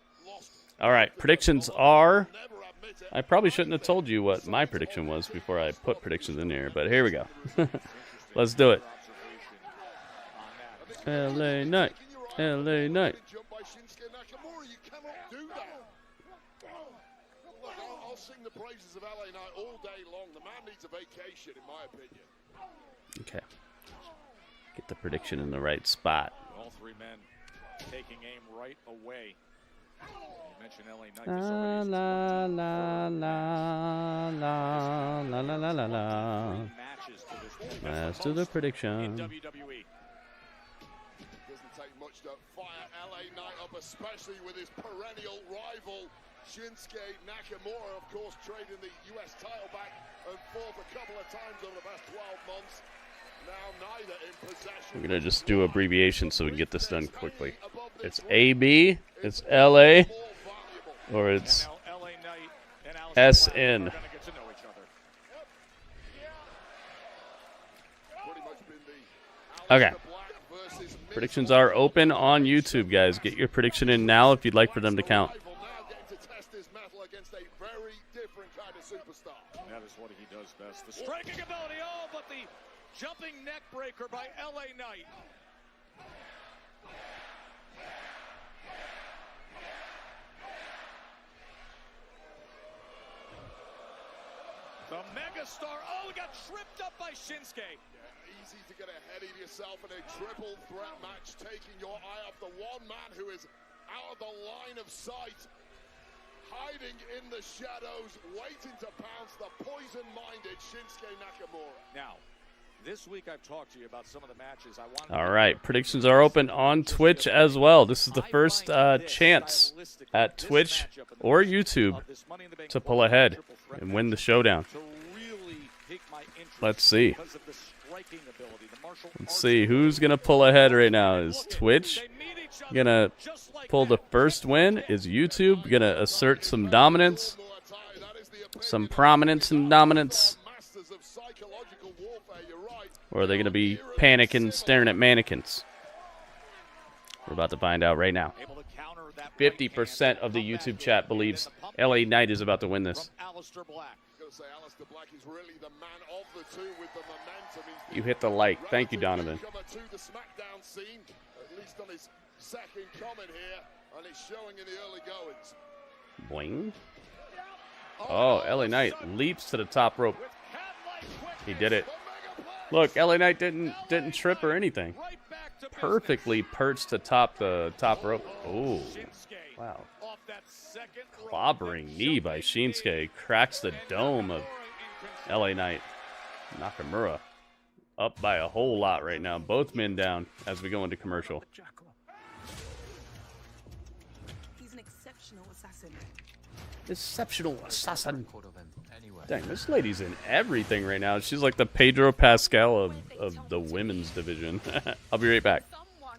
All right, predictions are... I probably shouldn't have told you what my prediction was before I put predictions in here, but here we go. Let's do it. LA Knight. LA Knight. I'll sing the praises of LA Knight all day long. The man needs a vacation, in my opinion. Okay. Get the prediction in the right spot. All three men taking aim right away. You mentioned LA Knight. La la la la la la la la la la. Let's do the prediction. In WWE. Doesn't take much to fire LA Knight up, especially with his perennial rival Shinsuke Nakamura, of course, trading the US title back and forth a couple of times over the past 12 months. Now neither in possession. We're gonna just do abbreviations so we can get this done quickly. It's AB, it's LA, or it's SN. Okay. Predictions are open on YouTube, guys. Get your prediction in now if you'd like for them to count. That is what he does best. The striking ability, oh, but the jumping neck breaker by LA Knight. The megastar, oh, he got tripped up by Shinsuke. Yeah, easy to get ahead of yourself in a triple threat match, taking your eye off the one man who is out of the line of sight, hiding in the shadows, waiting to pounce, the poison-minded Shinsuke Nakamura. Now, this week I've talked to you about some of the matches I want. All right, predictions are open on Twitch as well. This is the first chance at Twitch or YouTube to pull ahead and win the showdown. Let's see. Let's see who's gonna pull ahead right now. Is Twitch gonna pull the first win? Is YouTube gonna assert some dominance, some prominence and dominance? Or are they going to be panicking, staring at mannequins? We're about to find out right now. 50% of the YouTube chat believes LA Knight is about to win this. You hit the like. Thank you, Donovan. Boing. Oh, LA Knight leaps to the top rope. He did it. Look, LA Knight didn't trip or anything. Perfectly perched to top the top rope. Oh, wow. Clobbering knee by Shinsuke cracks the dome of LA Knight. Nakamura up by a whole lot right now. Both men down as we go into commercial. He's an exceptional assassin. Exceptional assassin. Dang, this lady's in everything right now. She's like the Pedro Pascal of the women's division. I'll be right back.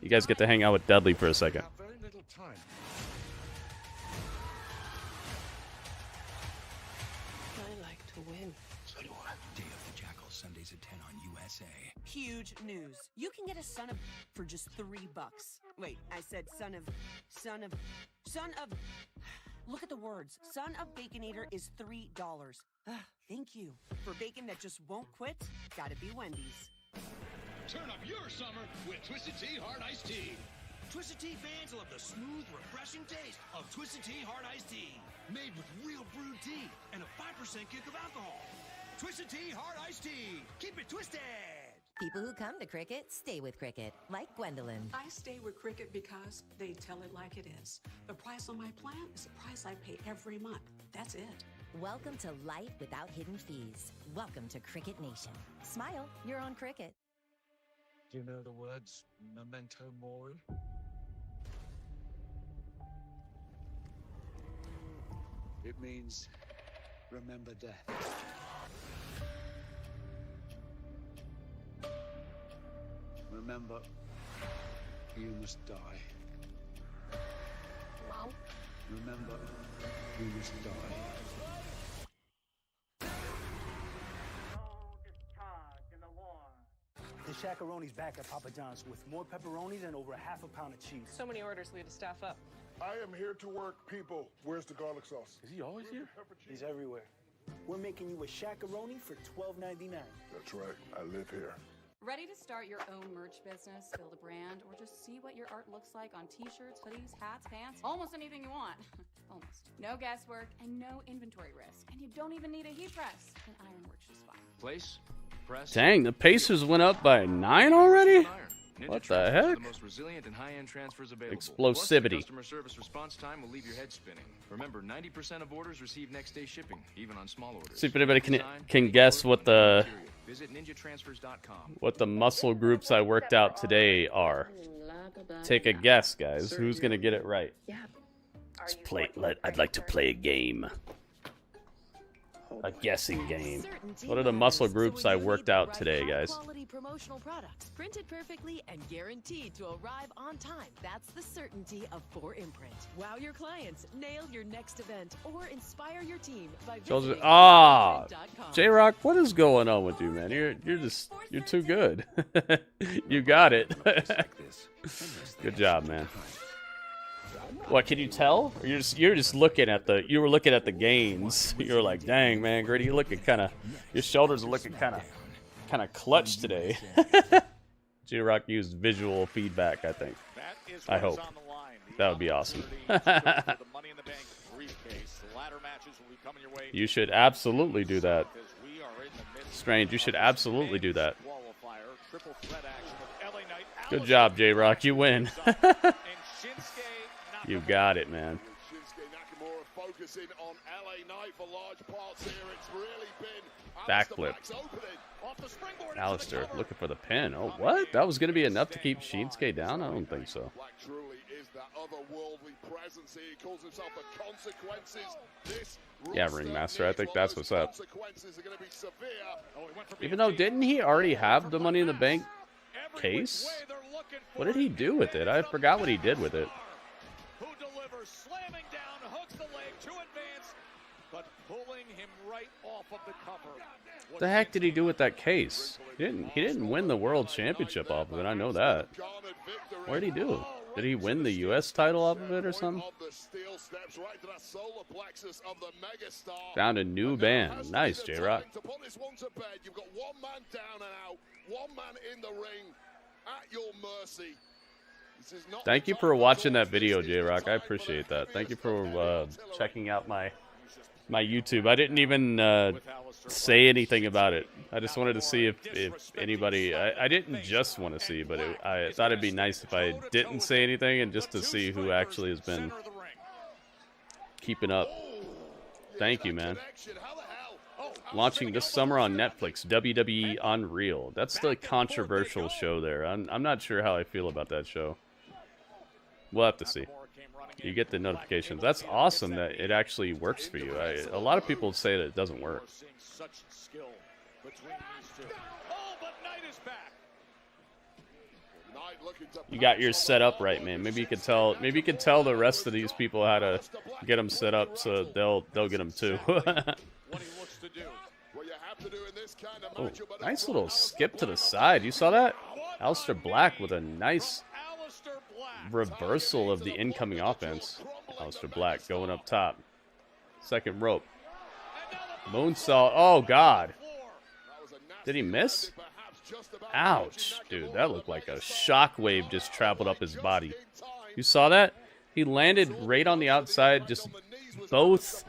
You guys get to hang out with Dudley for a second. I like to win. So do I. Day of the Jackal, Sundays at 10 on USA. Huge news. You can get a son of for just $3. Wait, I said son of. Look at the words. Son of Baconator is $3. Thank you. For bacon that just won't quit, gotta be Wendy's. Turn up your summer with Twisted Tea Hard Iced Tea. Twisted Tea fans love the smooth, refreshing taste of Twisted Tea Hard Iced Tea. Made with real brewed tea and a 5% kick of alcohol. Twisted Tea Hard Iced Tea. Keep it twisted. People who come to Cricket stay with Cricket, like Gwendolyn. I stay with Cricket because they tell it like it is. The price on my plan is the price I pay every month. That's it. Welcome to life without hidden fees. Welcome to Cricket Nation. Smile, you're on Cricket. Do you know the words memento mori? It means remember death. Remember, you must die. Wow. Remember, you must die. The Shakaroni's back at Papa John's with more pepperonis and over half a pound of cheese. So many orders, we had to staff up. I am here to work, people. Where's the garlic sauce? Is he always here? He's everywhere. We're making you a Shakaroni for $12.99. That's right. I live here. Ready to start your own merch business, build a brand, or just see what your art looks like on t-shirts, hoodies, hats, pants, almost anything you want. Almost. No guesswork and no inventory risk. And you don't even need a heat press. An iron works just fine. Place, press. Dang, the Pacers went up by 9 already? What the heck? The most resilient and high-end transfers available. Explosivity. Plus, customer service response time will leave your head spinning. Remember, 90% of orders receive next-day shipping, even on small orders. See if anybody can guess what the Visit ninjatransfers.com. what the muscle groups I worked out today are. Take a guess, guys. Who's gonna get it right? Let's play. I'd like to play a game. A guessing game. What are the muscle groups I worked out today, guys? Quality promotional products, printed perfectly and guaranteed to arrive on time. That's the certainty of 4imprint. Wow your clients, nail your next event, or inspire your team by visiting J-Rock, what is going on with you, man? You're too good. You got it. Good job, man. What, can you tell? Or you're just looking at the gains. You're like, dang, man, Gritty, you're looking your shoulders are looking kind of clutch today. J-Rock used visual feedback, I think. I hope. That would be awesome. You should absolutely do that. Strange, you should absolutely do that. Good job, J-Rock, you win. You got it, man. Shinsuke Nakamura focusing on LA Knight for large parts here. It's really been Backflip. Aleister looking for the pin. Oh, what? That was going to be enough to keep Shinsuke down? I don't think so. Black truly is that otherworldly presence here. He calls himself the Consequences. This Yeah, Ringmaster, I think that's what's up. Even though, didn't he already have the Money in the Bank case? What did he do with it? I forgot what he did with it. Who delivers, slamming down, hooks the leg to advance, but pulling him right off of the cover. What the heck did he do with that case? He didn't win the World Championship off of it, I know that. What did he do? Did he win the US title off of it or something? Found a new band. Nice, J-Rock. Thank you for watching that video, J-Rock. I appreciate that. Thank you for checking out my YouTube. I didn't even say anything about it. I just wanted to see if anybody... I didn't just want to see, but I thought it'd be nice if I didn't say anything and just to see who actually has been keeping up. Thank you, man. Launching this summer on Netflix, WWE Unreal. That's the controversial show there. I'm not sure how I feel about that show. We'll have to see. You get the notifications. That's awesome that it actually works for you. A lot of people say that it doesn't work. You got yours set up right, man. Maybe you could tell. Maybe you could tell the rest of these people how to get them set up, so they'll get them too. Oh, nice little skip to the side. You saw that? Aleister Black with a nice reversal of the incoming offense. Aleister Black going up top. Second rope. Moonsault. Oh, God. Did he miss? Ouch. Dude, that looked like a shockwave just traveled up his body. You saw that? He landed right on the outside, just both...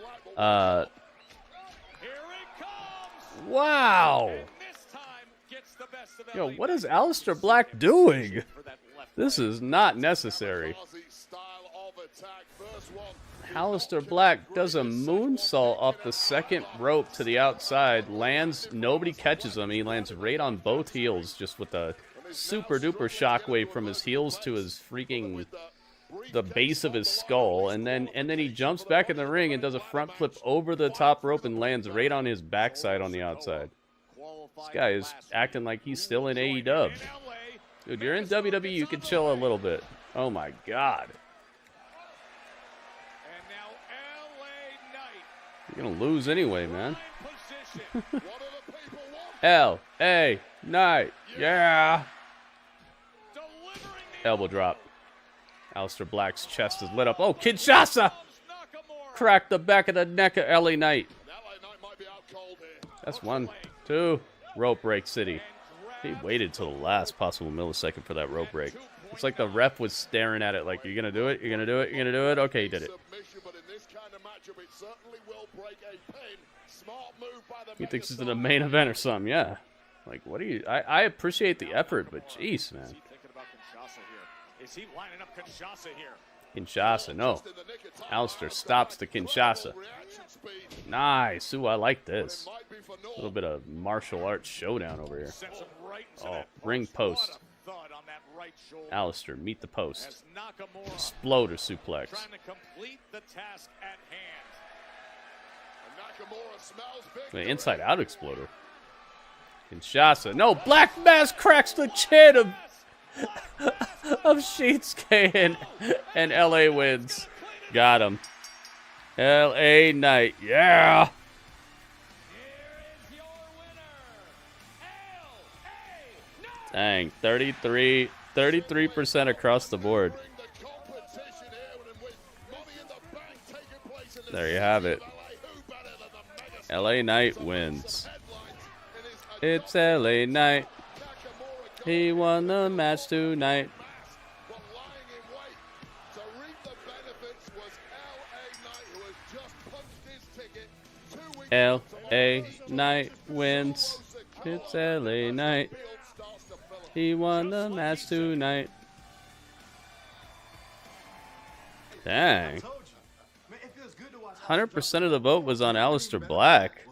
Wow! Yo, what is Aleister Black doing? This is not necessary. Aleister Black does a moonsault off the second rope to the outside, lands, nobody catches him, he lands right on both heels, just with a super duper shockwave from his heels to his freaking, the base of his skull, and then he jumps back in the ring and does a front flip over the top rope and lands right on his backside on the outside. This guy is acting like he's still in AEW. Dude, you're in WWE, you can chill a little bit. Oh my God. You're gonna lose anyway, man. L.A. Night. Yeah. Elbow drop. Aleister Black's chest is lit up. Oh, Kinshasa! Cracked the back of the neck of LA Knight. That's 1, 2. Rope break city. He waited till the last possible millisecond for that rope break. It's like the ref was staring at it like, you're going to do it? You're going to do it? You're going to do it? Okay, he did it. He thinks it's in the main event or something, yeah. Like, what are you... I appreciate the effort, but jeez, man. Is he lining up Kinshasa here? Kinshasa, no. Aleister stops the Kinshasa. Nice. Ooh, I like this. A little bit of martial arts showdown over here. Oh, ring post. Aleister, meet the post. Exploder suplex. The inside out exploder. Kinshasa. No, Black Mass cracks the chin of Shinsuke and LA wins. Got him. LA Knight. Yeah. Dang, 33% across the board. There you have it. LA Knight wins. It's LA Knight. He won the match tonight. LA Knight wins. It's LA Knight. He won the match tonight. Dang. 100% of the vote was on Aleister Black.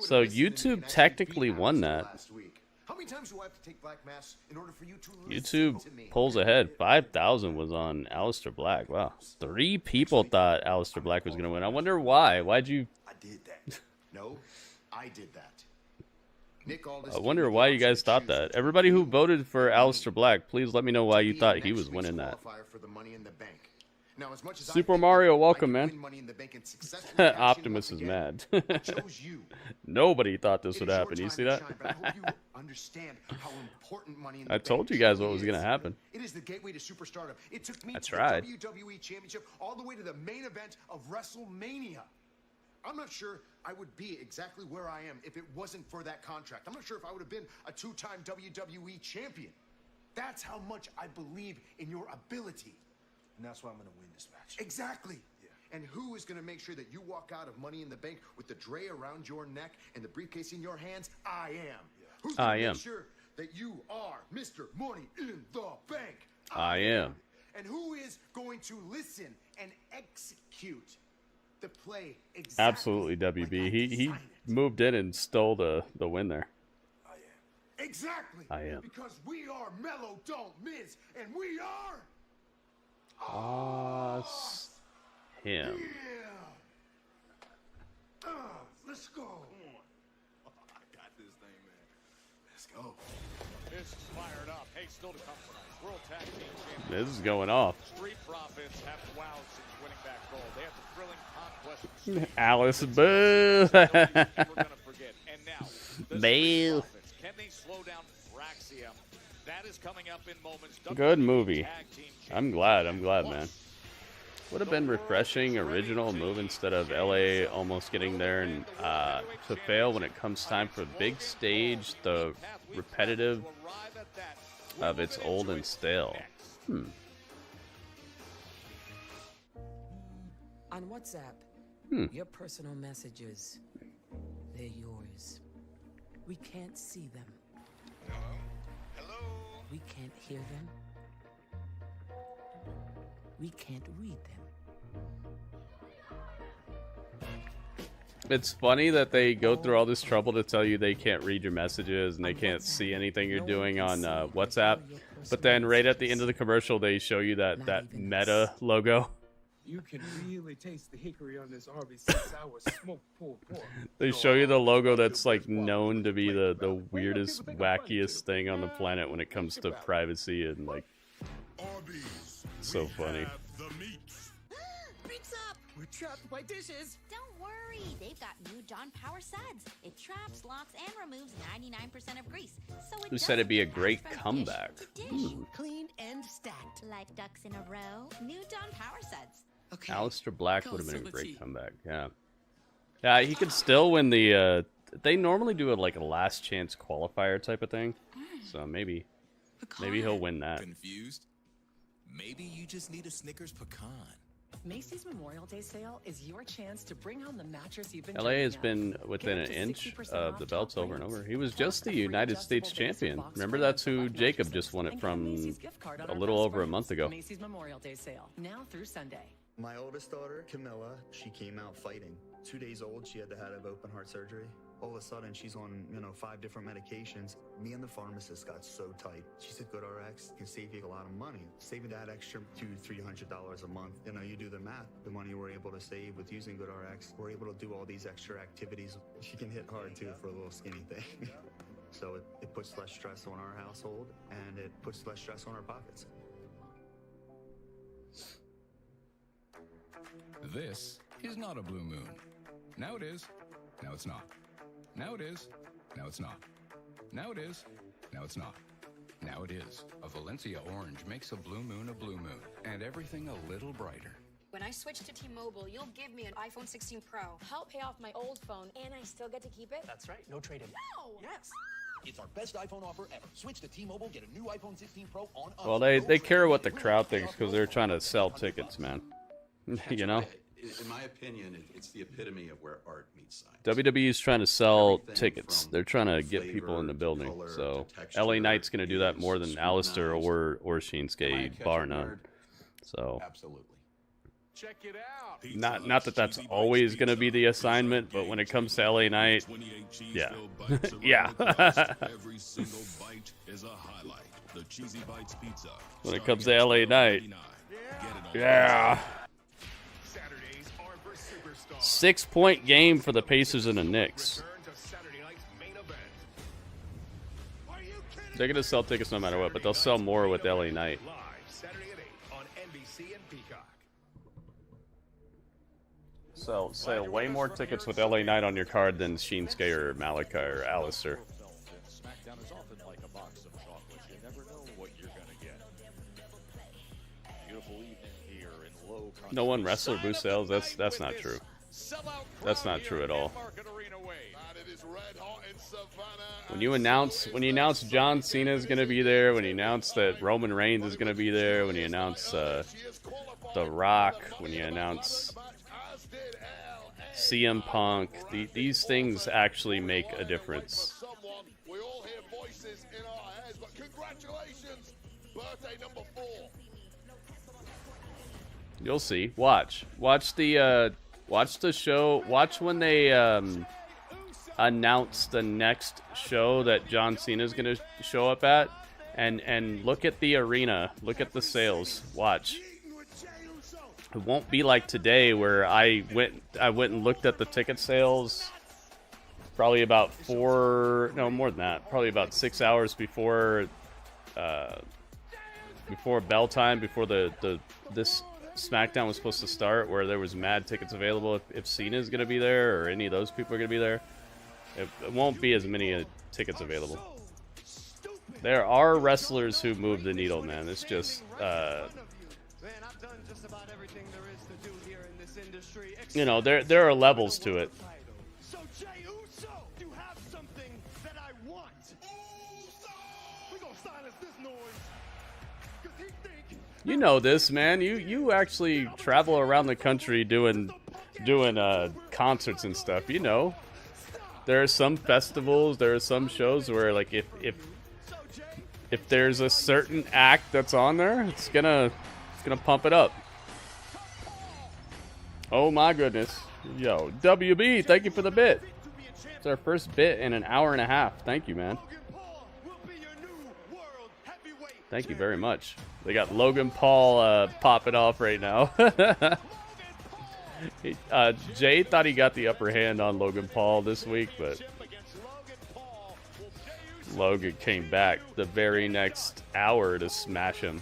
So YouTube technically won that. YouTube pulls ahead. 5,000 was on Aleister Black. Wow. 3 people thought Aleister Black was going to win. I wonder why. Why'd you... I did that. No, I did that. I wonder why you guys thought that. Everybody who voted for Aleister Black, please let me know why you thought he was winning that. Super Mario, welcome, man. Optimus is mad. Nobody thought this would happen. You see that? I told you guys what was going to happen. It is the gateway to superstardom. It took me to the WWE Championship all the way to the main event of WrestleMania. I'm not sure I would be exactly where I am if it wasn't for that contract. I'm not sure if I would have been a 2-time WWE champion. That's how much I believe in your ability. And that's why I'm going to win this match. Exactly. Yeah. And who is going to make sure that you walk out of Money in the Bank with the tray around your neck and the briefcase in your hands? I am. Yeah. Who's going to make sure that you are Mr. Money in the Bank? I am. And who is going to listen and execute the play exactly? Absolutely, WB. He moved in and stole the win there. I am. Exactly. I am. Because we are Mellow Don't Miss, and we are him. Yeah. Let's go. I got this thing, man. Let's go. This is fired up. Hey, still to come tonight. World Tag Team Champions. This is going off. Street Profits have wowed since winning back gold. They have the thrilling conquest. Alice Boo. We're gonna forget. And now, the Boo. Can they slow down Axiom? That is coming up in moments. Good movie. I'm glad, man. Would have been refreshing, original move instead of LA almost getting there and to fail when it comes time for big stage, the repetitive of it's old and stale. On WhatsApp, your personal messages, they're yours. We can't see them. Hello? We can't hear them. We can't read them. It's funny that they go through all this trouble to tell you they can't read your messages and they can't see anything you're doing on WhatsApp. But then right at the end of the commercial, they show you that Meta logo. You can really taste the hickory on this Arby's 6-hour smoked pulled pork. They show you the logo that's like known to be the weirdest, wackiest thing on the planet when it comes to privacy and like. So funny. Pizza! We're trapped by dishes. Don't worry, they've got new John Power suds. It traps, locks, and removes 99% of grease. So it Who said it'd be a great comeback? Cleaned and stacked. Like ducks in a row. New John Power suds. Okay. Aleister Black would have been a great comeback. Yeah. Yeah, he could still win the. They normally do like a last chance qualifier type of thing, so maybe he'll win that. Confused? Maybe you just need a Snickers pecan. Macy's Memorial Day sale is your chance to bring home the mattress you've been LA has dreaming been of. within Get an up to inch 60% of off the top belts over and brands. over. He was Plus just the a free United States adjustable base or champion. box Remember, spring that's who select Jacob mattresses. just won it And get from Macy's gift card on a our little best over a brands. month ago. Macy's Memorial Day sale, now through Sunday. My oldest daughter, Camilla, she came out fighting. 2 days old, she had to have open heart surgery. All of a sudden, she's on, 5 different medications. Me and the pharmacist got so tight. She said, GoodRx can save you a lot of money. Saving that extra $200-300 a month. You do the math. The money we're able to save with using GoodRx, we're able to do all these extra activities. She can hit hard, too, for a little skinny thing. So it puts less stress on our household, and it puts less stress on our pockets. This is not a blue moon. Now it is. Now it's not. Now it is. Now it's not. Now it is. Now it's not. Now it is. A Valencia orange makes a blue moon, and everything a little brighter. When I switch to T-Mobile, you'll give me an iPhone 16 Pro. Help pay off my old phone, and I still get to keep it? That's right. No trade-in. No! Yes. It's our best iPhone offer ever. Switch to T-Mobile, get a new iPhone 16 Pro on us. Well, they care what the crowd thinks because they're trying to sell tickets, man. You know? In my opinion, it's the epitome of where art meets science. WWE is trying to sell Everything tickets. They're trying to get people in the building. color, So to texture LA Knight's going to do that more than is Aleister or Am I a Shinsuke, catcher bar none. nerd? So Absolutely. Check it out. not that that's always going to be the assignment, but when it comes to LA Knight, yeah, yeah. Every single bite is a highlight. The Cheesy Bites Pizza. When it comes to LA Knight, yeah. 6-point game for the Pacers and the Knicks. They're going to sell tickets no matter what, but they'll sell more with LA Knight. So sell way more tickets with LA Knight on your card than Shinsuke or Malachi or Aleister. SmackDown is often like a box of chocolates. You never know what you're going to get. Beautiful evening here in low country. No one wrestler boost sales. That's not true. That's not true at all. When you announce John Cena is going to be there, when you announce that Roman Reigns is going to be there, when you announce The Rock, when you announce CM Punk, these things actually make a difference. You'll see. Watch the show. Watch when they announce the next show that John Cena is going to show up at, and look at the arena. Look at the sales. Watch. It won't be like today where I went and looked at the ticket sales. Probably about more than that. Probably about 6 hours before bell time, before this SmackDown was supposed to start, where there was mad tickets available. If Cena is going to be there or any of those people are going to be there, it won't be as many tickets available. There are wrestlers who move the needle, man. It's just, there are levels to it. So Jey Uso, you have something that I want. We're gonna silence this noise. 'Cause he think You know this, man. You actually travel around the country doing concerts and stuff. You know, there are some festivals, there are some shows where, like, if there's a certain act that's on there, it's gonna pump it up. Oh my goodness. Yo, WB, thank you for the bit. It's our first bit in an hour and a half. Thank you, man. Thank you very much. They got Logan Paul popping off right now. Jay thought he got the upper hand on Logan Paul this week, but Logan came back the very next hour to smash him.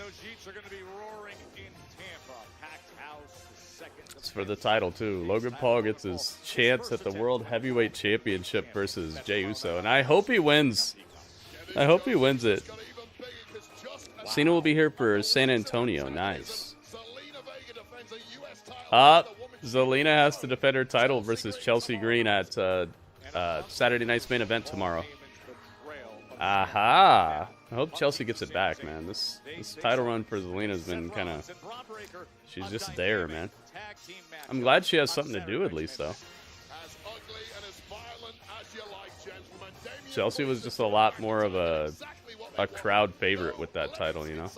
those Yeets are going to be roaring in Tampa. Packed house, the second. It's for the title too. Logan Paul gets his chance at the World Heavyweight Championship versus Jey Uso, and I hope he wins. I hope he wins it. Cena will be here for San Antonio. Nice. Zelina has to defend her title versus Chelsea Green at Saturday night's main event tomorrow. Aha! I hope Chelsea gets it back, man. This title run for Zelina has been kind of... She's just there, man. I'm glad she has something to do at least, though. Chelsea was just a lot more of a crowd favorite with that title, you know?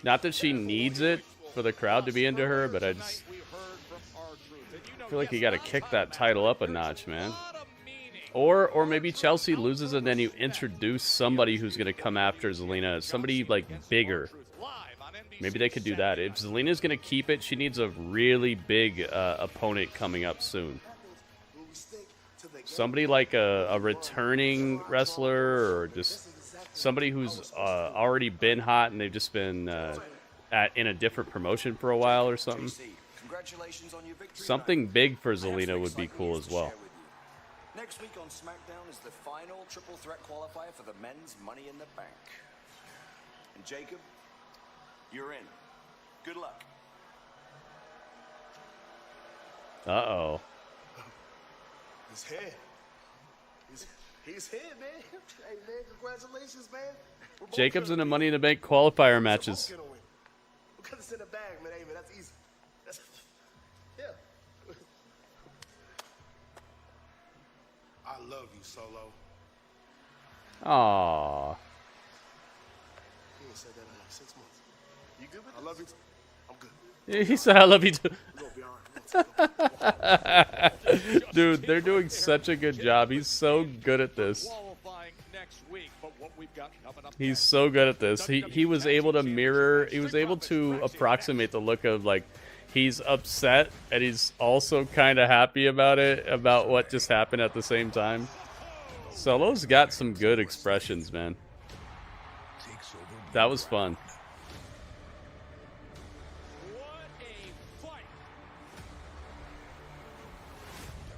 Not that she needs it for the crowd to be into her, but I just feel like you got to kick that title up a notch, man. Or maybe Chelsea loses and then you introduce somebody who's going to come after Zelina, somebody like bigger. Maybe they could do that. If Zelina's going to keep it, she needs a really big opponent coming up soon. Somebody like a returning wrestler, or just somebody who's already been hot and they've just been in a different promotion for a while or something. Something big for Zelina would be cool as well. Next week on SmackDown is the final triple threat qualifier for the men's Money in the Bank. And Jacob, you're in. Good luck. Uh-oh. He's here. He's here, man. Hey, man, congratulations, man. Jacob's in the Money in the Bank qualifier matches. Because it's in the bag, man. Hey, man, that's easy. Yeah. I love you, Solo. Aww. He ain't said that in like 6 months. You good with this? I love you. I'm good. Yeah, he said I love you too. Dude, they're doing such a good job. He's so good at this. He's so good at this. He was able to mirror, he was able to approximate the look of, like, he's upset and he's also kind of happy about it, about what just happened at the same time. Solo's got some good expressions, man. That was fun.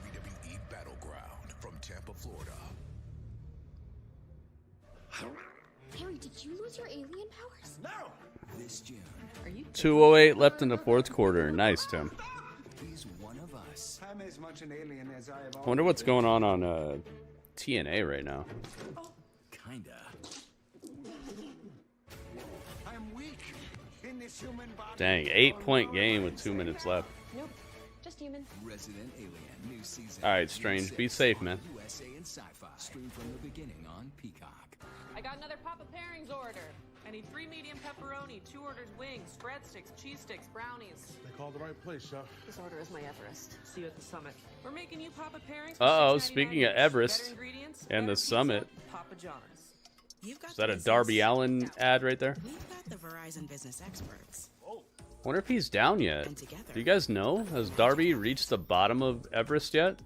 WWE Battleground from Tampa, Florida. Harry, did you lose your alien powers? No. This June. Are you 2:08 left in the fourth quarter. Nice, Tim. He's one of us. I'm as much an alien as I have. I wonder what's going on TNA right now. Kinda. I'm weak in this human body. Dang, 8-point game with 2 minutes left. Nope, just human. Resident Alien, new season. All right, Strange, be safe, man. USA and Sci-Fi. Stream from the beginning on Peacock. I got another Papa Pairings order. I need 3 medium pepperoni, 2 orders wings, breadsticks, cheese sticks, brownies. They called the right place, Chef. This order is my Everest. See you at the summit. We're making you Papa Pairings. Uh-oh, speaking of Everest and the summit. Papa John's. Is that a Darby Allin ad right there? We've got the Verizon Business Experts. Wonder if he's down yet. Do you guys know? Has Darby reached the bottom of Everest yet?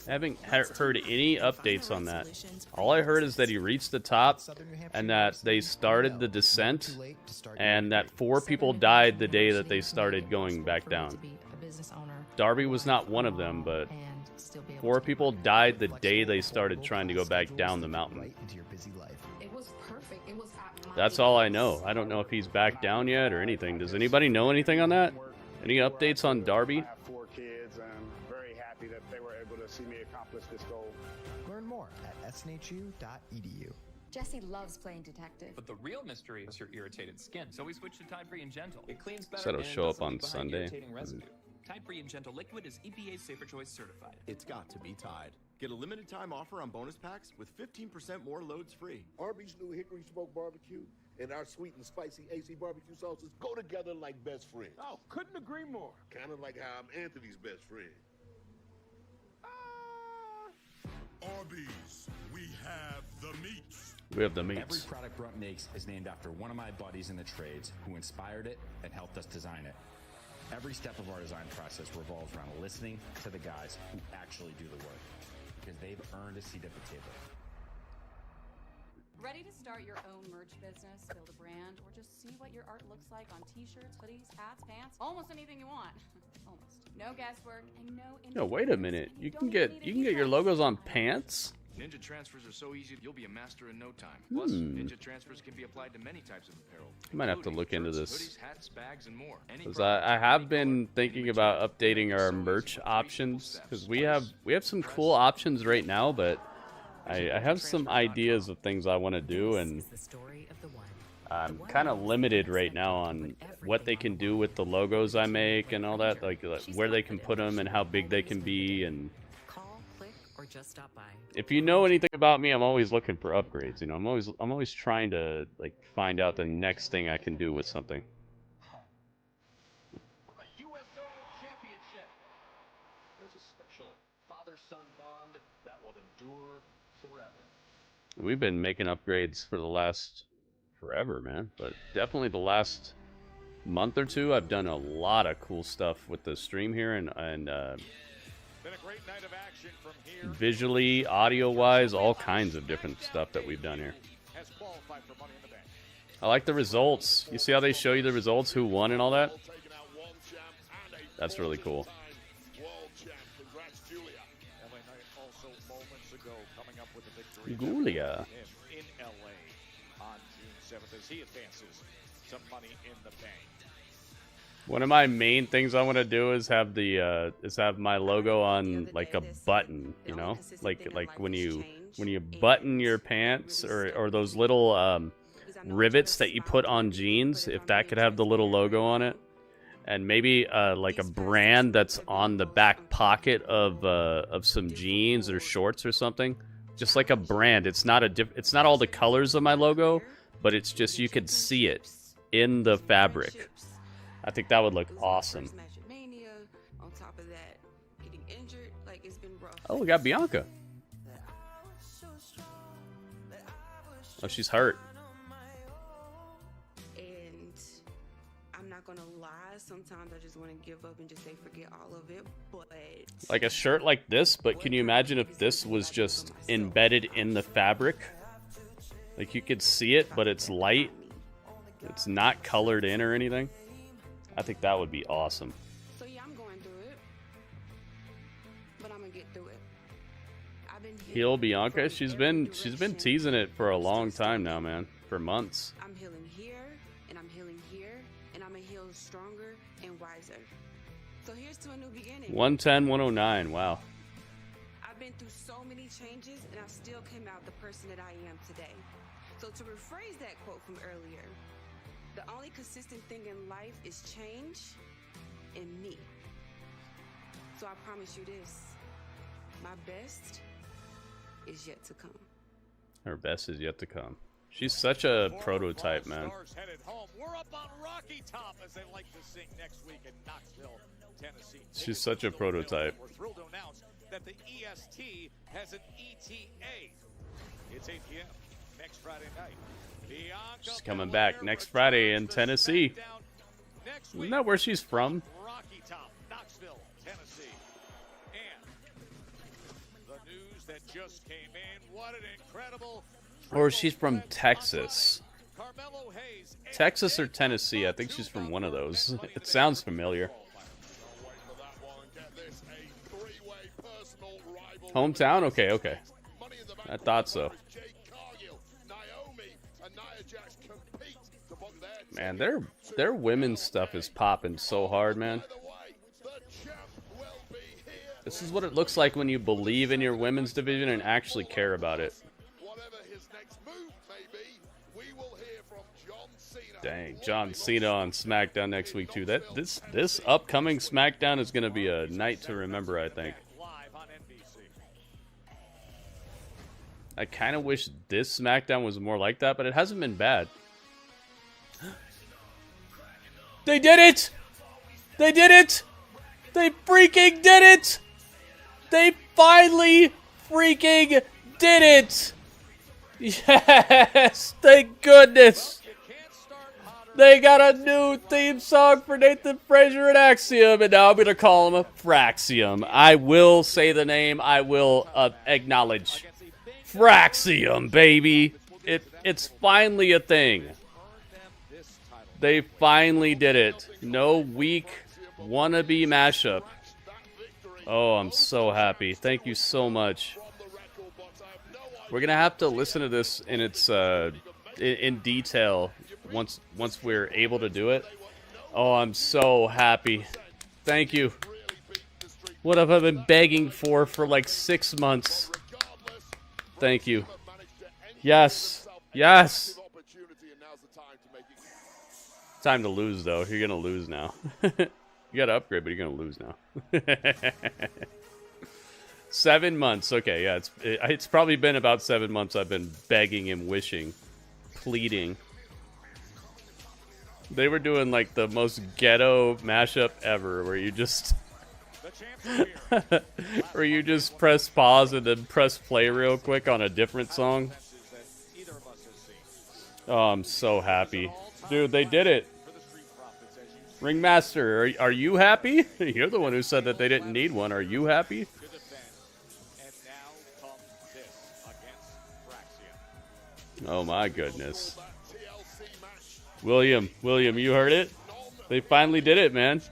I haven't heard any updates on that. All I heard is that he reached the top and that they started the descent and that 4 people died the day that they started going back down. Darby was not one of them, but 4 people died the day they started trying to go back down the mountain. It was perfect. It was That's all I know. I don't know if he's back down yet or anything. Does anybody know anything on that? Any updates on Darby? I have 4 kids and I'm very happy that they were able to see me accomplish this goal. Learn more at snhu.edu. Jesse loves playing detective. But the real mystery is your irritated skin. So we switched to Tide Free and Gentle. It cleans better Said it'll and show up doesn't on leave behind Sunday. irritating residue. Tide Free and Gentle Liquid is EPA Safer Choice certified. It's got to be Tide. Get a limited time offer on bonus packs with 15% more loads free. Arby's new hickory smoked barbecue and our sweet and spicy AC barbecue sauces go together like best friends. Oh, couldn't agree more. Kind of like how I'm Anthony's best friend. Arby's, we have the meats. We have the Every meats. product Brunt makes is named after one of my buddies in the trades who inspired it and helped us design it. Every step of our design process revolves around listening to the guys who actually do the work, because they've earned a seat at the table. Ready Ready to start your own merch business, build a brand, or just see what your art looks like on t-shirts, hoodies, hats, pants, almost anything you want. Almost. No guesswork and no. No, wait a minute. You can get your logos on pants? Ninja transfers are so easy, you'll be a master in no time. Plus, Ninja transfers can be applied to many types of apparel. I might have to look into this. Hoodies, hats, bags, and more. Because I have been thinking about updating our merch options, because we have some cool options right now, but I have some ideas of things I want to do, and I'm kind of limited right now on what they can do with the logos I make and all that, like where they can put them and how big they can be. And or just stop by. If you know anything about me, I'm always looking for upgrades. You know, I'm always trying to like find out the next thing I can do with something. There's a special father-son bond that will endure forever. We've been making upgrades for the last forever, man. But definitely the last month or two, I've done a lot of cool stuff with the stream here, and Been a great night of action from here. visually, audio-wise, all kinds of different stuff that we've done here. Has qualified for Money in the Bank. I like the results. You see how they show you the results, who won and all that? That's really cool. World champ. Congrats, Giulia. LA Knight also moments ago coming up with a victory. Giulia. In LA on June 7th as he advances some Money in the Bank. One of my main things I want to do is have my logo on like a button, you know, like when you button your pants, or those little rivets that you put on jeans, if that could have the little logo on it, and maybe like a brand that's on the back pocket of some jeans or shorts or something, just like a brand. It's not all the colors of my logo, but it's just you could see it in the fabric. I think that would look awesome. On top of that, getting injured, like it's been rough. Oh, we got Bianca. Oh, she's hurt. And I'm not gonna lie, sometimes I just want to give up and just say forget all of it. But Like a shirt like this, but can you imagine if this was just embedded in the fabric? Like you could see it, but it's light. It's not colored in or anything. I think that would be awesome. So yeah, I'm going through it, but I'm gonna get through it. I've been Heel Bianca, she's been teasing it for a long time now, man, for months. I'm healing here, and I'm healing here, and I'm gonna heal stronger and wiser. So here's to a new beginning. 110, 109, wow. I've been through so many changes, and I still came out the person that I am today. So to rephrase that quote from earlier, the only consistent thing in life is change and me. So I promise you this, my best is yet to come. Her best is yet to come. She's such a prototype, man. Headed home. We're up on Rocky Top, as they like to sing, next week in Knoxville, Tennessee. She's such a prototype. We're thrilled to announce that the EST has an ETA. It's 8 p.m. next Friday night. She's coming back next Friday in Tennessee. Isn't that where she's from? Rocky Top, Knoxville, Tennessee. And the news that just came in, what an incredible... Or she's from Texas. Texas or Tennessee. I think she's from one of those. It sounds familiar. Hometown? Okay. I thought so. Man, their women's stuff is popping so hard, man. This is what it looks like when you believe in your women's division and actually care about it. Dang, John Cena on SmackDown next week too. This upcoming SmackDown is going to be a night to remember, I think. I kind of wish this SmackDown was more like that, but it hasn't been bad. They did it! They did it! They freaking did it! They finally freaking did it! Yes! Thank goodness! They got a new theme song for Nathan Frazier and Axiom, and now I'm going to call him Fraxiom. I will say the name. I will acknowledge. Fraxiom, baby! It's finally a thing. They finally did it. No weak wannabe mashup. Oh, I'm so happy. Thank you so much. We're gonna have to listen to this in its in detail once we're able to do it. Oh, I'm so happy. Thank you. What have I been begging for like 6 months? Thank you. Yes. Yes. Time to lose, though. You're gonna lose now. You gotta upgrade, but you're gonna lose now. 7 months. Okay, yeah, it's probably been about 7 months I've been begging and wishing, pleading. They were doing like the most ghetto mashup ever, where you just where you just press pause and then press play real quick on a different song. Oh, I'm so happy. Dude, they did it. Ringmaster, are you happy? You're the one who said that they didn't need one. Are you happy? Oh my goodness. William, you heard it? They finally did it, man.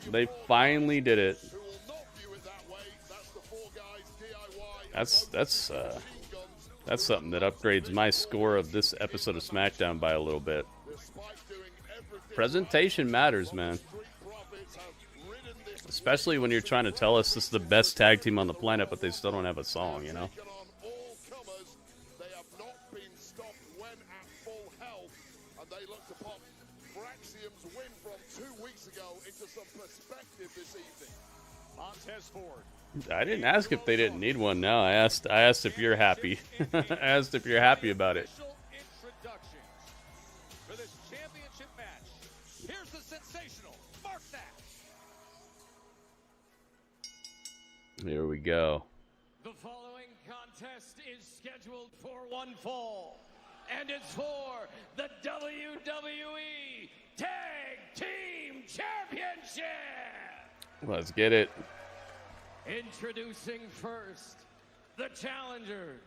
They finally did it. That's something that upgrades my score of this episode of SmackDown by a little bit. Presentation matters, man. Especially when you're trying to tell us this is the best tag team on the planet, but they still don't have a song, you know? I didn't ask if they didn't need one. No, I asked if you're happy. I asked if you're happy about it. Here we go. The following contest is scheduled for one fall, and it's for the WWE Tag Team Championship. Let's get it. Introducing first, the challenger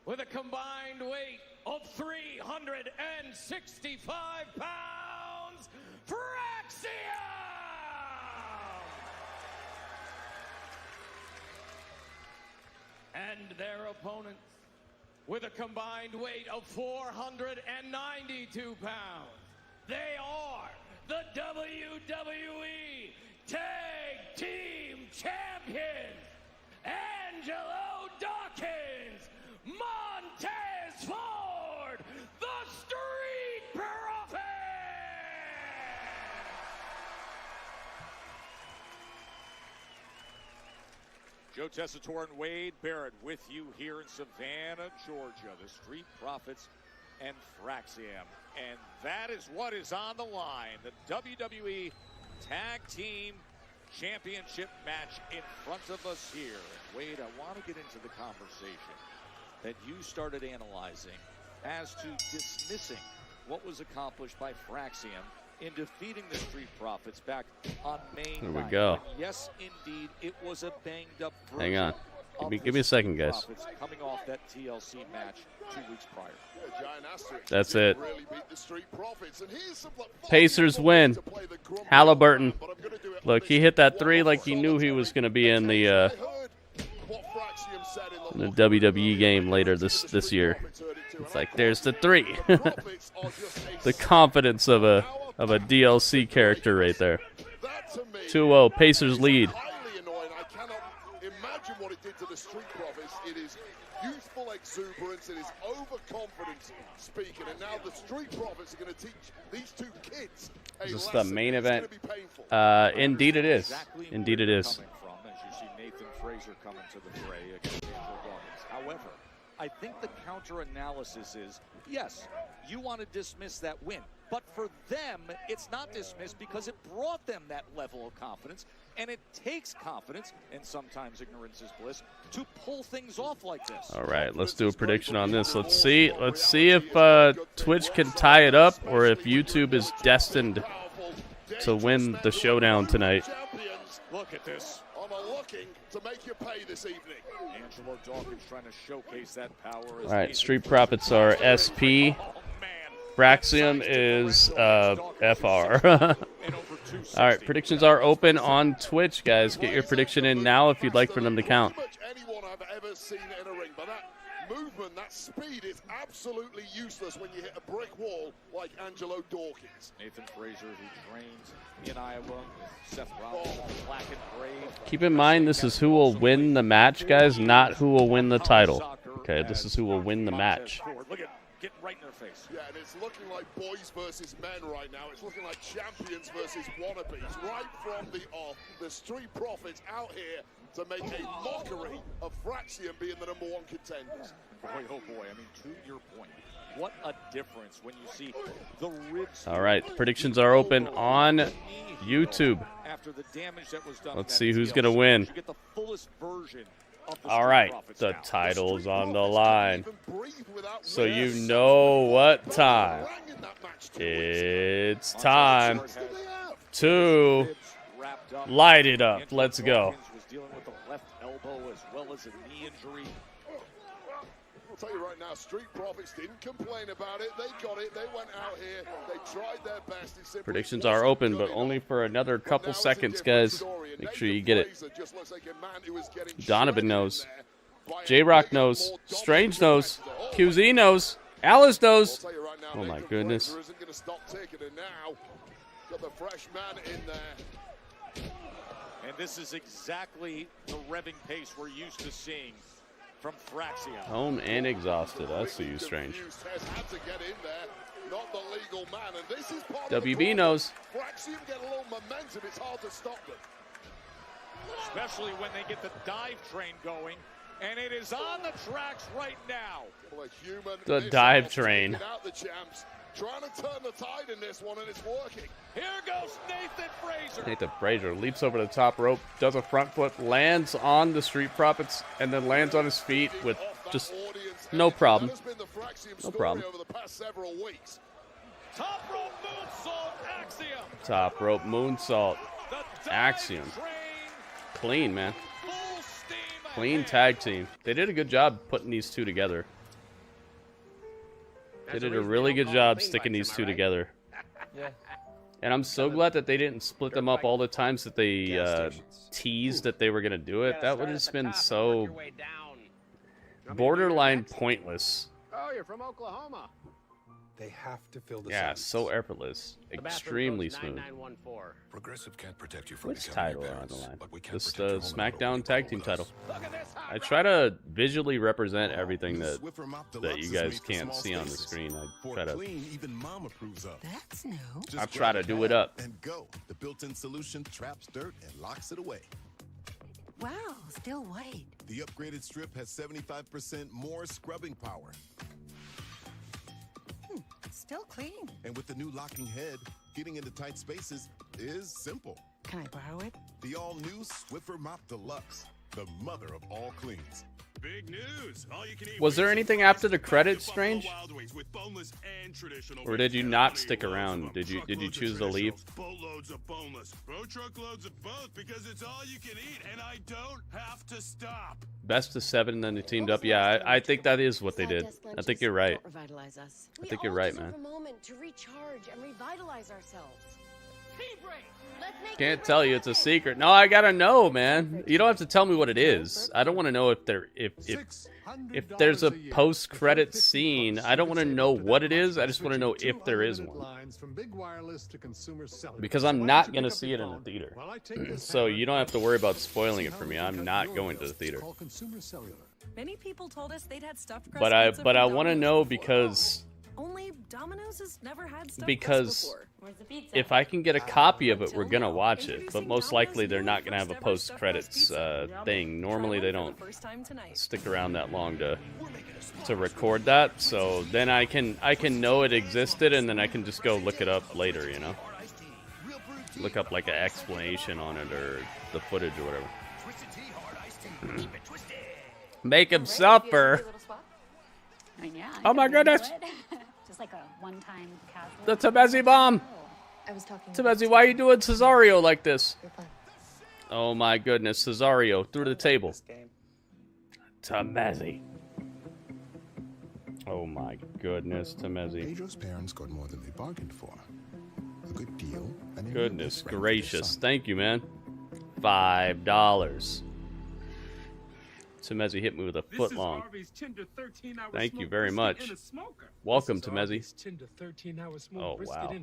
with a combined weight of 365 pounds, Frazier! And their opponents with a combined weight of 492 pounds. They are the WWE Tag Team Champions, Angelo Dawkins, Montez Ford, the Street Profits! Joe Tessitore and Wade Barrett with you here in Savannah, Georgia. The Street Profits and Fraxium. And that is what is on the line. The WWE Tag Team Championship match in front of us here. Wade, I want to get into the conversation that you started analyzing as to dismissing what was accomplished by Fraxium in defeating the Street Profits back on May 9th. There we go. Yes, indeed, it was a banged-up version. Hang on. Give me a second, guys. Coming off that TLC match 2 weeks prior. That's it. Pacers win. Halliburton. Look, he hit that 3 like he knew he was going to be in the WWE game later this year. It's like, there's the 3. The confidence of a DLC character right there. 2-0, Pacers lead. Imagine what it did to the Street Profits. It is youthful exuberance. It is overconfidence speaking. And now the Street Profits are going to teach these 2 kids a Is this lesson. the main event? Indeed it is. Indeed it is. As you see Nathan Frazier coming to the fray against Angel Dawkins. However, I think the counter-analysis is, yes, you want to dismiss that win. But for them, it's not dismissed because it brought them that level of confidence. And it takes confidence, and sometimes ignorance is bliss, to pull things off like this. All right, let's do a prediction on this. Let's see if Twitch can tie it up, or if YouTube is destined to win the showdown tonight. Look at this. looking to make you pay this evening. Angelo Dawkins trying to showcase that power. All right, Street Profits are SP. Axiom is FR. All right, predictions are open on Twitch, guys. Get your prediction in now if you'd like for them to count. Anyone I've ever seen in a ring, but that movement, that speed is absolutely useless when you hit a brick wall like Angelo Dawkins. Nathan Frazier, who trains in Iowa. Seth Rollins, black and brave. Keep in mind, this is who will win the match, guys, not who will win the title. Okay, this is who will win the match. Look at getting right in their face. Yeah, and it's looking like boys versus men right now. It's looking like champions versus wannabes. Right from the off, the Street Profits out here to make a mockery of Frazier being the #1 contenders. Boy, oh boy, I mean, to your point, what a difference when you see the ribs. All right, predictions are open on YouTube. After the damage that was done. Let's see who's going to win. You get the fullest version of the All right, the title's on the line. So you know what time. It's time to light it up. Let's go. Was dealing with the left elbow as well as a knee injury. I'll tell you right now, Street Profits didn't complain about it. They got it. They went out here. They tried their best. Predictions are open, but only for another couple seconds, guys. Make sure you get it. Donovan knows. J-Rock knows. Strange knows. QZ knows. Alice knows. Oh my goodness. Got the fresh man in there. And this is exactly the revving pace we're used to seeing from Frazier. Home and exhausted. I see you, Strange. WB knows. Frazier get a little momentum. It's hard to stop them. Especially when they get the dive train going. And it is on the tracks right now. The dive train. Trying to turn the tide in this one, and it's working. Here goes Nathan Frazier. Nathan Frazier leaps over the top rope, does a front flip, lands on the Street Profits, and then lands on his feet with just no problem. No problem. Over the past several weeks. Top rope moonsault, Axiom. Top rope moonsault, Axiom. Clean, man. Clean tag team. They did a good job putting these two together. They did a really good job sticking these two together. And I'm so glad that they didn't split them up all the times that they teased that they were going to do it. That would have been so borderline pointless. Oh, you're from Oklahoma. They have to fill the Yeah, so effortless. Extremely smooth. Progressive can't protect you from Which title are on the line? This is the SmackDown Tag Team title. I try to visually represent everything that you guys can't see on the screen. I try to. That's new. I try to do it up. And go. The built-in solution traps dirt and locks it away. Wow, still white. The upgraded strip has 75% more scrubbing power. Still clean. And with the new locking head, getting into tight spaces is simple. Can I borrow it? The all-new Swiffer Mop Deluxe, the mother of all cleans. Big news. All you can eat. Was there anything after the credits, Strange? Or did you not stick around? Did you choose to leave? Boatloads of boneless. Truckloads of both because it's all you can eat and I don't have to stop. Best of 7, and then they teamed up. Yeah, I think that is what they did. I think you're right. I think you're right, man. A moment to recharge and revitalize ourselves. Can't tell you, it's a secret. No, I gotta know, man. You don't have to tell me what it is. I don't want to know if there's a post-credit scene. I don't want to know what it is. I just want to know if there is one. Because I'm not gonna see it in the theater, so you don't have to worry about spoiling it for me. I'm not going to the theater. Many people told us they'd had stuffed crust But pizza I from want to Domino's know before. because. Only Domino's has never had stuffed Because crust before. if I can get a copy of it, we're gonna watch it. But most likely they're not gonna have a post-credits thing. Normally they don't stick around that long to record that. So then I can know it existed, and then I can just go look it up later. You know, look up like an explanation on it or the footage or whatever. Make him suffer. Oh my goodness! Just like a one-time casual. The Tabezzi bomb! I was talking Tabezzi, why are you doing Cesario like this? Oh my goodness, Cesario through the table. Tamezi. Oh my goodness, Tamezi. Pedro's parents got more than they bargained for. A good deal. And Goodness gracious. Thank you, man. $5. Tamezi hit me with a foot long. Thank you very much. Welcome, Tamezi. Oh, wow.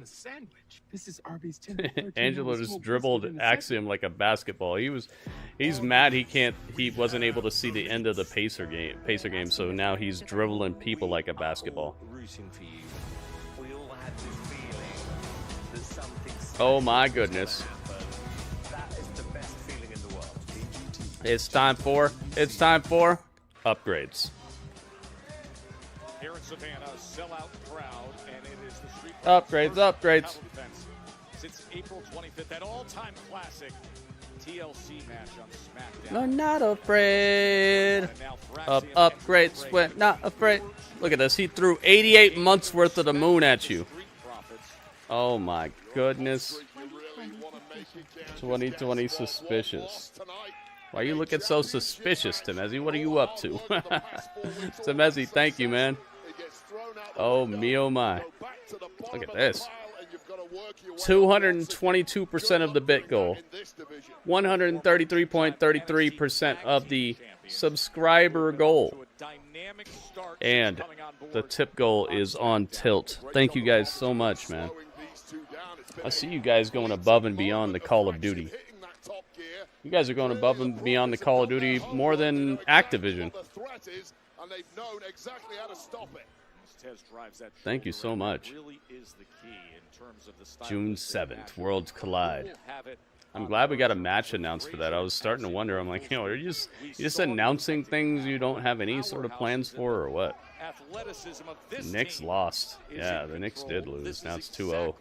This is Arby's tender 13 Angelo just dribbled Axiom like a basketball. He's mad he wasn't able to see the end of the Pacer game, so now he's dribbling people like a basketball. Oh my goodness. It's time for upgrades. Here in Savannah, sellout crowd, and it is the Street Upgrades. since April 25th. That all-time classic TLC match on SmackDown. No, not afraid of upgrades. We're not afraid. Look at this. He threw 88 months worth of the moon at you. Oh my goodness. 2020 suspicious. Why are you looking so suspicious, Tamezi? What are you up to? Tamezi, thank you, man. Oh, me, oh, my. Look at this. 222% of the bit goal. 133.33% of the subscriber goal. And the tip goal is on tilt. Thank you guys so much, man. I see you guys going above and beyond the Call of Duty. You guys are going above and beyond the Call of Duty more than Activision. Thank you so much. June 7th, Worlds Collide. I'm glad we got a match announced for that. I was starting to wonder. I'm like, are you just announcing things you don't have any sort of plans for, or what? Knicks lost. Yeah, the Knicks did lose. Now it's 2-0.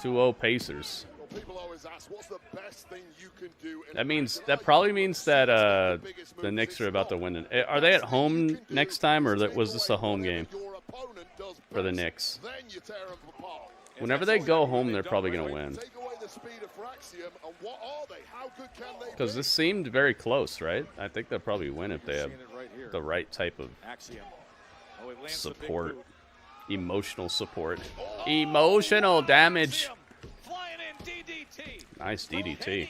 2-0 Pacers. That probably means that the Knicks are about to win it. Are they at home next time, or was this a home game for the Knicks? Whenever they go home, they're probably going to win. Because this seemed very close, right? I think they'll probably win if they have the right type of support. Emotional support. Emotional damage. Nice DDT.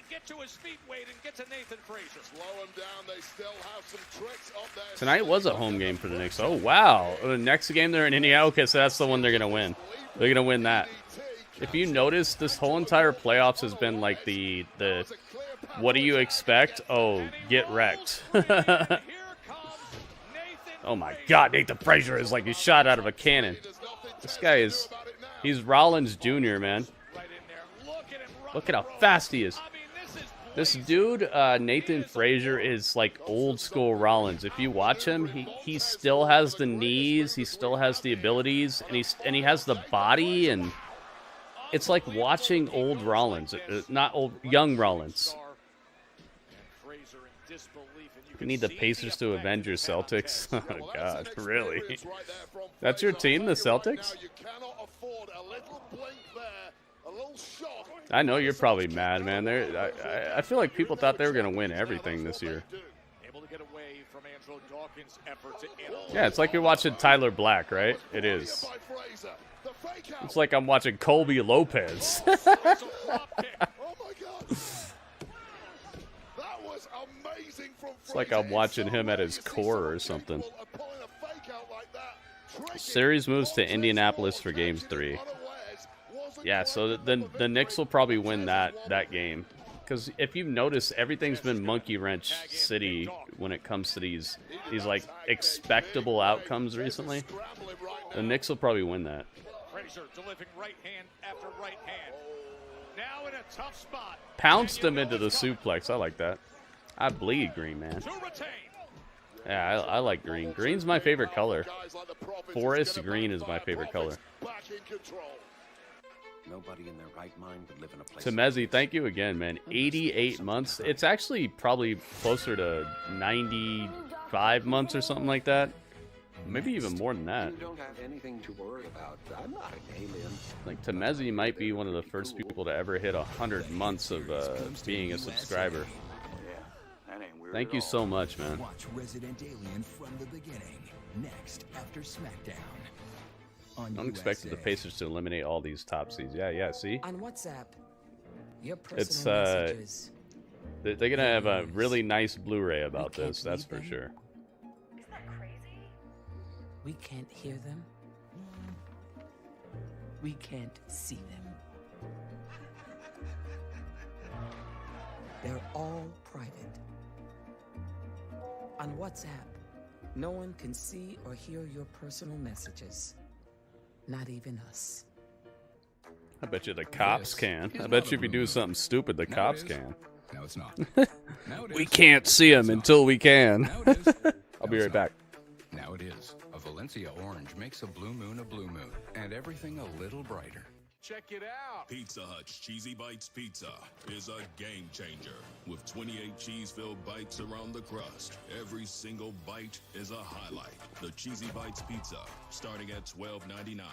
Tonight was a home game for the Knicks. Oh, wow. The next game they're in Indiana. Okay, so that's the one they're going to win. They're going to win that. If you notice, this whole entire playoffs has been like the what do you expect? Oh, get wrecked. Oh, my God. Nathan Frazier is like a shot out of a cannon. This guy he's Rollins Jr., man. Look at how fast he is. This dude, Nathan Frazier, is like old school Rollins. If you watch him, he still has the knees, he still has the abilities, and he has the body, and it's like watching old Rollins, not young Rollins. We need the Pacers to avenge your Celtics. Oh God, really? That's your team, the Celtics? I know you're probably mad, man. I feel like people thought they were going to win everything this year. Yeah, it's like you're watching Tyler Black, right? It is. It's like I'm watching Colby Lopez. It's like I'm watching him at his core or something. Series moves to Indianapolis for Games 3. Yeah, so the Knicks will probably win that game. Because if you've noticed, everything's been Monkey Wrench City when it comes to these like expectable outcomes recently. The Knicks will probably win that. Pounced him into the suplex. I like that. I bleed green, man. Yeah, I like green. Green's my favorite color. Forest green is my favorite color. Nobody in their right mind would live in a place. Tamezi, thank you again, man. 88 months. It's actually probably closer to 95 months or something like that. Maybe even more than that. You don't have anything to worry about. I'm not an alien. I think Temezi might be one of the first people to ever hit 100 months of being a subscriber. Thank you so much, man. Watch Resident Alien from the beginning. Next, after SmackDown. Unexpected the Pacers to eliminate all these top seeds. Yeah, see? On WhatsApp, your It's, personal messages. they're gonna have a really nice Blu-ray about this, that's for sure. Isn't that crazy? We can't hear them. We can't see them. They're all private. On WhatsApp, no one can see or hear your personal messages. Not even us. I bet you the cops can. I bet you if you do something stupid, the cops can. No, it's not. We can't see them until we can. I'll be right back. Now it is. A Valencia orange makes a blue moon, and everything a little brighter. Check it out. Pizza Hut's Cheesy Bites Pizza is a game changer. With 28 cheese-filled bites around the crust, every single bite is a highlight. The Cheesy Bites Pizza, starting at $12.99.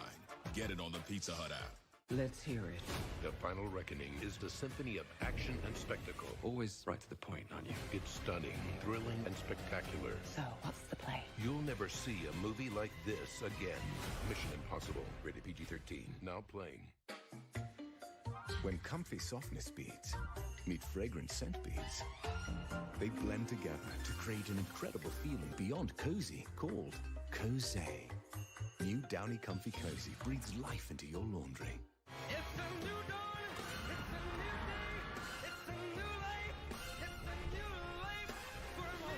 Get it on the Pizza Hut app. Let's hear it. The final reckoning is the symphony of action and spectacle. Always right to the point, aren't you? It's stunning, thrilling, and spectacular. So, what's the play? You'll never see a movie like this again. Mission Impossible, rated PG-13, now playing. When comfy softness beats meet fragrant scent beads, they blend together to create an incredible feeling beyond cozy called Cozy. New Downy Comfy Cozy breathes life into your laundry. It's a new dawn, it's a new day, it's a new life, it's a new life for me.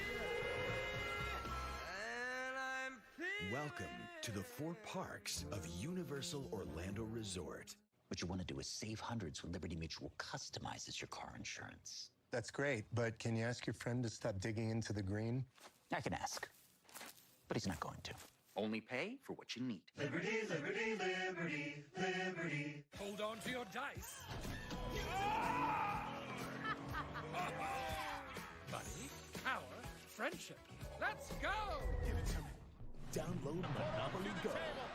And I'm feeling... Welcome to the 4 parks of Universal Orlando Resort. What you want to do is save hundreds when Liberty Mutual customizes your car insurance. That's great, but can you ask your friend to stop digging into the green? I can ask, but he's not going to. Only pay for what you need. Liberty, liberty, liberty, liberty. Hold on to your dice. Money, power, friendship. Let's go! Give it to me. Download Monopoly Go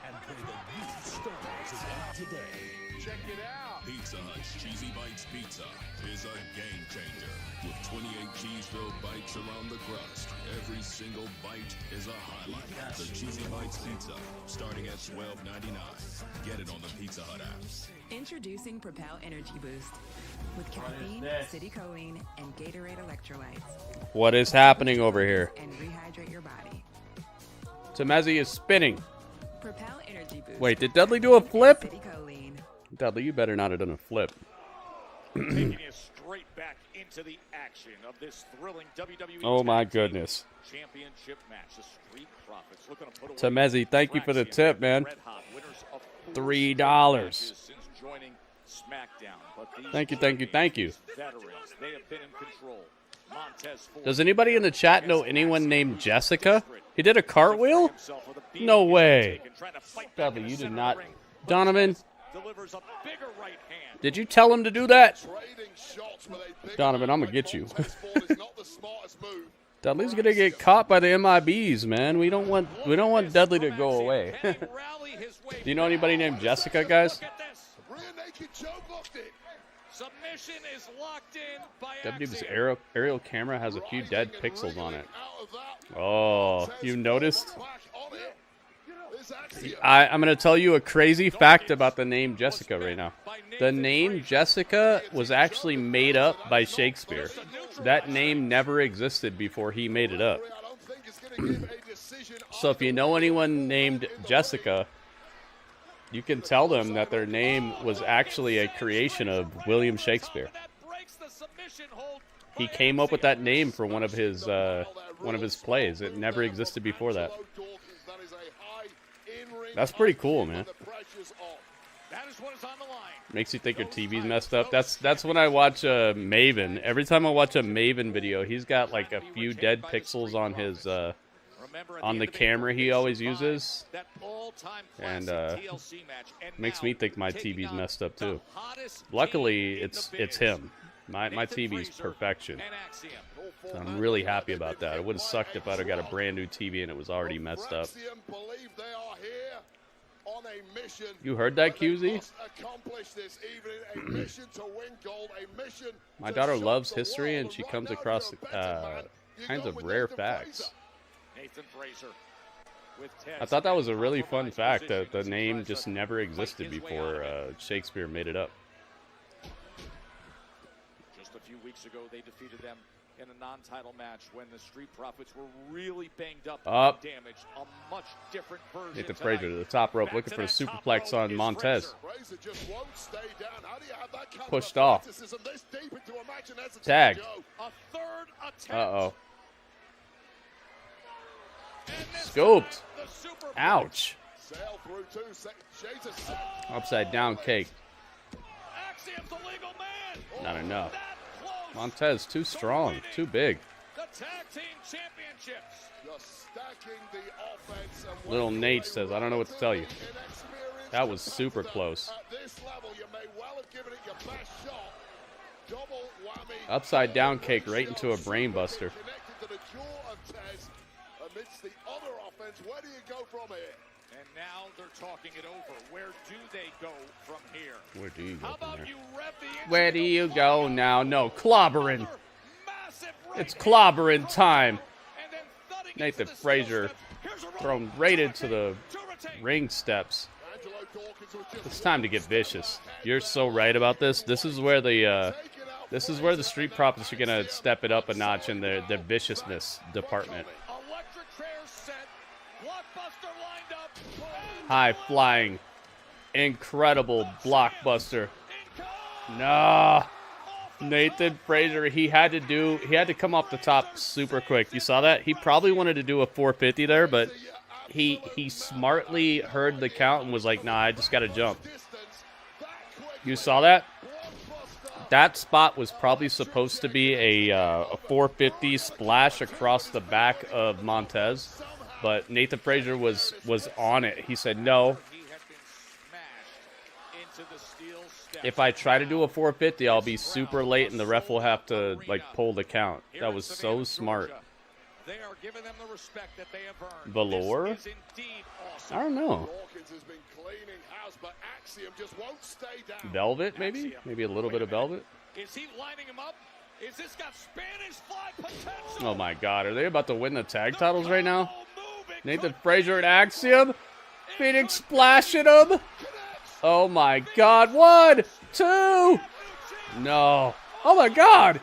and play the new Stars event today. Check it out. Pizza Hut's Cheesy Bites Pizza is a game changer. With 28 cheese-filled bites around the crust, every single bite is a highlight. The Cheesy Bites Pizza, starting at $12.99. Get it on the Pizza Hut app. Introducing Propel Energy Boost with caffeine, citicoline, and Gatorade electrolytes. What is happening over here? And rehydrate your body. Temezi is spinning. Propel Energy Boost. Wait, did Dudley do a flip? Citicoline. Dudley, you better not have done a flip. Taking you straight back into the action of this thrilling WWE Oh my goodness. Championship match. The Street Profits looking to put away Temezi, thank you for the tip, man. $3. Since joining SmackDown. But these Thank you, thank you, thank you. veterans, they have been in control. Montez Ford, Does anybody in the chat know anyone named Jessica? He did a cartwheel? No way. Dudley, you did not. Donovan, delivers a bigger right hand. did you tell him to do that? Donovan, I'm going to get you. Dudley's going to get caught by the MIBs, man. We don't want Dudley to go away. Do you know anybody named Jessica, guys? Submission is locked in by WWE's aerial camera has a few dead pixels on it. Oh, you noticed? I'm going to tell you a crazy fact about the name Jessica right now. The name Jessica was actually made up by Shakespeare. That name never existed before he made it up. So if you know anyone named Jessica, you can tell them that their name was actually a creation of William Shakespeare. He came up with that name for one of his plays. It never existed before that. That's pretty cool, man. Makes you think your TV's messed up. That's when I watch Maven. Every time I watch a Maven video, he's got like a few dead pixels on his on the camera he always uses, and makes me think my TV's messed up too. Luckily, it's him. My TV's perfection. So I'm really happy about that. It would have sucked if I'd have got a brand new TV and it was already messed up. You heard that, QZ? My daughter loves history and she comes across kinds of rare facts. I thought that was a really fun fact that the name just never existed before Shakespeare made it up. Just a few weeks ago, they defeated them in a non-title match when the Street Profits were really banged up and damaged. A much different version. Hit the Frazier to the top rope, looking for a superplex on Montez. Pushed off. Tag. Uh-oh. Scooped. Ouch. Upside down cake. Not enough. Montez too strong, too big. Little Nate says, I don't know what to tell you. That was super close. Upside down cake right into a brain buster. Where do you go from here? And now they're talking it over. Where do they go from here? Where do you go from here? Where do you go now? No, clobbering. It's clobbering time. Nathan Frazier thrown right into the ring steps. It's time to get vicious. You're so right about this. This is where the Street Profits are gonna step it up a notch in their viciousness department. High flying, incredible blockbuster. Nah, Nathan Frazier. He had to come off the top super quick. You saw that? He probably wanted to do a 450 there, but he smartly heard the count and was like, "Nah, I just got to jump." You saw that? That spot was probably supposed to be a 450 splash across the back of Montez. But Nathan Frazier was on it. He said, no. If I try to do a 450, I'll be super late and the ref will have to like pull the count. That was so smart. Velour? I don't know. Velvet, maybe? Maybe a little bit of velvet? Is he lining him up? Is this got Spanish fly potential? Oh my God, are they about to win the tag titles right now? Nathan Frazier and Axiom. Phoenix splashing him. Oh my God. 1, 2. No. Oh my God.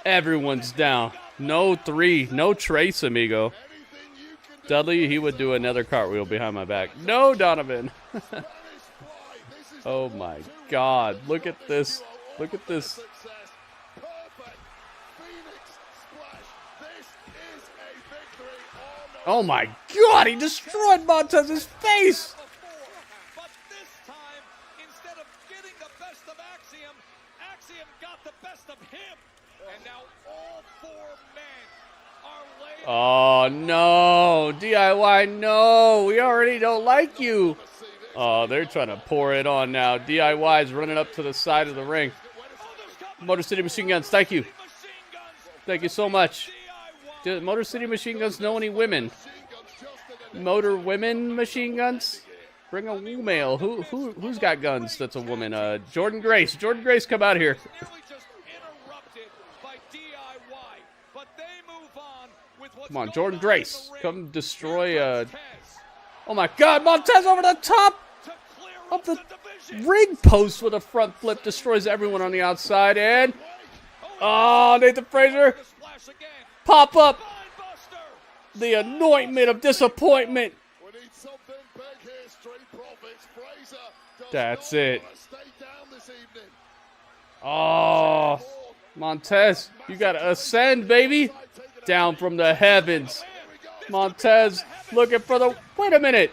Everyone's down. No 3. No trace, amigo. Dudley, he would do another cartwheel behind my back. No, Donovan. Oh my God. Look at this. Look at this. Oh my God, he destroyed Montez's face! But this time, instead of getting the best of Axiom, Axiom got the best of him. And now all 4 men are laid. Oh no, DIY, no, we already don't like you. Oh, they're trying to pour it on now. DIY's running up to the side of the ring. Motor City Machine Guns, thank you. Thank you so much. Do Motor City Machine Guns know any women? Motor Women Machine Guns? Bring a female. Who's got guns that's a woman? Jordan Grace. Jordan Grace, come out here. Come on, Jordan Grace. Come destroy, Oh my God, Montez over the top of the ring post with a front flip. Destroys everyone on the outside. And, oh, Nathan Frazier. Pop up. The anointment of disappointment. That's it. Oh, Montez, you got to ascend, baby. Down from the heavens. Montez looking for the... Wait a minute.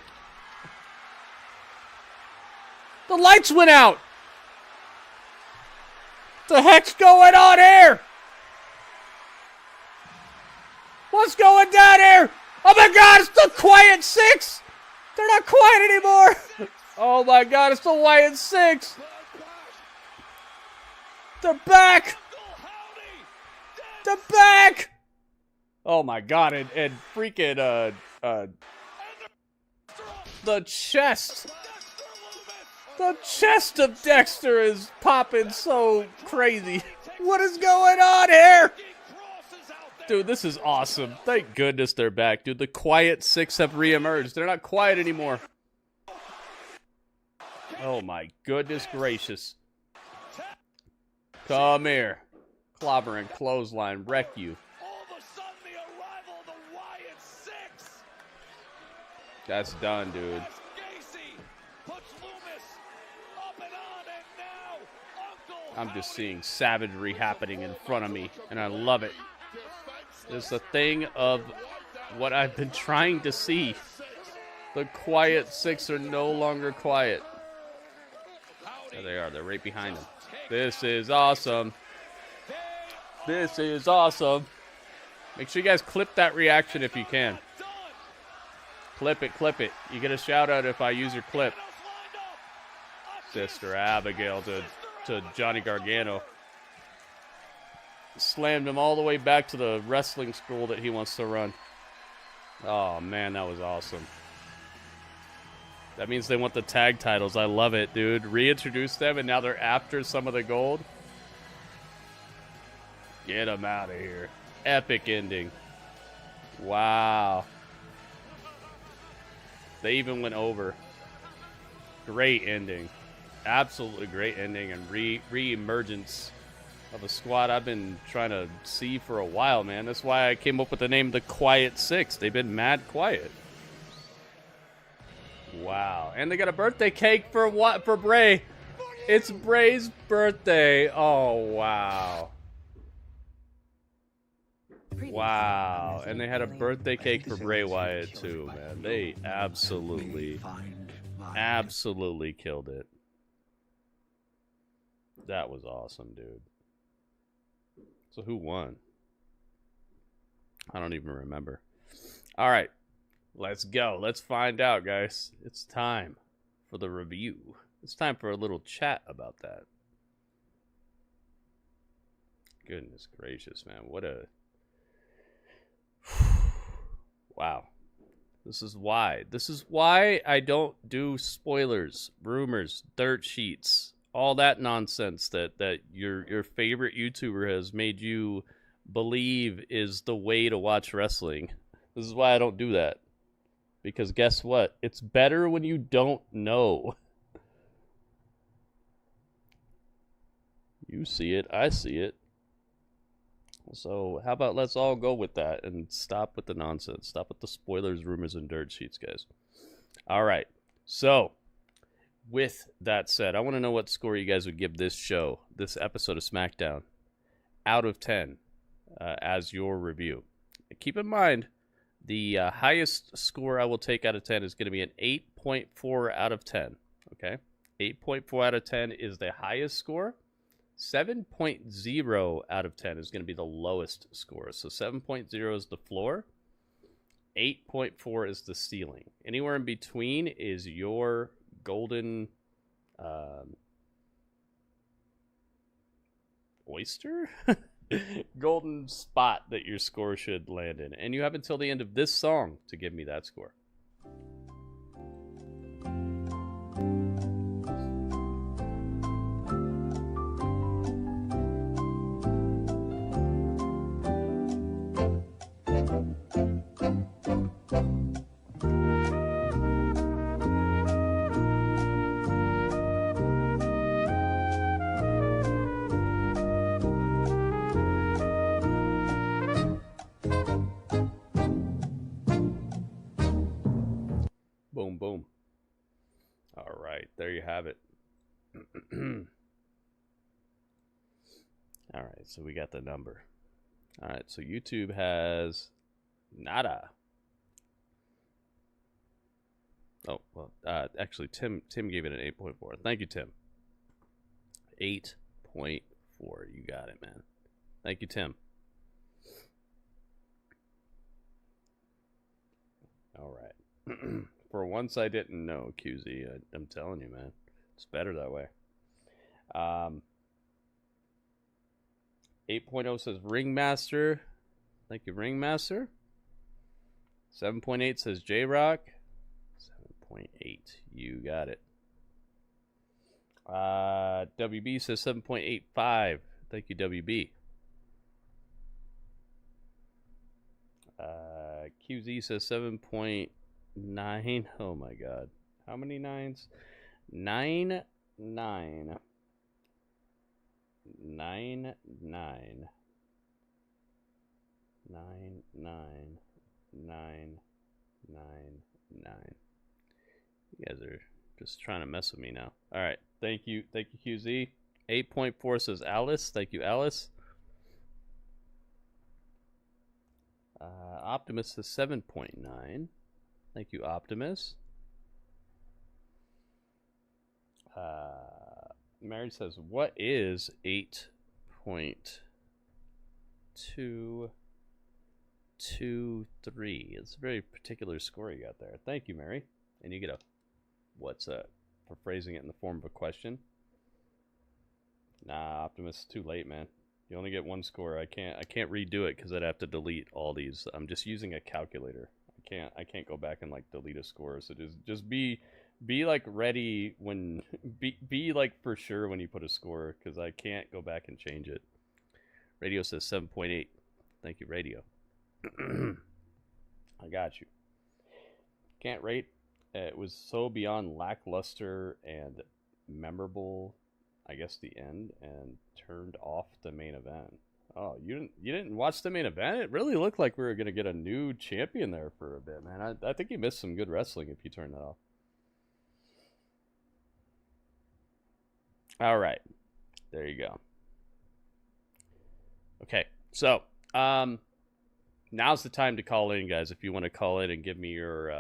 The lights went out. The heck's going on here? What's going down here? Oh my God, it's the Quiet 6. They're not quiet anymore. Oh my God, it's the Wyatt 6. They're back. The back! Oh my god, and freaking, the chest! The chest of Dexter is popping so crazy. What is going on here? Dude, this is awesome. Thank goodness they're back, dude. The Quiet Six have reemerged. They're not quiet anymore. Oh my goodness gracious. Come here. Clobber and clothesline wreck you. That's done, dude. I'm just seeing savagery happening in front of me, and I love it. It's a thing of what I've been trying to see. The Quiet Six are no longer quiet. There they are. They're right behind them. This is awesome. This is awesome. Make sure you guys clip that reaction if you can. Clip it, clip it. You get a shout out if I use your clip. Sister Abigail to Johnny Gargano. Slammed him all the way back to the wrestling school that he wants to run. Oh man, that was awesome. That means they want the tag titles. I love it, dude. Reintroduce them and now they're after some of the gold. Get them out of here. Epic ending. Wow. They even went over. Great ending. Absolutely great ending and re-emergence of a squad I've been trying to see for a while, man. That's why I came up with the name The Quiet Six. They've been mad quiet. Wow. And they got a birthday cake for what? For Bray. It's Bray's birthday. Oh, wow. Wow. And they had a birthday cake for Bray Wyatt, too, man. They absolutely killed it. That was awesome, dude. So who won? I don't even remember. All right. Let's go. Let's find out, guys. It's time for the review. It's time for a little chat about that. Goodness gracious, man. What a... Wow. This is why. This is why I don't do spoilers, rumors, dirt sheets, all that nonsense that your favorite YouTuber has made you believe is the way to watch wrestling. This is why I don't do that. Because guess what? It's better when you don't know. You see it, I see it. So how about let's all go with that and stop with the nonsense. Stop with the spoilers, rumors, and dirt sheets, guys. All right. So with that said, I want to know what score you guys would give this show, this episode of SmackDown, out of 10 as your review. Keep in mind, the highest score I will take out of 10 is going to be an 8.4 out of 10. Okay? 8.4 out of 10 is the highest score. 7.0 out of 10 is going to be the lowest score. So 7.0 is the floor. 8.4 is the ceiling. Anywhere in between is your golden oyster? Golden spot that your score should land in. And you have until the end of this song to give me that score. Boom, boom. All right, there you have it. All right, so we got the number. All right, so YouTube has nada. Oh, well, actually, Tim gave it an 8.4. Thank you, Tim. 8.4. You got it, man. Thank you, Tim. All right. For once, I didn't know, QZ. I'm telling you, man. It's better that way. 8.0 says Ringmaster. Thank you, Ringmaster. 7.8 says J-Rock. 7.8. You got it. WB says 7.85. Thank you, WB. QZ says 7.9. Oh my god. How many nines? 9, 9. 9, 9. 9, 9. 9, 9, 9. You guys are just trying to mess with me now. Alright. Thank you, QZ. 8.4 says Alice. Thank you, Alice. Optimus says 7.9. Thank you, Optimus. Mary says, what is 8.223? It's a very particular score you got there. Thank you, Mary. And you get a what's up for phrasing it in the form of a question. Nah, Optimus, too late, man. You only get one score. I can't redo it because I'd have to delete all these. I'm just using a calculator. I can't go back and like delete a score. So just be like ready when be like for sure when you put a score, because I can't go back and change it. Radio says 7.8. Thank you, Radio. I got you. Can't rate. It was so beyond lackluster and memorable, I guess, the end, and turned off the main event. Oh, you didn't watch the main event? It really looked like we were gonna get a new champion there for a bit, man. I think you missed some good wrestling if you turned that off. All right, there you go. Okay, so now's the time to call in, guys. If you want to call in and give me your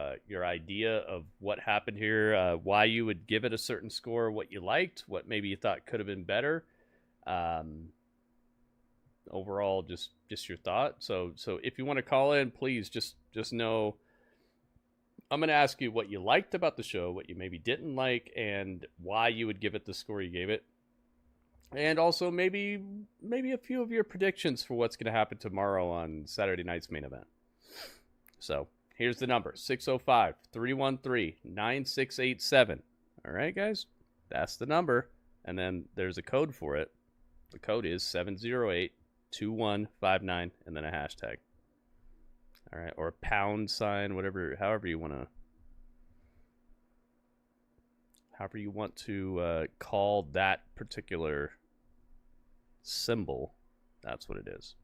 idea of what happened here, why you would give it a certain score, what you liked, what maybe you thought could have been better, overall, just your thought. So if you want to call in, please just know I'm going to ask you what you liked about the show, what you maybe didn't like, and why you would give it the score you gave it. And also maybe a few of your predictions for what's going to happen tomorrow on Saturday night's main event. So here's the number, 605-313-9687. All right, guys, that's the number. And then there's a code for it. The code is 708-2159 and then a hashtag. All right, or a pound sign, however you want to call that particular symbol. That's what it is.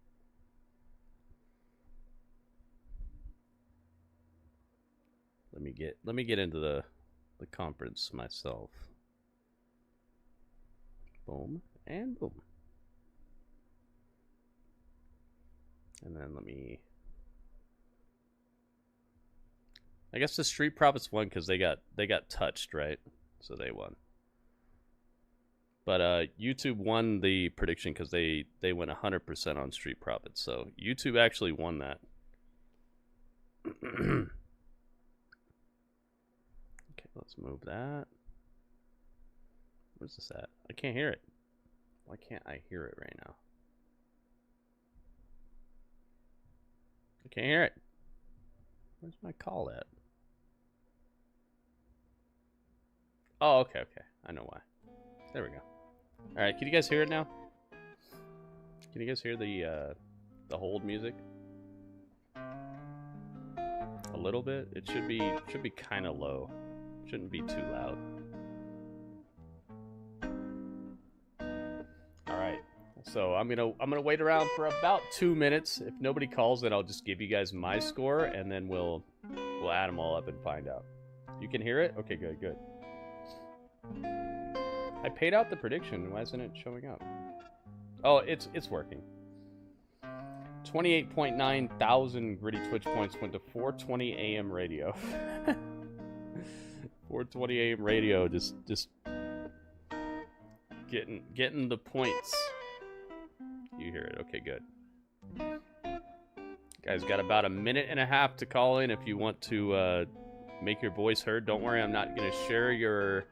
Let me get into the conference myself. Boom and boom. And then I guess the Street Profits won because they got touched, right? So they won. But YouTube won the prediction because they went 100% on Street Profits. So YouTube actually won that. Okay, let's move that. Where's this at? I can't hear it. Why can't I hear it right now? I can't hear it. Where's my call at? Oh, okay. I know why. There we go. All right, can you guys hear it now? Can you guys hear the hold music? A little bit. It should be kind of low. Shouldn't be too loud. All right. So I'm gonna wait around for about 2 minutes. If nobody calls, then I'll just give you guys my score, and then we'll add them all up and find out. You can hear it? Okay, good. I paid out the prediction. Why isn't it showing up? Oh, it's working. 28.9 thousand Gritty Twitch points went to 420 AM radio. 420 AM radio, just getting the points. You hear it? Okay, good. Guys, got about a minute and a half to call in if you want to make your voice heard. Don't worry, I'm not gonna share your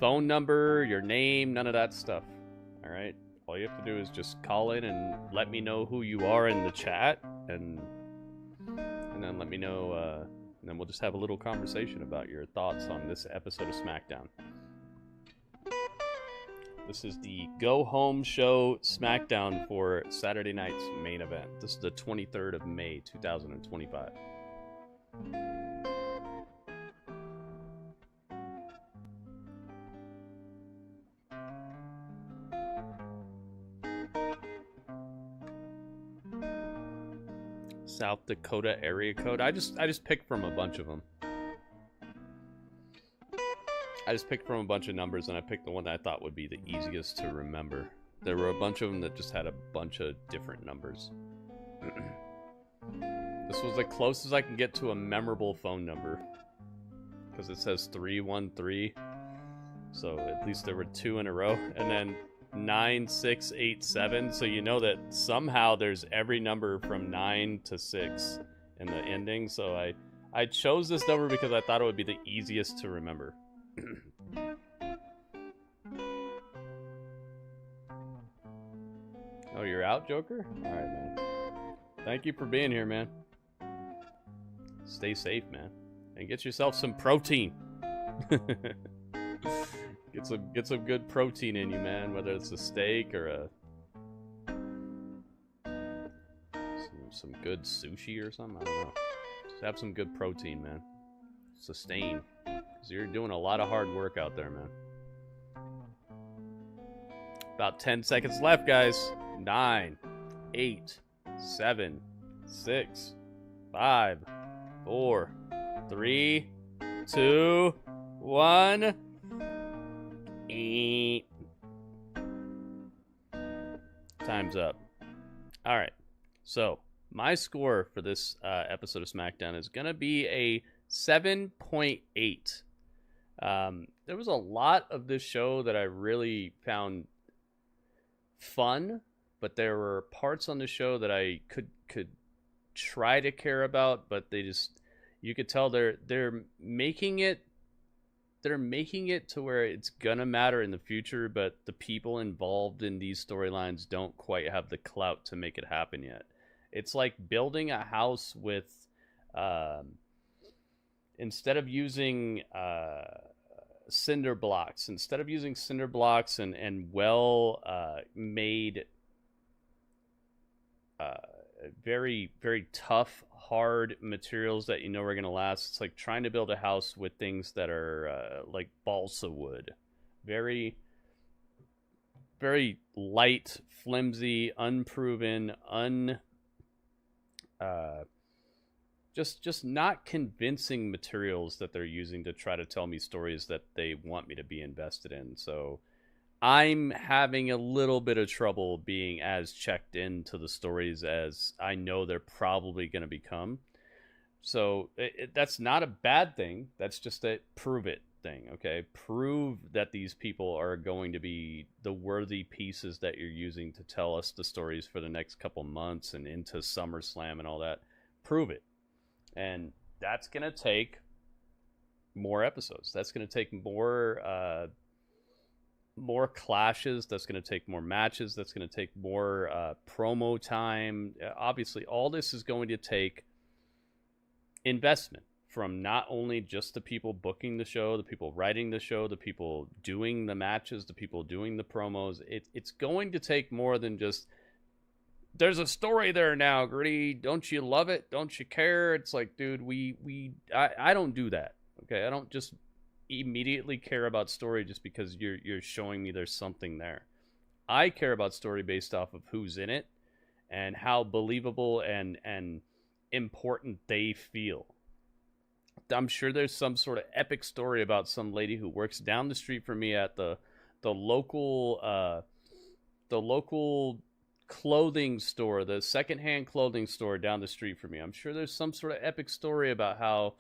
phone number, your name, none of that stuff. All right. All you have to do is just call in and let me know who you are in the chat, and then let me know, and then we'll just have a little conversation about your thoughts on this episode of SmackDown. This is the Go Home Show SmackDown for Saturday night's main event. This is the 23rd of May, 2025. South Dakota area code. I just picked from a bunch of them. I just picked from a bunch of numbers, and I picked the one that I thought would be the easiest to remember. There were a bunch of them that just had a bunch of different numbers. This was the closest I can get to a memorable phone number, because it says 313. So at least there were 2 in a row, and then 9687, so you know that somehow there's every number from 9 to 6 in the ending. So I chose this number because I thought it would be the easiest to remember. Oh, you're out, Joker? Alright, man. Thank you for being here, man. Stay safe, man. And get yourself some protein. Get some good protein in you, man. Whether it's a steak or some good sushi or something. I don't know. Just have some good protein, man. Sustain. Because you're doing a lot of hard work out there, man. About 10 seconds left, guys. 9, 8, 7, 6, 5, 4, 3, 2, 1. Time's up. Alright, so my score for this episode of SmackDown is going to be a 7.8. There was a lot of this show that I really found fun, but there were parts on the show that I could try to care about, but they just, you could tell they're making it to where it's gonna matter in the future, but the people involved in these storylines don't quite have the clout to make it happen yet. It's like building a house with instead of using cinder blocks and well made very, very tough, hard materials that you know are going to last. It's like trying to build a house with things that are like balsa wood. Very, very light, flimsy, unproven, just not convincing materials that they're using to try to tell me stories that they want me to be invested in. So I'm having a little bit of trouble being as checked into the stories as I know they're probably going to become. So that's not a bad thing. That's just a prove it thing, okay? Prove that these people are going to be the worthy pieces that you're using to tell us the stories for the next couple months and into SummerSlam and all that. Prove it. And that's going to take more episodes. That's going to take more clashes. That's going to take more matches. That's going to take more promo time. Obviously, all this is going to take investment from not only just the people booking the show, the people writing the show, the people doing the matches, the people doing the promos. It's going to take more than just, there's a story there now, Gritty. Don't you love it? Don't you care? It's like, dude, I don't do that. Okay, I don't just immediately care about story just because you're showing me there's something there. I care about story based off of who's in it and how believable and important they feel. I'm sure there's some sort of epic story about some lady who works down the street from me at the local clothing store, the secondhand clothing store down the street from me. I'm sure there's some sort of epic story about how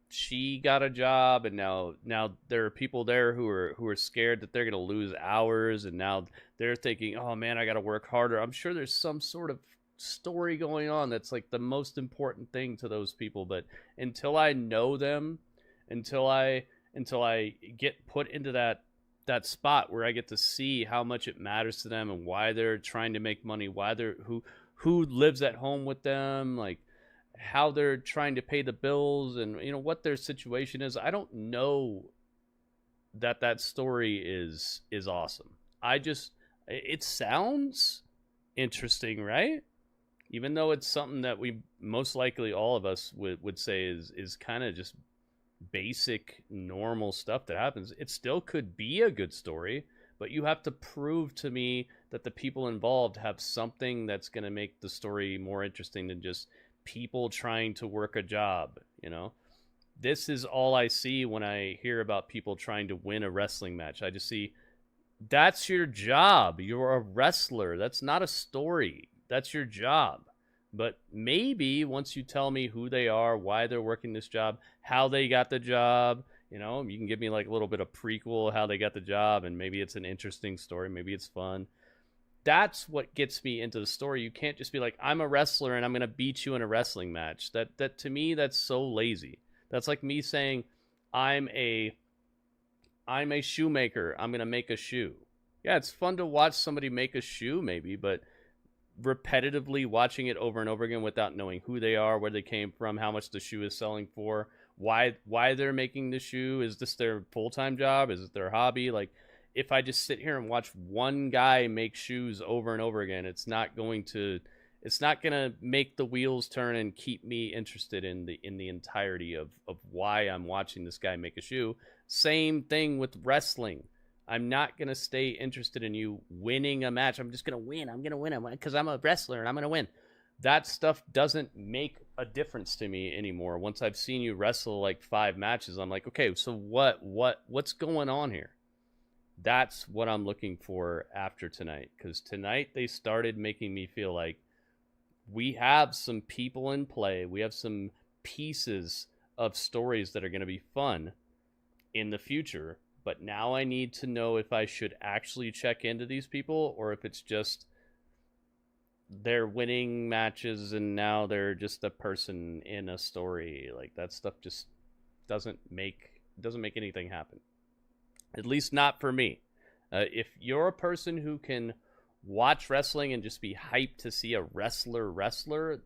she got a job, and now there are people there who are scared that they're going to lose hours, and now they're thinking, oh man, I got to work harder. I'm sure there's some sort of story going on that's like the most important thing to those people. But until I know them, until I get put into that that spot where I get to see how much it matters to them and why they're trying to make money, why they're who lives at home with them, like how they're trying to pay the bills, and you know what their situation is. I don't know that story is awesome. It sounds interesting, right? Even though it's something that we most likely all of us would say is kind of just basic normal stuff that happens, it still could be a good story, but you have to prove to me that the people involved have something that's going to make the story more interesting than just people trying to work a job, you know? This is all I see when I hear about people trying to win a wrestling match. I just see, that's your job. You're a wrestler. That's not a story. That's your job. But maybe once you tell me who they are, why they're working this job, how they got the job, you know, you can give me like a little bit of prequel, how they got the job, and maybe it's an interesting story. Maybe it's fun. That's what gets me into the story. You can't just be like, I'm a wrestler and I'm going to beat you in a wrestling match. That to me, that's so lazy. That's like me saying, I'm a shoemaker. I'm going to make a shoe. Yeah, it's fun to watch somebody make a shoe maybe, but repetitively watching it over and over again without knowing who they are, where they came from, how much the shoe is selling for, why they're making the shoe, is this their full-time job, is it their hobby? Like, if I just sit here and watch one guy make shoes over and over again, it's not going to make the wheels turn and keep me interested in the entirety of why I'm watching this guy make a shoe. Same thing with wrestling. I'm not going to stay interested in you winning a match. I'm just going to win. I'm going to win because I'm a wrestler and I'm going to win. That stuff doesn't make a difference to me anymore. Once I've seen you wrestle like 5 matches, I'm like, okay, so what's going on here? That's what I'm looking for after tonight, because tonight they started making me feel like we have some people in play. We have some pieces of stories that are going to be fun in the future. But now I need to know if I should actually check into these people or if it's just they're winning matches and now they're just a person in a story. Like, that stuff just doesn't make anything happen. At least not for me. If you're a person who can watch wrestling and just be hyped to see a wrestler wrestle,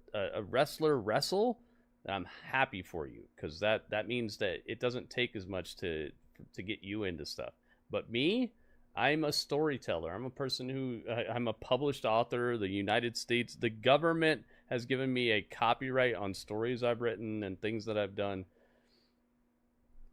I'm happy for you, because that means that it doesn't take as much to get you into stuff. But me, I'm a storyteller. I'm a person who I'm a published author. The United States, the government has given me a copyright on stories I've written and things that I've done.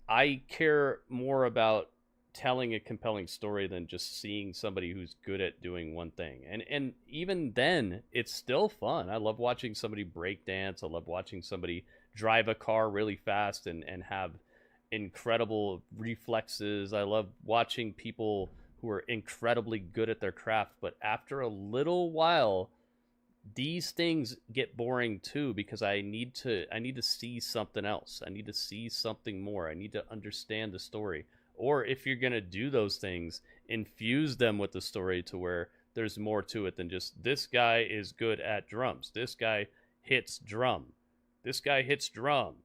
I care more about telling a compelling story than just seeing somebody who's good at doing one thing. And even then, it's still fun. I love watching somebody break dance. I love watching somebody drive a car really fast and have incredible reflexes. I love watching people who are incredibly good at their craft, but after a little while, these things get boring too, because I need to see something else. I need to see something more. I need to understand the story. Or if you're going to do those things, infuse them with the story to where there's more to it than just, this guy is good at drums. This guy hits drum. This guy hits drum.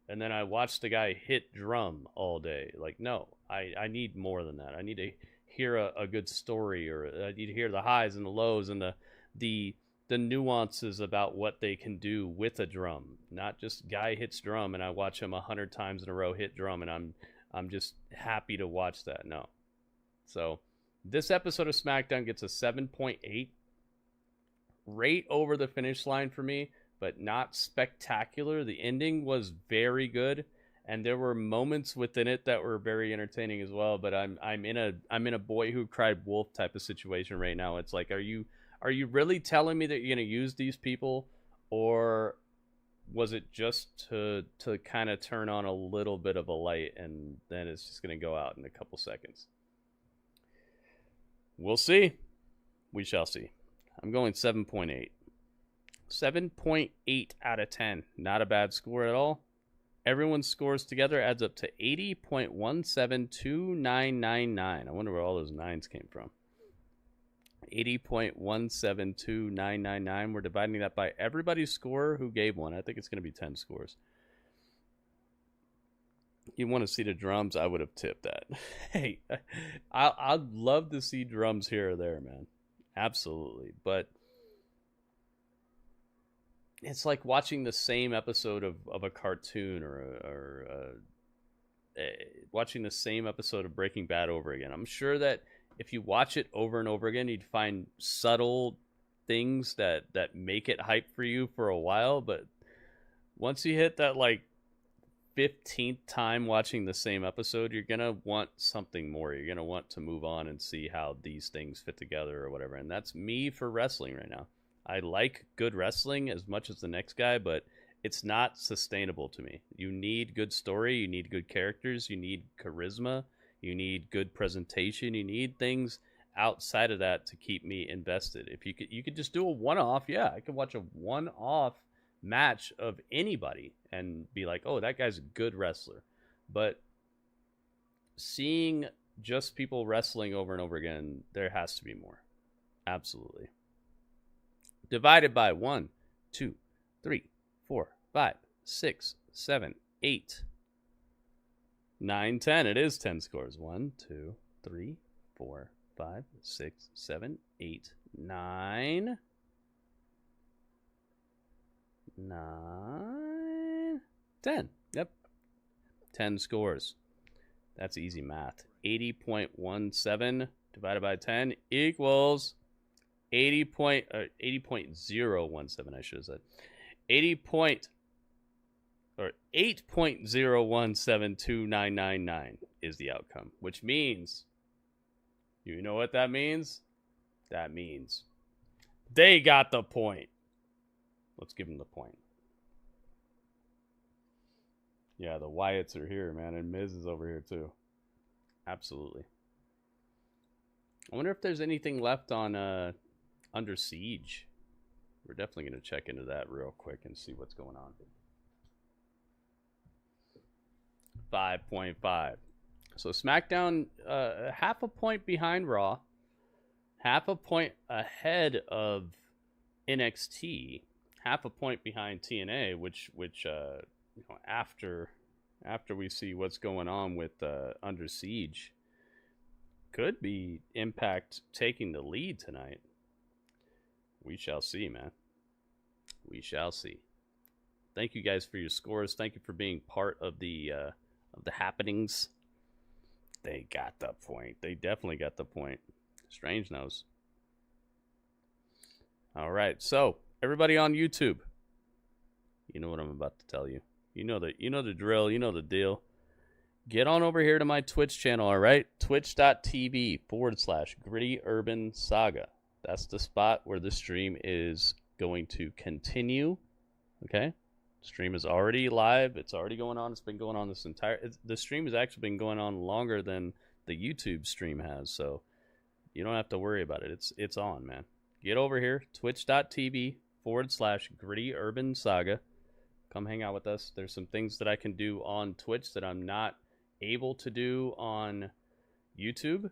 And then I watch the guy hit drum all day. Like, no, I need more than that. I need to hear a good story, or I need to hear the highs and the lows and the nuances about what they can do with a drum. Not just guy hits drum and I watch him 100 times in a row hit drum and I'm just happy to watch that. No. So this episode of SmackDown gets a 7.8. Right over the finish line for me, but not spectacular. The ending was very good, and there were moments within it that were very entertaining as well. But I'm in a boy who cried wolf type of situation right now. It's like, are you really telling me that you're going to use these people, or was it just to kind of turn on a little bit of a light and then it's just going to go out in a couple seconds? We'll see. We shall see. I'm going 7.8. 7.8 out of 10. Not a bad score at all. Everyone's scores together adds up to 80.172999. I wonder where all those 9s came from. 80.172999. We're dividing that by everybody's score who gave one. I think it's going to be 10 scores. You want to see the drums? I would have tipped that. Hey, I'd love to see drums here or there, man. Absolutely. But it's like watching the same episode of a cartoon or watching the same episode of Breaking Bad over again. I'm sure that if you watch it over and over again, you'd find subtle things that make it hype for you for a while. But once you hit that like 15th time watching the same episode, you're going to want something more. You're going to want to move on and see how these things fit together or whatever. And that's me for wrestling right now. I like good wrestling as much as the next guy, but it's not sustainable to me. You need good story. You need good characters. You need charisma. You need good presentation. You need things outside of that to keep me invested. If you could just do a one-off, yeah, I could watch a one-off match of anybody and be like, oh, that guy's a good wrestler. But seeing just people wrestling over and over again, there has to be more. Absolutely. Divided by 1, 2, 3, 4, 5, 6, 7, 8, 9, 10. It is 10 scores. 1, 2, 3, 4, 5, 6, 7, 8, 9. 9, 10. Yep. 10 scores. That's easy math. 80.17 divided by 10 equals 80.017, I should have said. 8.017299 is the outcome, which means, you know what that means? That means they got the point. Let's give them the point. Yeah, the Wyatts are here, man, and Miz is over here too. Absolutely. I wonder if there's anything left on Under Siege. We're definitely going to check into that real quick and see what's going on. 5.5. So SmackDown, half a point behind Raw, half a point ahead of NXT. Half a point behind TNA, which after we see what's going on with Under Siege, could be Impact taking the lead tonight. We shall see, man. We shall see. Thank you guys for your scores. Thank you for being part of the happenings. They got the point. They definitely got the point. Strange knows. All right, so. Everybody on YouTube, you know what I'm about to tell you. You know the drill. You know the deal. Get on over here to my Twitch channel, all right? Twitch.tv/GrittyUrbanSaga. That's the spot where the stream is going to continue. Okay? Stream is already live. It's already going on. It's been going on this entire... The stream has actually been going on longer than the YouTube stream has, so you don't have to worry about it. It's on, man. Get over here, twitch.tv/GrittyUrbanSaga. Come hang out with us. There's some things that I can do on Twitch that I'm not able to do on YouTube.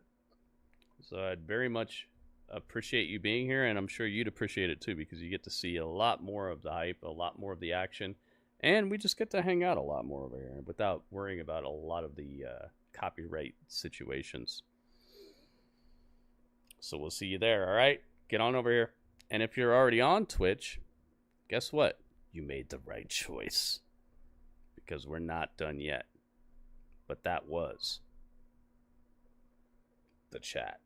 So I'd very much appreciate you being here, and I'm sure you'd appreciate it too, because you get to see a lot more of the hype, a lot more of the action, and we just get to hang out a lot more over here without worrying about a lot of the copyright situations. So we'll see you there, all right? Get on over here. And if you're already on Twitch, guess what? You made the right choice. Because we're not done yet. But that was the chat.